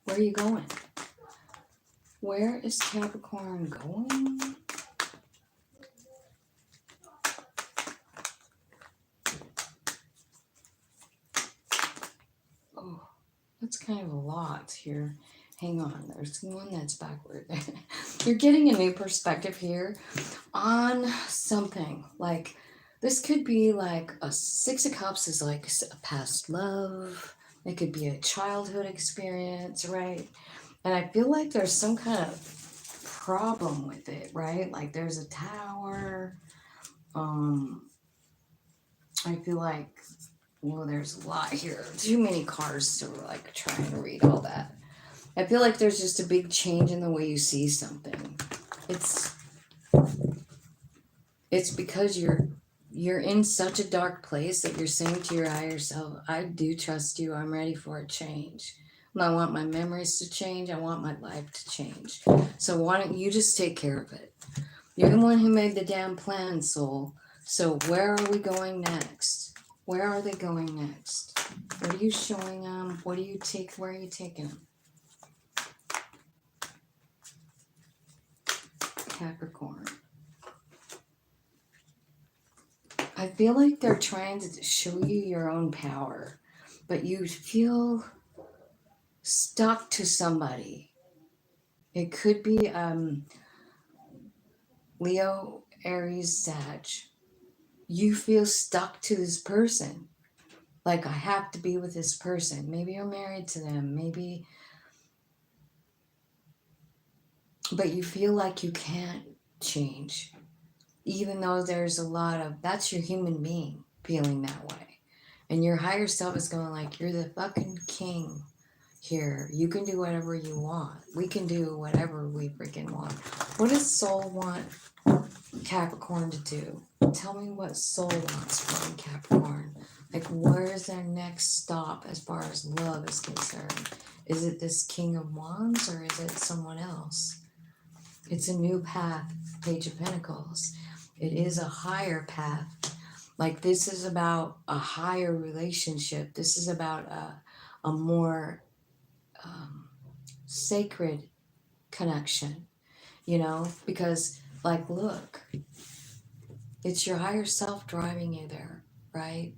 Where are you going? Where is Capricorn going? Oh, that's kind of a lot here. Hang on, there's one that's backward. You're getting a new perspective here on something. Like, this could be like a 6 of Cups is like a past love. It could be a childhood experience, right? And I feel like there's some kind of problem with it, right? Like, there's a tower. I feel like, well, there's a lot here. Too many cards to like try and read all that. I feel like there's just a big change in the way you see something. It's because you're in such a dark place that you're saying to your higher self, I do trust you. I'm ready for a change. I want my memories to change. I want my life to change. So why don't you just take care of it? You're the one who made the damn plan, soul. So where are we going next? Where are they going next? What are you showing them? Where are you taking them? Capricorn. I feel like they're trying to show you your own power, but you feel stuck to somebody. It could be Leo, Aries, Sag. You feel stuck to this person. Like, I have to be with this person. Maybe you're married to them. Maybe, but you feel like you can't change. Even though there's a lot of, that's your human being feeling that way. And your higher self is going like, you're the fucking king here. You can do whatever you want. We can do whatever we freaking want. What does soul want Capricorn to do? Tell me what soul wants from Capricorn. Like, where's their next stop as far as love is concerned? Is it this King of Wands or is it someone else? It's a new path, Page of Pentacles. It is a higher path. Like, this is about a higher relationship. This is about a more sacred connection, you know? Because, like, look, it's your higher self driving you there, right?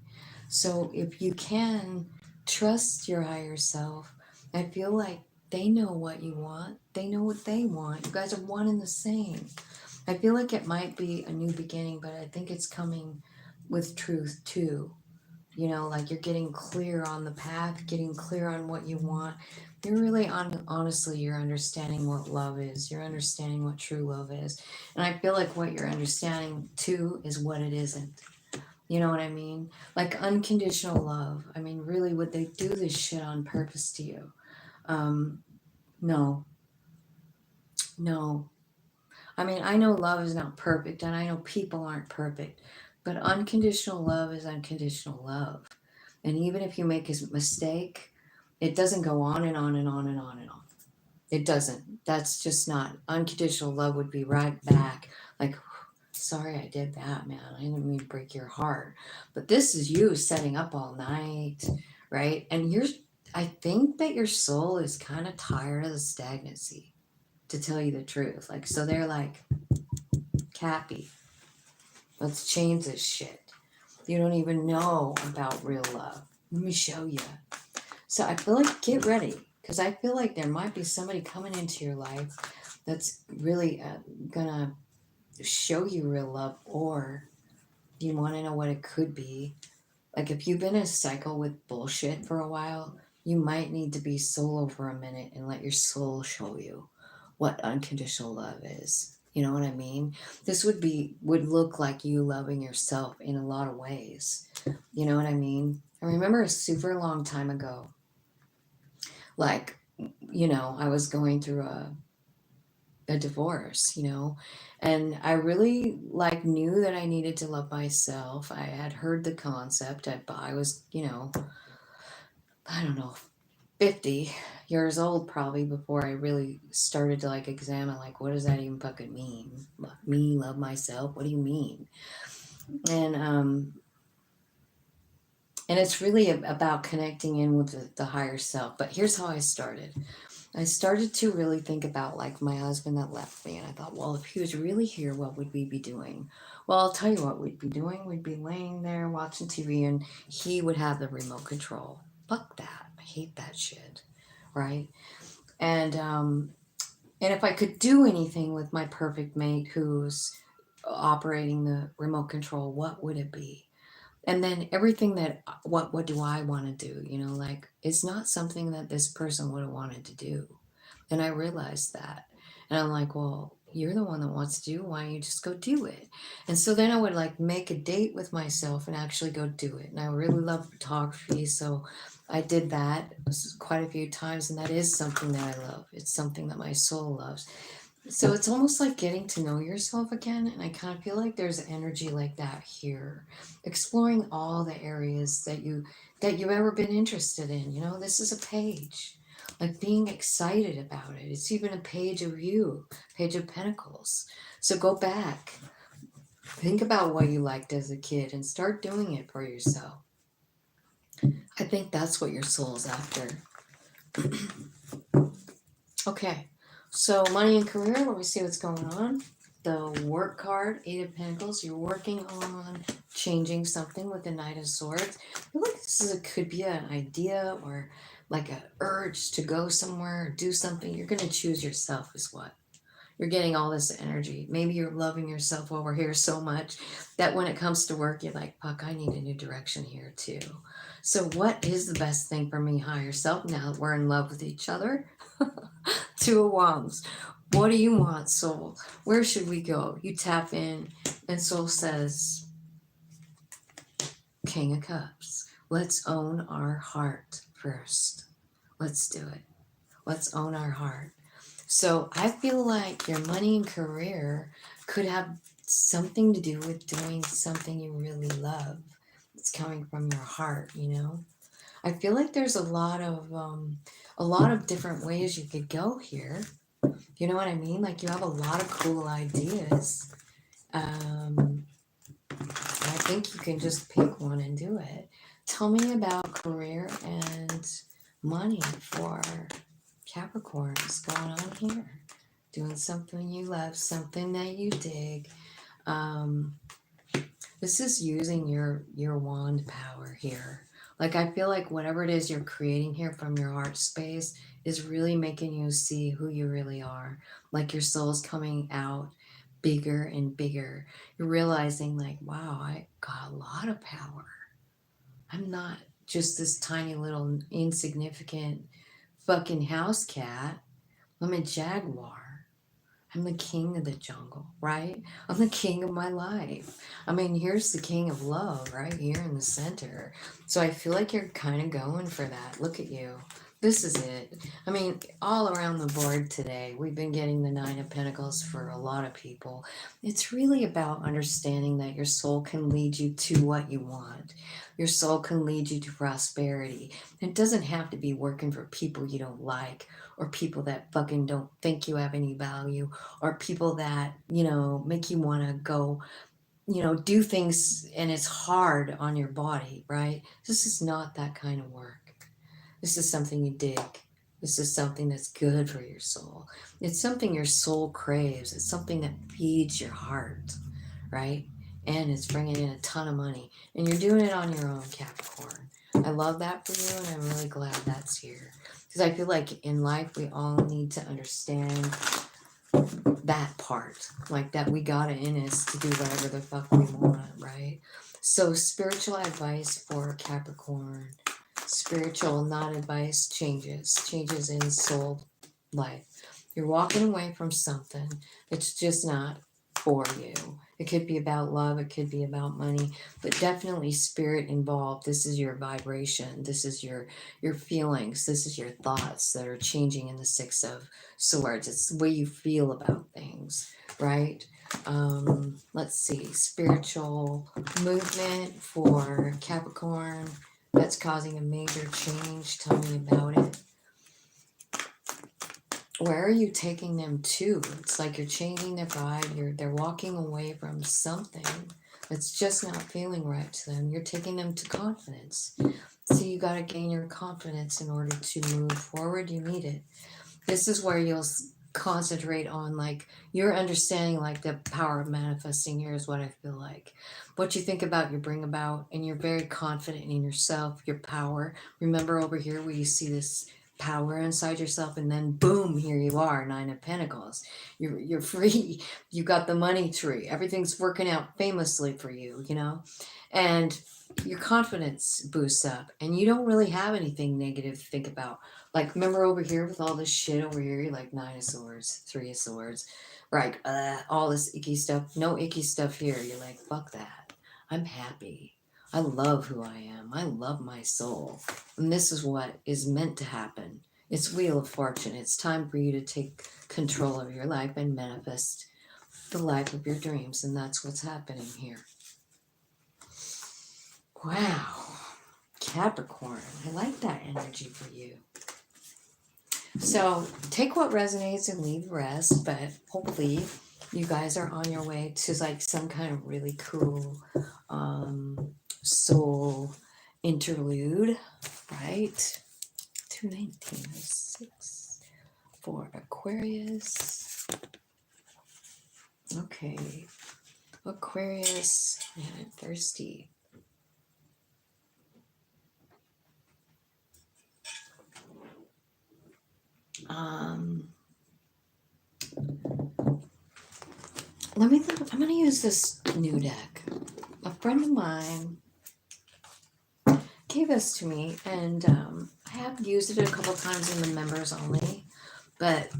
So if you can trust your higher self, I feel like they know what you want. They know what they want. You guys are one and the same. I feel like it might be a new beginning, but I think it's coming with truth too. You know, like, you're getting clear on the path, getting clear on what you want. You're really honestly, you're understanding what love is. You're understanding what true love is. And I feel like what you're understanding too is what it isn't. You know what I mean? Like, unconditional love. I mean, really, would they do this shit on purpose to you? No, no. I mean, I know love is not perfect and I know people aren't perfect, but unconditional love is unconditional love. And even if you make a mistake, it doesn't go on and on and on and on and on. It doesn't. That's just not. Unconditional love would be right back. Like, sorry I did that, man. I didn't mean to break your heart. But this is you setting up all night, right? And I think that your soul is kind of tired of the stagnancy, to tell you the truth. Like, so they're like, Cappy, let's change this shit. You don't even know about real love. Let me show you. So I feel like, get ready, because I feel like there might be somebody coming into your life that's really gonna show you real love, or you want to know what it could be. Like, if you've been in a cycle with bullshit for a while, you might need to be solo for a minute and let your soul show you what unconditional love is. You know what I mean? This would look like you loving yourself in a lot of ways. You know what I mean? I remember a super long time ago, like, you know, I was going through a divorce, you know, and I really like knew that I needed to love myself. I had heard the concept. I was, you know, I don't know, 50 years old probably before I really started to like examine, like, what does that even fucking mean? Me love myself? What do you mean? And and it's really about connecting in with the higher self. But here's how I started. I started to really think about, like, my husband that left me, and I thought, well, if he was really here, what would we be doing? Well, I'll tell you what we'd be doing. We'd be laying there watching TV, and he would have the remote control. Fuck that. I hate that shit, right? And if I could do anything with my perfect mate who's operating the remote control, what would it be? And then everything that, what do I want to do? You know, like, it's not something that this person would have wanted to do. And I realized that. And I'm like, well, you're the one that wants to do. Why don't you just go do it? And so then I would like make a date with myself and actually go do it. And I really love photography. So I did that quite a few times. And that is something that I love. It's something that my soul loves. So it's almost like getting to know yourself again. And I kind of feel like there's energy like that here. Exploring all the areas that you've ever been interested in. You know, this is a page. Like, being excited about it. It's even a page of you, page of pentacles. So go back. Think about what you liked as a kid and start doing it for yourself. I think that's what your soul's after. Okay. So money and career, let me see what's going on. The work card, 8 of Pentacles. You're working on changing something with the Knight of Swords. I feel like could be an idea, or like a urge to go somewhere or do something, you're going to choose yourself is what. You're getting all this energy. Maybe you're loving yourself over here so much that when it comes to work, you're like, fuck, I need a new direction here too. So what is the best thing for me, higher self, now that we're in love with each other? Two of Wands. What do you want, soul? Where should we go? You tap in and soul says, King of Cups. Let's own our heart first. Let's do it. Let's own our heart. So I feel like your money and career could have something to do with doing something you really love. It's coming from your heart, you know. I feel like there's a lot of different ways you could go here. You know what I mean? Like you have a lot of cool ideas. I think you can just pick one and do it. Tell me about career and money for Capricorns going on here. Doing something you love, something that you dig. Um, this is using your wand power here. Like I feel like whatever it is you're creating here from your heart space is really making you see who you really are. Like your soul's coming out bigger and bigger. You're realizing like, wow, I got a lot of power. I'm not just this tiny little insignificant fucking house cat. I'm a jaguar. I'm the king of the jungle, right? I'm the king of my life. I mean, here's the king of love right here in the center. So I feel like you're kind of going for that. Look at you. This is it. I mean, all around the board today, we've been getting the Nine of Pentacles for a lot of people. It's really about understanding that your soul can lead you to what you want. Your soul can lead you to prosperity. It doesn't have to be working for people you don't like or people that fucking don't think you have any value or people that, you know, make you want to go, you know, do things and it's hard on your body, right? This is not that kind of work. This is something you dig. This is something that's good for your soul. It's something your soul craves. It's something that feeds your heart, right? And it's bringing in a ton of money. And you're doing it on your own, Capricorn. I love that for you, and I'm really glad that's here. Because I feel like in life, we all need to understand that part. Like that we got it in us to do whatever the fuck we want, right? So spiritual advice for Capricorn. Spiritual, not advice, changes in soul life. You're walking away from something that's just not for you. It could be about love, it could be about money, but definitely spirit involved. This is your vibration, this is your feelings, this is your thoughts that are changing in the Six of Swords. It's the way you feel about things, right? Let's see, spiritual movement for Capricorn that's causing a major change. Tell me about it. Where are you taking them to? It's like you're changing their vibe. They're walking away from something that's just not feeling right to them. You're taking them to confidence. So you got to gain your confidence in order to move forward. You need it. This is where you'll concentrate on like your understanding, like the power of manifesting here is what I feel like. What you think about, you bring about, and you're very confident in yourself, your power. Remember over here where you see this power inside yourself, and then boom, here you are, Nine of Pentacles. You're free. You got the money tree. Everything's working out famously for you, you know, and your confidence boosts up, and you don't really have anything negative to think about. Like, remember over here with all this shit over here, you're like Nine of Swords, Three of Swords, right? All this icky stuff. No icky stuff here. You're like, fuck that. I'm happy. I love who I am. I love my soul. And this is what is meant to happen. It's Wheel of Fortune. It's time for you to take control of your life and manifest the life of your dreams. And that's what's happening here. Wow. Capricorn. I like that energy for you. So take what resonates and leave the rest, but hopefully you guys are on your way to like some kind of really cool soul interlude, right? 21906 for Aquarius. Okay. Aquarius, man, I'm thirsty. Let me think. I'm going to use this new deck. A friend of mine gave this to me, and I have used it a couple times in the members only, but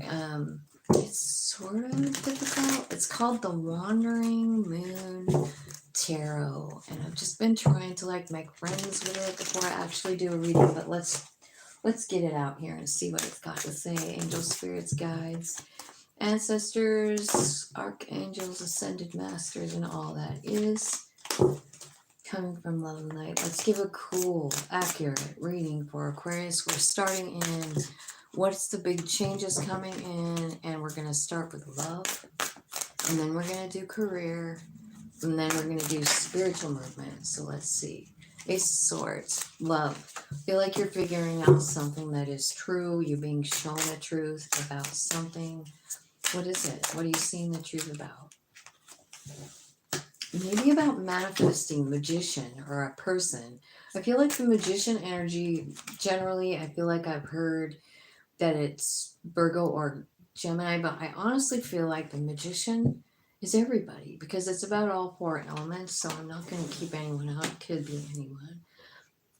it's sort of difficult. It's called the Wandering Moon Tarot, and I've just been trying to like make friends with it before I actually do a reading. But let's get it out here and see what it's got to say. Angels, spirits, guides, ancestors, archangels, ascended masters, and all that is coming from love and light. Let's give a cool, accurate reading for Aquarius. We're starting in what's the big changes coming in, and we're going to start with love, and then we're going to do career, and then we're going to do spiritual movement. So let's see. Ace of Swords, love. Feel like you're figuring out something that is true. You're being shown a truth about something. What is it? What are you seeing the truth about? Maybe about manifesting, magician or a person. I feel like the magician energy, generally, I feel like I've heard that it's Virgo or Gemini, but I honestly feel like the magician is everybody because it's about all four elements, so I'm not going to keep anyone out. It could be anyone.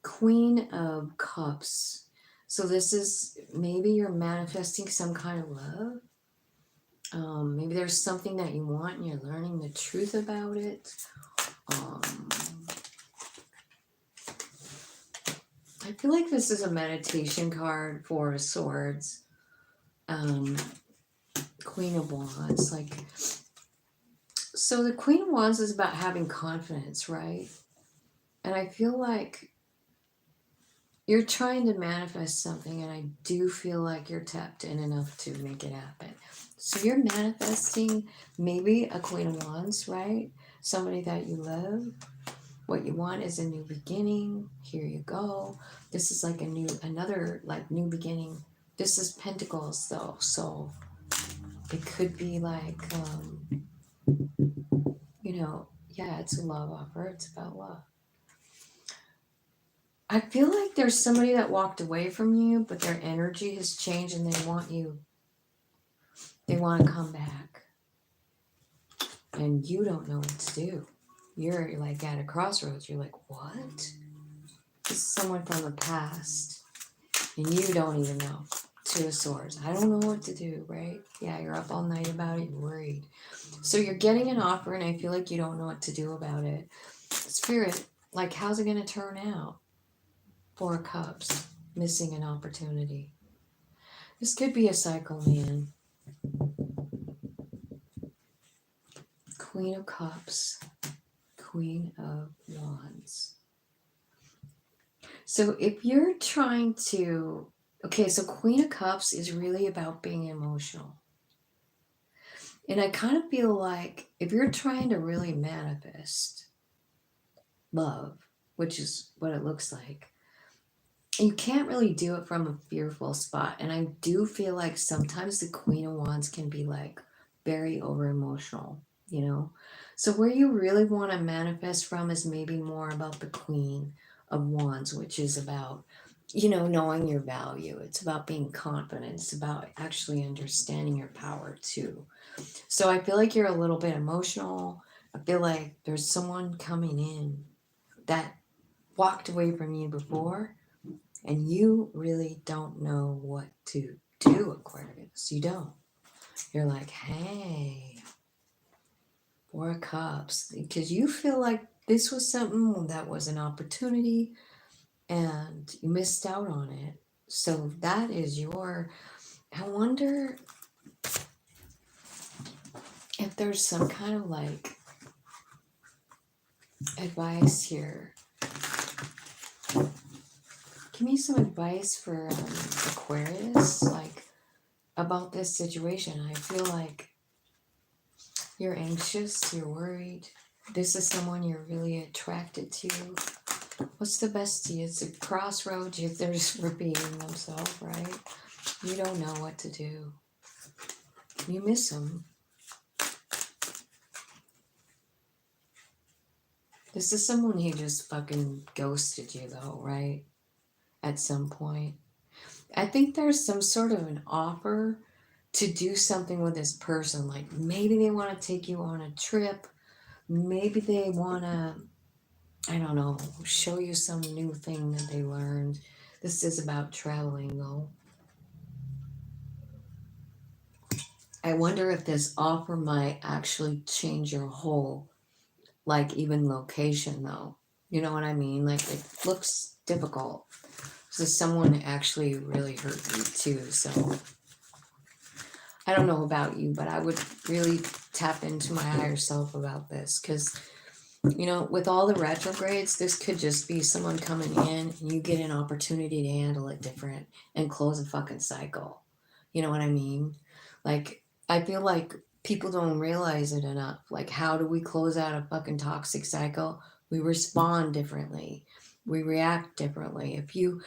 Queen of Cups. So this is maybe you're manifesting some kind of love. Maybe there's something that you want and you're learning the truth about it. I feel like this is a meditation card for swords. Queen of Wands. So the Queen of Wands is about having confidence, right? And I feel like you're trying to manifest something, and I do feel like you're tapped in enough to make it happen. So you're manifesting maybe a Queen of Wands, right? Somebody that you love. What you want is a new beginning. Here you go. This is like another new beginning. This is Pentacles though, so it could be like, yeah, it's a love offer. It's about love. I feel like there's somebody that walked away from you, but their energy has changed and they want to come back. And you don't know what to do. You're like at a crossroads. You're like, what? This is someone from the past. And you don't even know. Two of Swords. I don't know what to do, right? Yeah, you're up all night about it. You're worried. So you're getting an offer and I feel like you don't know what to do about it. Spirit, like how's it going to turn out? Four of Cups. Missing an opportunity. This could be a cycle, man. Queen of Cups. Queen of Wands. So if you're trying to... Okay, so Queen of Cups is really about being emotional. And I kind of feel like if you're trying to really manifest love, which is what it looks like, you can't really do it from a fearful spot. And I do feel like sometimes the Queen of Wands can be like very over emotional, you know? So where you really want to manifest from is maybe more about the Queen of Wands, which is about, knowing your value. It's about being confident. It's about actually understanding your power too. So I feel like you're a little bit emotional. I feel like there's someone coming in that walked away from you before, and you really don't know what to do, Aquarius. You don't. You're like, hey, Four of Cups, because you feel like this was something that was an opportunity and you missed out on it. So that is I wonder if there's some kind of advice here. Give me some advice for Aquarius, about this situation. I feel like you're anxious, you're worried. This is someone you're really attracted to. What's the best to you? It's a crossroads. They're just repeating themselves, right? You don't know what to do. You miss them. This is someone who just fucking ghosted you, though, right? At some point. I think there's some sort of an offer to do something with this person. Like maybe they want to take you on a trip. Maybe they want to, I don't know, show you some new thing that they learned. This is about traveling though. I wonder if this offer might actually change your whole, like even location though. You know what I mean? Like it looks difficult. So someone actually really hurt you too. So I don't know about you, but I would really tap into my higher self about this because, you know, with all the retrogrades, this could just be someone coming in and you get an opportunity to handle it different and close a fucking cycle. You know what I mean? Like, I feel like people don't realize it enough. Like, how do we close out a fucking toxic cycle? We respond differently, we react differently. If you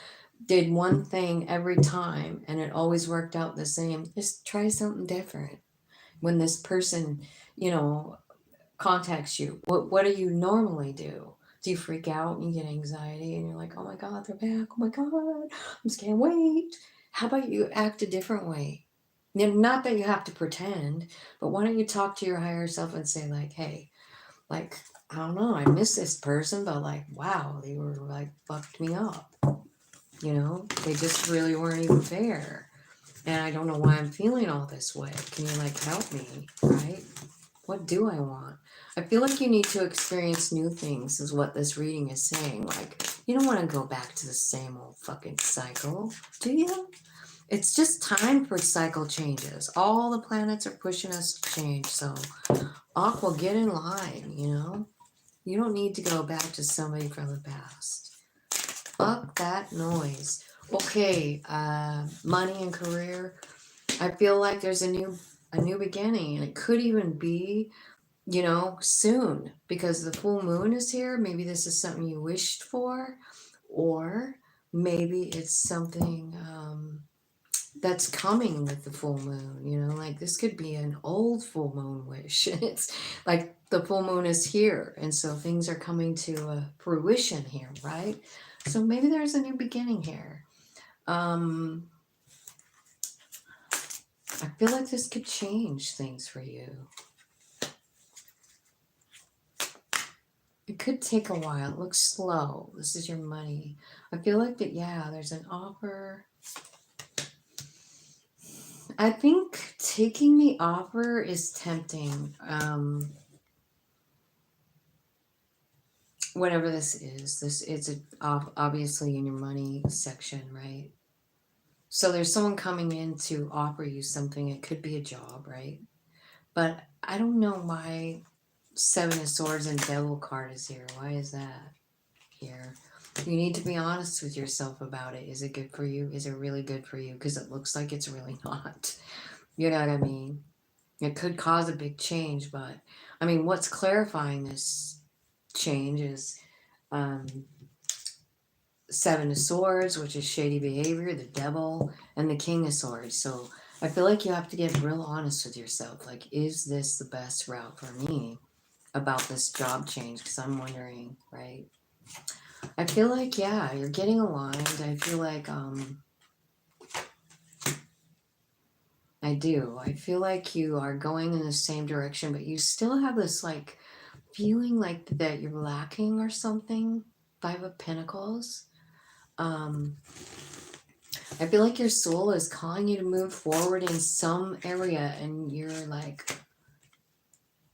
did one thing every time and it always worked out the same, just try something different. When this person, you know, contacts you, what do you normally do? Do you freak out and you get anxiety and you're like, oh my God, they're back. Oh my God, I just can't wait. How about you act a different way? Not that you have to pretend, but why don't you talk to your higher self and say, like, hey, like, I don't know, I miss this person, but like, wow, they were like fucked me up. You know, they just really weren't even fair. And I don't know why I'm feeling all this way. Can you like help me? Right? What do I want? I feel like you need to experience new things, is what this reading is saying. Like, you don't want to go back to the same old fucking cycle, do you? It's just time for cycle changes. All the planets are pushing us to change. So, Aqua, get in line, you know? You don't need to go back to somebody from the past. Fuck that noise. Okay, money and career. I feel like there's a new beginning, and it could even be, you know, soon, because the full moon is here. Maybe this is something you wished for, or maybe it's something that's coming with the full moon. You know, like this could be an old full moon wish. It's like the full moon is here, and so things are coming to fruition here, right? So maybe there's a new beginning here. I feel like this could change things for you. It could take a while. It looks slow. This is your money. I feel like that, yeah, there's an offer. I think taking the offer is tempting. Whatever this is, it's obviously in your money section, right? So there's someone coming in to offer you something. It could be a job, right? But I don't know why Seven of Swords and Devil card is here. Why is that here? You need to be honest with yourself about it. Is it good for you? Is it really good for you? Because it looks like it's really not. You know what I mean? It could cause a big change, but I mean, what's clarifying this change is um, Seven of Swords, which is shady behavior, the Devil, and the King of Swords. So I feel like you have to get real honest with yourself. Like, is this the best route for me about this job change? Because I'm wondering, right? I feel like, yeah, you're getting aligned. I feel like, I do. I feel like you are going in the same direction, but you still have this, like, feeling like that you're lacking or something. Five of Pentacles. I feel like your soul is calling you to move forward in some area, and you're like,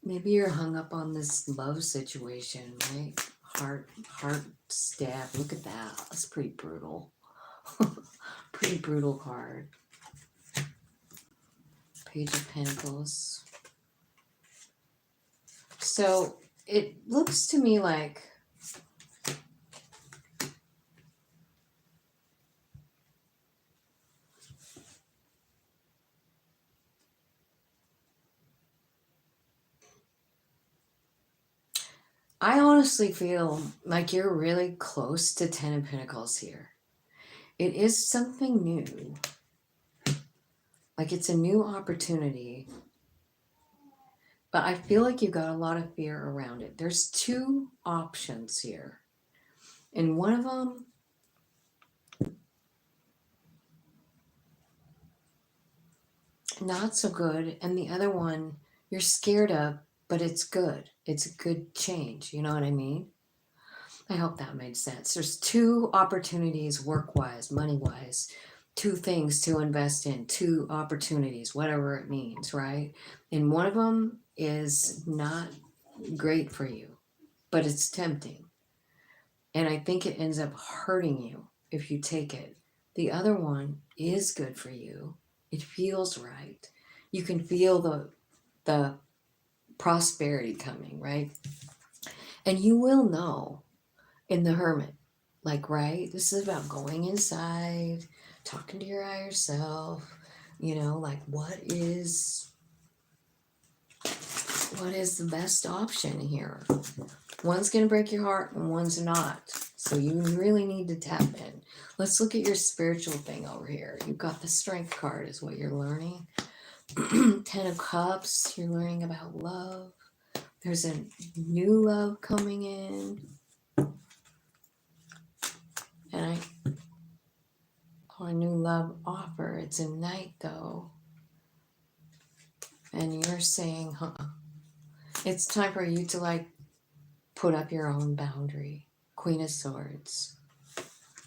maybe you're hung up on this love situation, right? Heart stab. Look at that. That's pretty brutal. Pretty brutal card. Page of Pentacles. So it looks to me like I honestly feel like you're really close to Ten of Pentacles here. It is something new. Like it's a new opportunity. But I feel like you got a lot of fear around it. There's two options here. And one of them, not so good, and the other one you're scared of, but it's good. It's a good change. You know what I mean? I hope that made sense. There's two opportunities, work wise, money wise, two things to invest in, two opportunities, whatever it means, right? And one of them is not great for you, but it's tempting. And I think it ends up hurting you if you take it. The other one is good for you. It feels right. You can feel the prosperity coming, right? And you will know in the Hermit, like, right? This is about going inside, talking to your higher self, like what is the best option here? One's going to break your heart and one's not. So you really need to tap in. Let's look at your spiritual thing over here. You've got the Strength card is what you're learning. 10 of Cups, you're learning about love. There's a new love coming in. And a new love offer. It's a Knight though. And you're saying, it's time for you to put up your own boundary. Queen of Swords.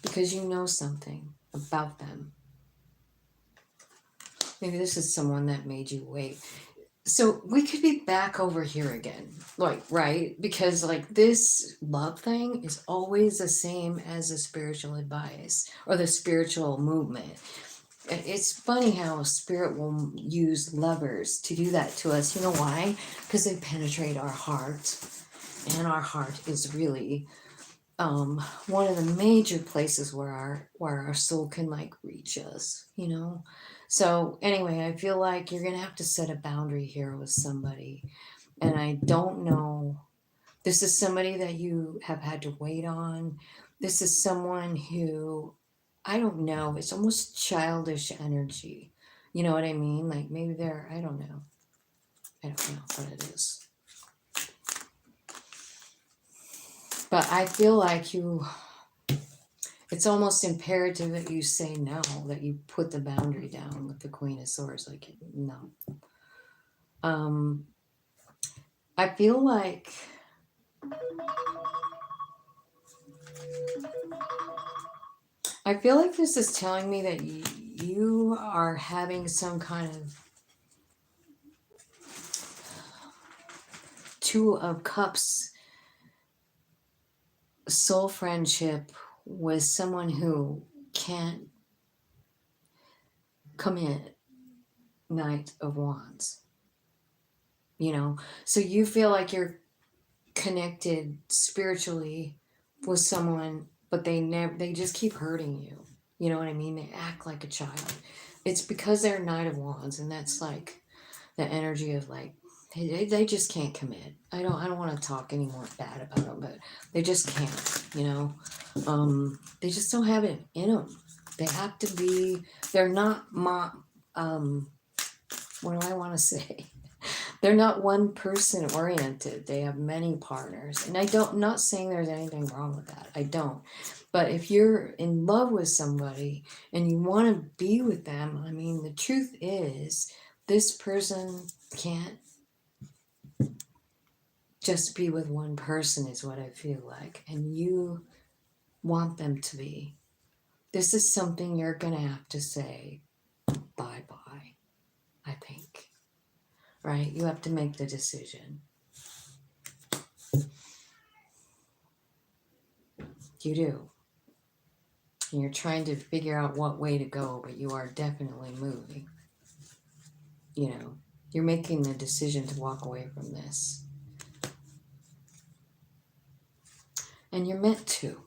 Because you know something about them. Maybe this is someone that made you wait. So we could be back over here again. Right? Because this love thing is always the same as the spiritual advice or the spiritual movement. It's funny how spirit will use lovers to do that to us. You know why? Because they penetrate our heart. And our heart is really one of the major places where our soul can reach us, So anyway, I feel like you're gonna have to set a boundary here with somebody. And I don't know, this is somebody that you have had to wait on. This is someone who, I don't know, it's almost childish energy. You know what I mean? Maybe I don't know what it is. But I feel like it's almost imperative that you say no, that you put the boundary down with the Queen of Swords. No. I feel like this is telling me that you are having some kind of Two of Cups soul friendship with someone who can't commit. Knight of Wands. So you feel like you're connected spiritually with someone, but they just keep hurting you. You know what I mean? They act like a child. It's because they're Knight of Wands, and that's the energy of they just can't commit. I don't want to talk any more bad about them, but they just can't, they just don't have it in them. They have to be, they're not what do I want to say? They're not one person oriented. They have many partners. And I'm not saying there's anything wrong with that. I don't. But if you're in love with somebody and you want to be with them, the truth is this person can't just be with one person is what I feel like. And you want them to be. This is something you're going to have to say bye-bye, I think. Right? You have to make the decision. You do. And you're trying to figure out what way to go, but you are definitely moving. You're making the decision to walk away from this. And you're meant to.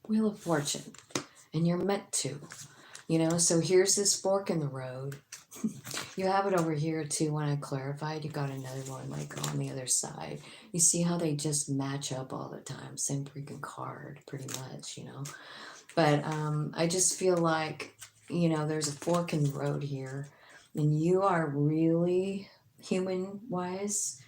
Wheel of Fortune. And you're meant to. So here's this fork in the road. You have it over here too. When I clarified, you got another one on the other side. You see how they just match up all the time. Same freaking card, pretty much, But I just feel like, there's a fork in the road here. And you are really, human-wise,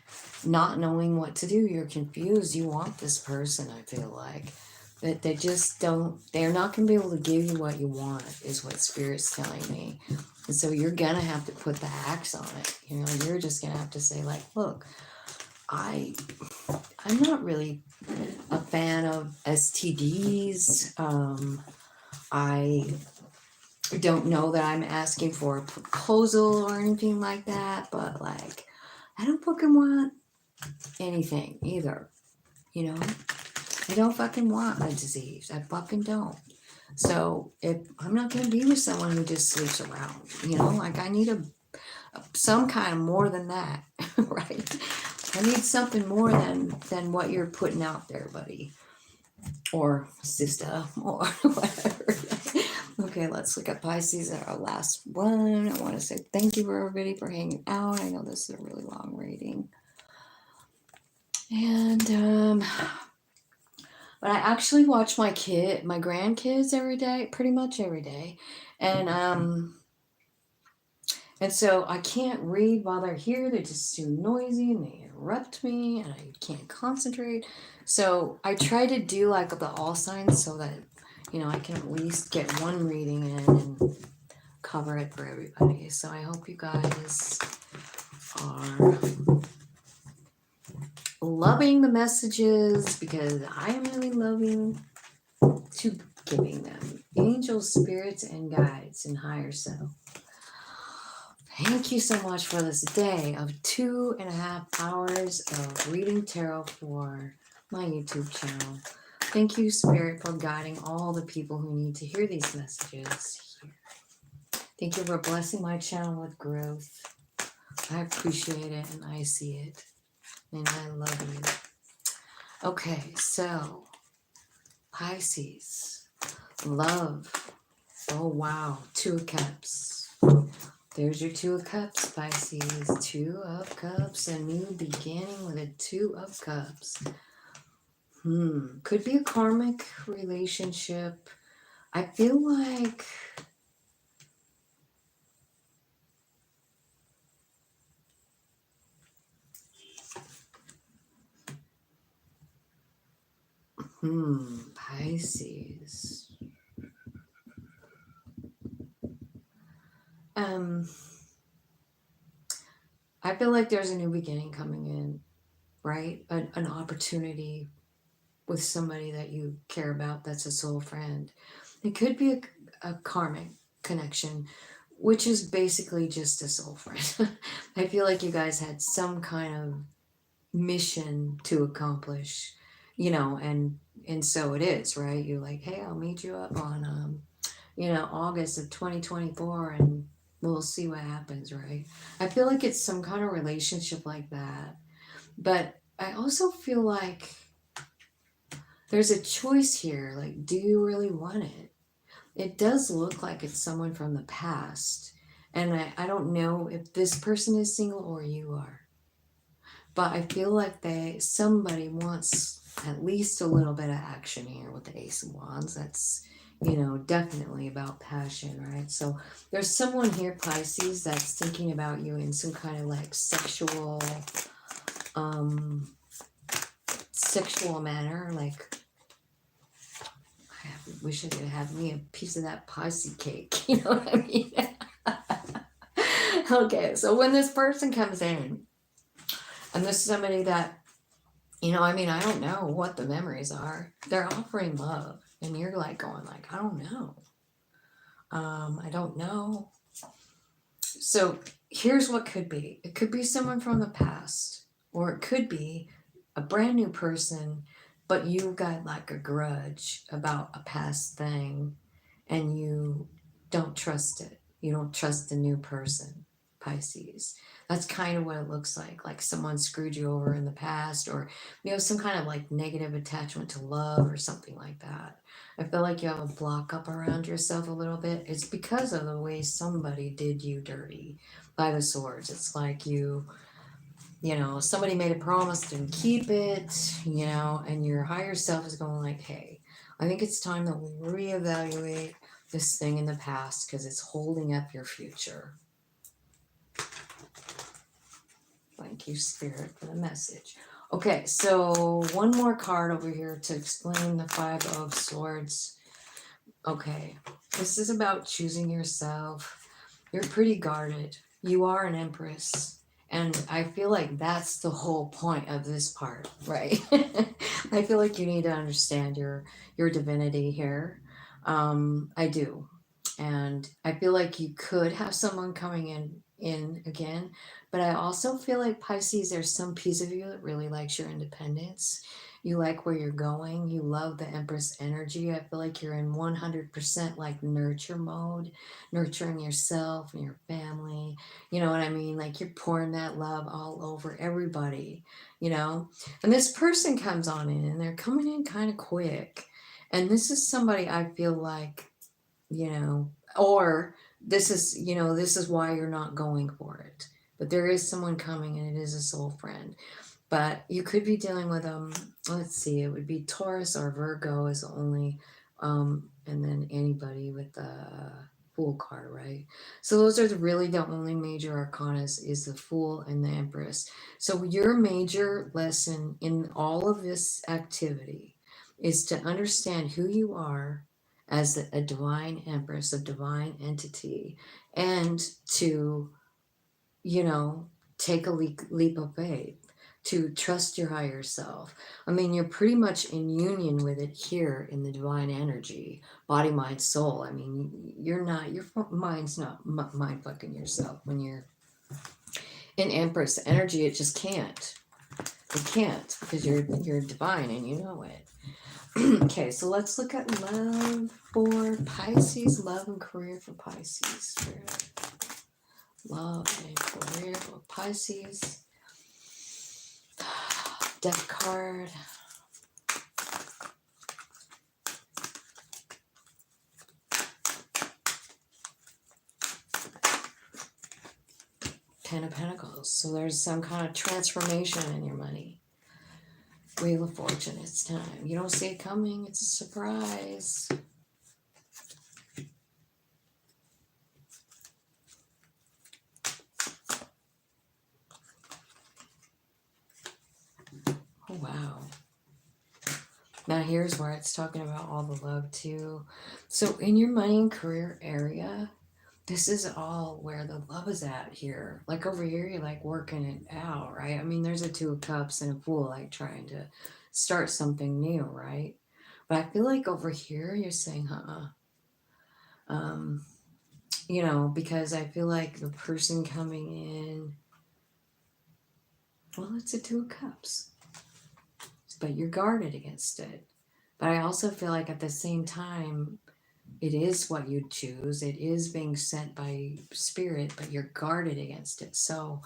not knowing what to do. You're confused. You want this person, I feel like. But they just don't, they're not going to be able to give you what you want, is what Spirit's telling me. And so you're gonna have to put the axe on it. You know, you're just gonna have to say, like, look, I'm not really a fan of STDs. I don't know that I'm asking for a proposal or anything like that, but like, I don't fucking want anything either. You know, I don't fucking want a disease. I fucking don't. So if I'm not gonna be with someone who just sleeps around, you know, like I need some kind of more than that, right? I need something more than what you're putting out there, buddy, or sister, or whatever. Okay, let's look at Pisces at our last one. I want to say thank you for everybody for hanging out. I know this is a really long reading, and but I actually watch my grandkids every day, pretty much every day, and so I can't read while they're here. They're just too noisy and they interrupt me and I can't concentrate. So I try to do like the all signs so that, you know, I can at least get one reading in and cover it for everybody. So I hope you guys are loving the messages, because I am really loving to giving them angels, spirits, and guides and higher self. Thank you so much for this day of 2.5 hours of reading tarot for my YouTube channel. Thank you, Spirit, for guiding all the people who need to hear these messages here. Thank you for blessing my channel with growth. I appreciate it and I see it. And I love you. Okay, so Pisces, love. Oh, wow. 2 of Cups. There's your 2 of Cups, Pisces. 2 of Cups, a new beginning with a 2 of Cups. Could be a karmic relationship. I feel like Pisces. I feel like there's a new beginning coming in, right? An opportunity with somebody that you care about that's a soul friend. It could be a karmic connection, which is basically just a soul friend. I feel like you guys had some kind of mission to accomplish, you know, and so it is, right? You're like, hey, I'll meet you up on August of 2024 and we'll see what happens, right? I feel like it's some kind of relationship like that. But I also feel like there's a choice here. Like, do you really want it? It does look like it's someone from the past. And I don't know if this person is single or you are. But I feel like somebody wants at least a little bit of action here with the Ace of Wands. That's, definitely about passion, right? So there's someone here, Pisces, that's thinking about you in some kind of like sexual manner. Like, I wish I could have me a piece of that Pisces cake. You know what I mean? Okay, so when this person comes in, and this is somebody that, I don't know what the memories are. They're offering love. And you're like going like, I don't know. I don't know. So here's what could be. It could be someone from the past. Or it could be a brand new person, but you've got like a grudge about a past thing. And you don't trust it. You don't trust the new person, Pisces. That's kind of what it looks like someone screwed you over in the past, or some kind of like negative attachment to love or something like that. I feel like you have a block up around yourself a little bit. It's because of the way somebody did you dirty by the swords. It's like somebody made a promise, didn't keep it, and your higher self is going like, hey, I think it's time that we reevaluate this thing in the past because it's holding up your future. Thank you, Spirit, for the message. Okay, so one more card over here to explain the 5 of Swords. Okay, this is about choosing yourself. You're pretty guarded. You are an empress. And I feel like that's the whole point of this part, right? I feel like you need to understand your divinity here. I do. And I feel like you could have someone coming in again, but I also feel like Pisces, there's some piece of you that really likes your independence. You like where you're going. You love the Empress energy. I feel like you're in 100% like nurture mode, nurturing yourself and your family. You know what I mean? Like you're pouring that love all over everybody, you know? And this person comes on in and they're coming in kind of quick. And this is somebody I feel like, you know, or this is, you know, this is why you're not going for it. But there is someone coming and it is a soul friend. But you could be dealing with let's see, it would be Taurus or Virgo is the only and then anybody with the Fool card, right? So those are really the only major arcanas is the Fool and the Empress. So your major lesson in all of this activity is to understand who you are as a divine empress, a divine entity, and to, you know, take a leap of faith, to trust your higher self. I mean, you're pretty much in union with it here in the divine energy, body, mind, soul. I mean, you're not, your mind's not mind fucking yourself when you're in Empress energy. It just can't. It can't because you're divine and you know it. Okay, so let's look at love for Pisces, love and career for Pisces. Love and career for Pisces. Death card. Ten of Pentacles. So there's some kind of transformation in your money. Wheel of Fortune. It's time. You don't see it coming. It's a surprise. Oh, wow. Now here's where it's talking about all the love too. So in your money and career area, this is all where the love is at here. Like over here, you're like working it out, right? I mean, there's a Two of Cups and a Fool, like trying to start something new, right? But I feel like over here, you're saying, um, you know, because I feel like the person coming in, well, it's a Two of Cups, but you're guarded against it. But I also feel like at the same time, it is what you choose. It is being sent by spirit, but you're guarded against it. So,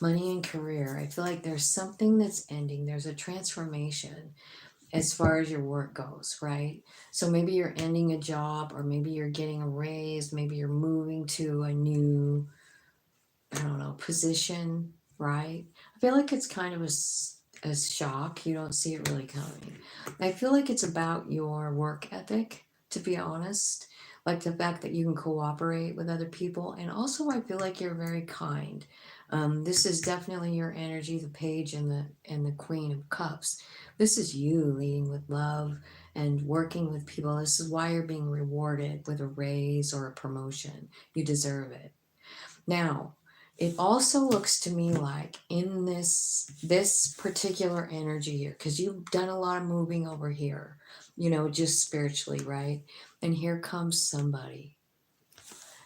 money and career, I feel like there's something that's ending. There's a transformation as far as your work goes, right? So maybe you're ending a job, or maybe you're getting a raise, maybe you're moving to a new, I don't know, position, right? I feel like it's kind of a shock. You don't see it really coming. I feel like it's about your work ethic, to be honest. Like the fact that you can cooperate with other people. And also, I feel like you're very kind. This is definitely your energy, the Page and the Queen of Cups. This is you leading with love and working with people. This is why you're being rewarded with a raise or a promotion. You deserve it. Now, it also looks to me like in this particular energy here, because you've done a lot of moving over here, you know, just spiritually, right? And here comes somebody.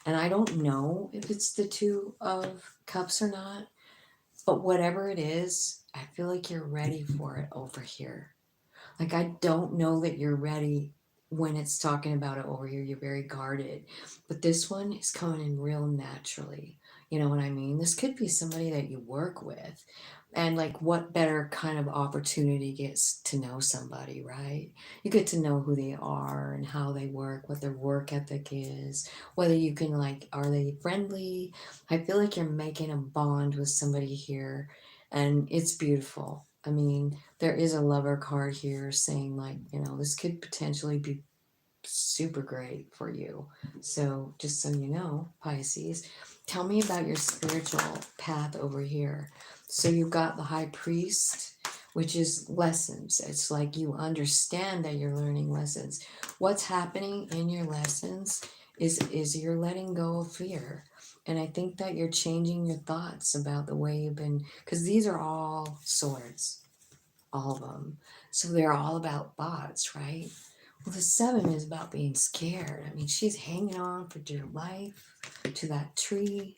And I don't know if it's the Two of Cups or not, but whatever it is, I feel like you're ready for it over here. Like, I don't know that you're ready when it's talking about it over here. You're very guarded. But this one is coming in real naturally. You know what I mean? This could be somebody that you work with. And, like, what better kind of opportunity gets to know somebody, right? You get to know who they are and how they work, what their work ethic is, whether you can, like, are they friendly? I feel like you're making a bond with somebody here, and it's beautiful. I mean, there is a lover card here saying, like, you know, this could potentially be super great for you. So just so you know, Pisces, tell me about your spiritual path over here. So you've got the High Priest, which is lessons. It's like you understand that you're learning lessons. What's happening in your lessons is you're letting go of fear. And I think that you're changing your thoughts about the way you've been, because these are all swords, all of them. So they're all about thoughts, right? Well, the 7 is about being scared. I mean, she's hanging on for dear life to that tree.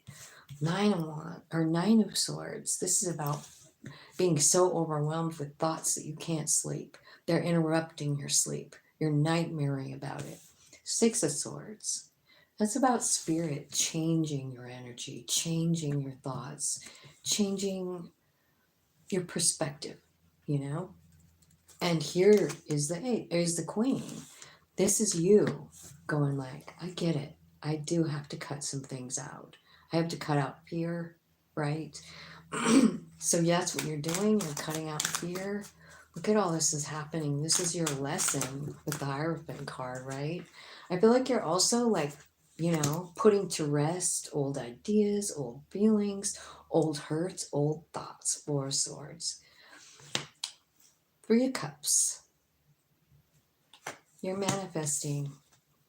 9 of Swords. This is about being so overwhelmed with thoughts that you can't sleep. They're interrupting your sleep. You're nightmaring about it. 6 of Swords. That's about spirit changing your energy, changing your thoughts, changing your perspective, you know? And here is the 8, is the Queen. This is you going like, I get it. I do have to cut some things out. I have to cut out fear, right? So that's what you're doing. You're cutting out fear. Look at all this is happening. This is your lesson with the Hierophant card, right? I feel like you're also like, putting to rest old ideas, old feelings, old hurts, old thoughts. 4 of Swords. 3 of Cups. You're manifesting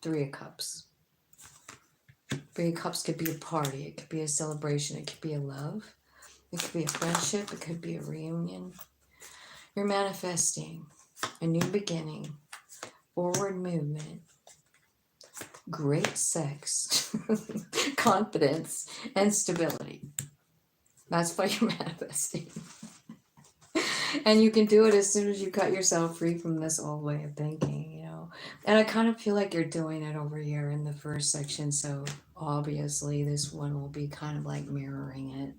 3 of Cups. 3 of Cups could be a party. It could be a celebration. It could be a love. It could be a friendship. It could be a reunion. You're manifesting a new beginning, forward movement, great sex, confidence, and stability. That's what you're manifesting. And you can do it as soon as you cut yourself free from this old way of thinking, And I kind of feel like you're doing it over here in the first section, so obviously this one will be kind of like mirroring it.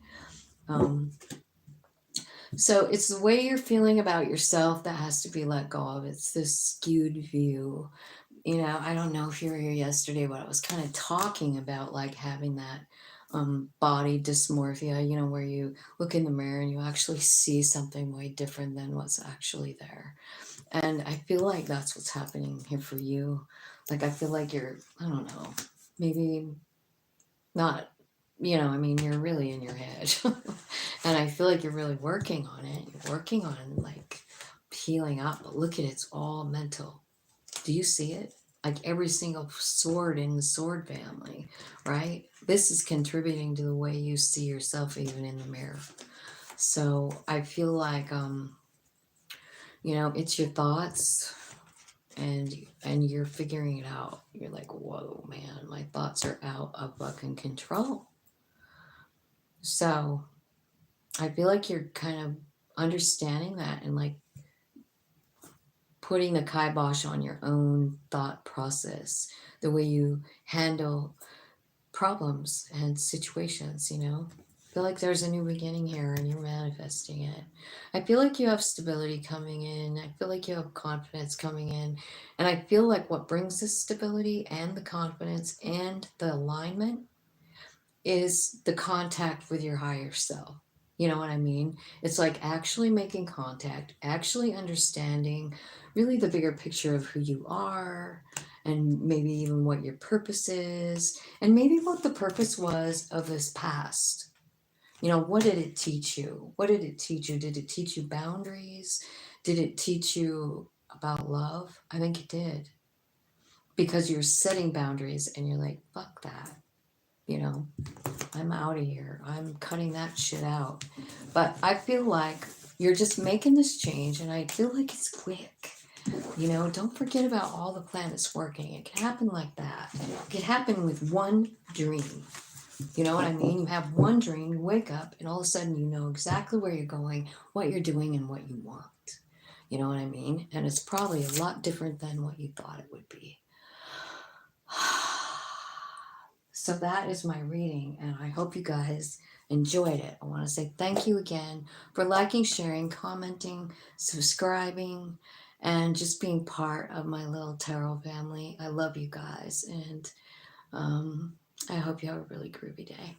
So it's the way you're feeling about yourself that has to be let go of. It's this skewed view. I don't know if you were here yesterday, but I was kind of talking about like having that body dysmorphia, where you look in the mirror and you actually see something way different than what's actually there. And I feel like that's what's happening here for you. Like, I feel like you're, I don't know, maybe not, you're really in your head. And I feel like you're really working on it. You're working on like healing up, but look at it, it's all mental. Do you see it? Like every single sword in the sword family, right? This is contributing to the way you see yourself even in the mirror. So I feel like, it's your thoughts and you're figuring it out. You're like, whoa, man, my thoughts are out of fucking control. So I feel like you're kind of understanding that and like putting the kibosh on your own thought process, the way you handle problems and situations, I feel like there's a new beginning here and you're manifesting it. I feel like you have stability coming in. I feel like you have confidence coming in. And I feel like what brings this stability and the confidence and the alignment is the contact with your higher self. You know what I mean? It's like actually making contact, actually understanding really the bigger picture of who you are, and maybe even what your purpose is, and maybe what the purpose was of this past. What did it teach you? What did it teach you? Did it teach you boundaries? Did it teach you about love? I think it did. Because you're setting boundaries and you're like, fuck that. I'm out of here. I'm cutting that shit out. But I feel like you're just making this change, and I feel like it's quick. Don't forget about all the planets working. It can happen like that. It can happen with one dream. You know what I mean? You have one dream, you wake up, and all of a sudden you know exactly where you're going, what you're doing, and what you want. You know what I mean? And it's probably a lot different than what you thought it would be. So that is my reading, and I hope you guys enjoyed it. I want to say thank you again for liking, sharing, commenting, subscribing, and just being part of my little tarot family. I love you guys, and I hope you have a really groovy day.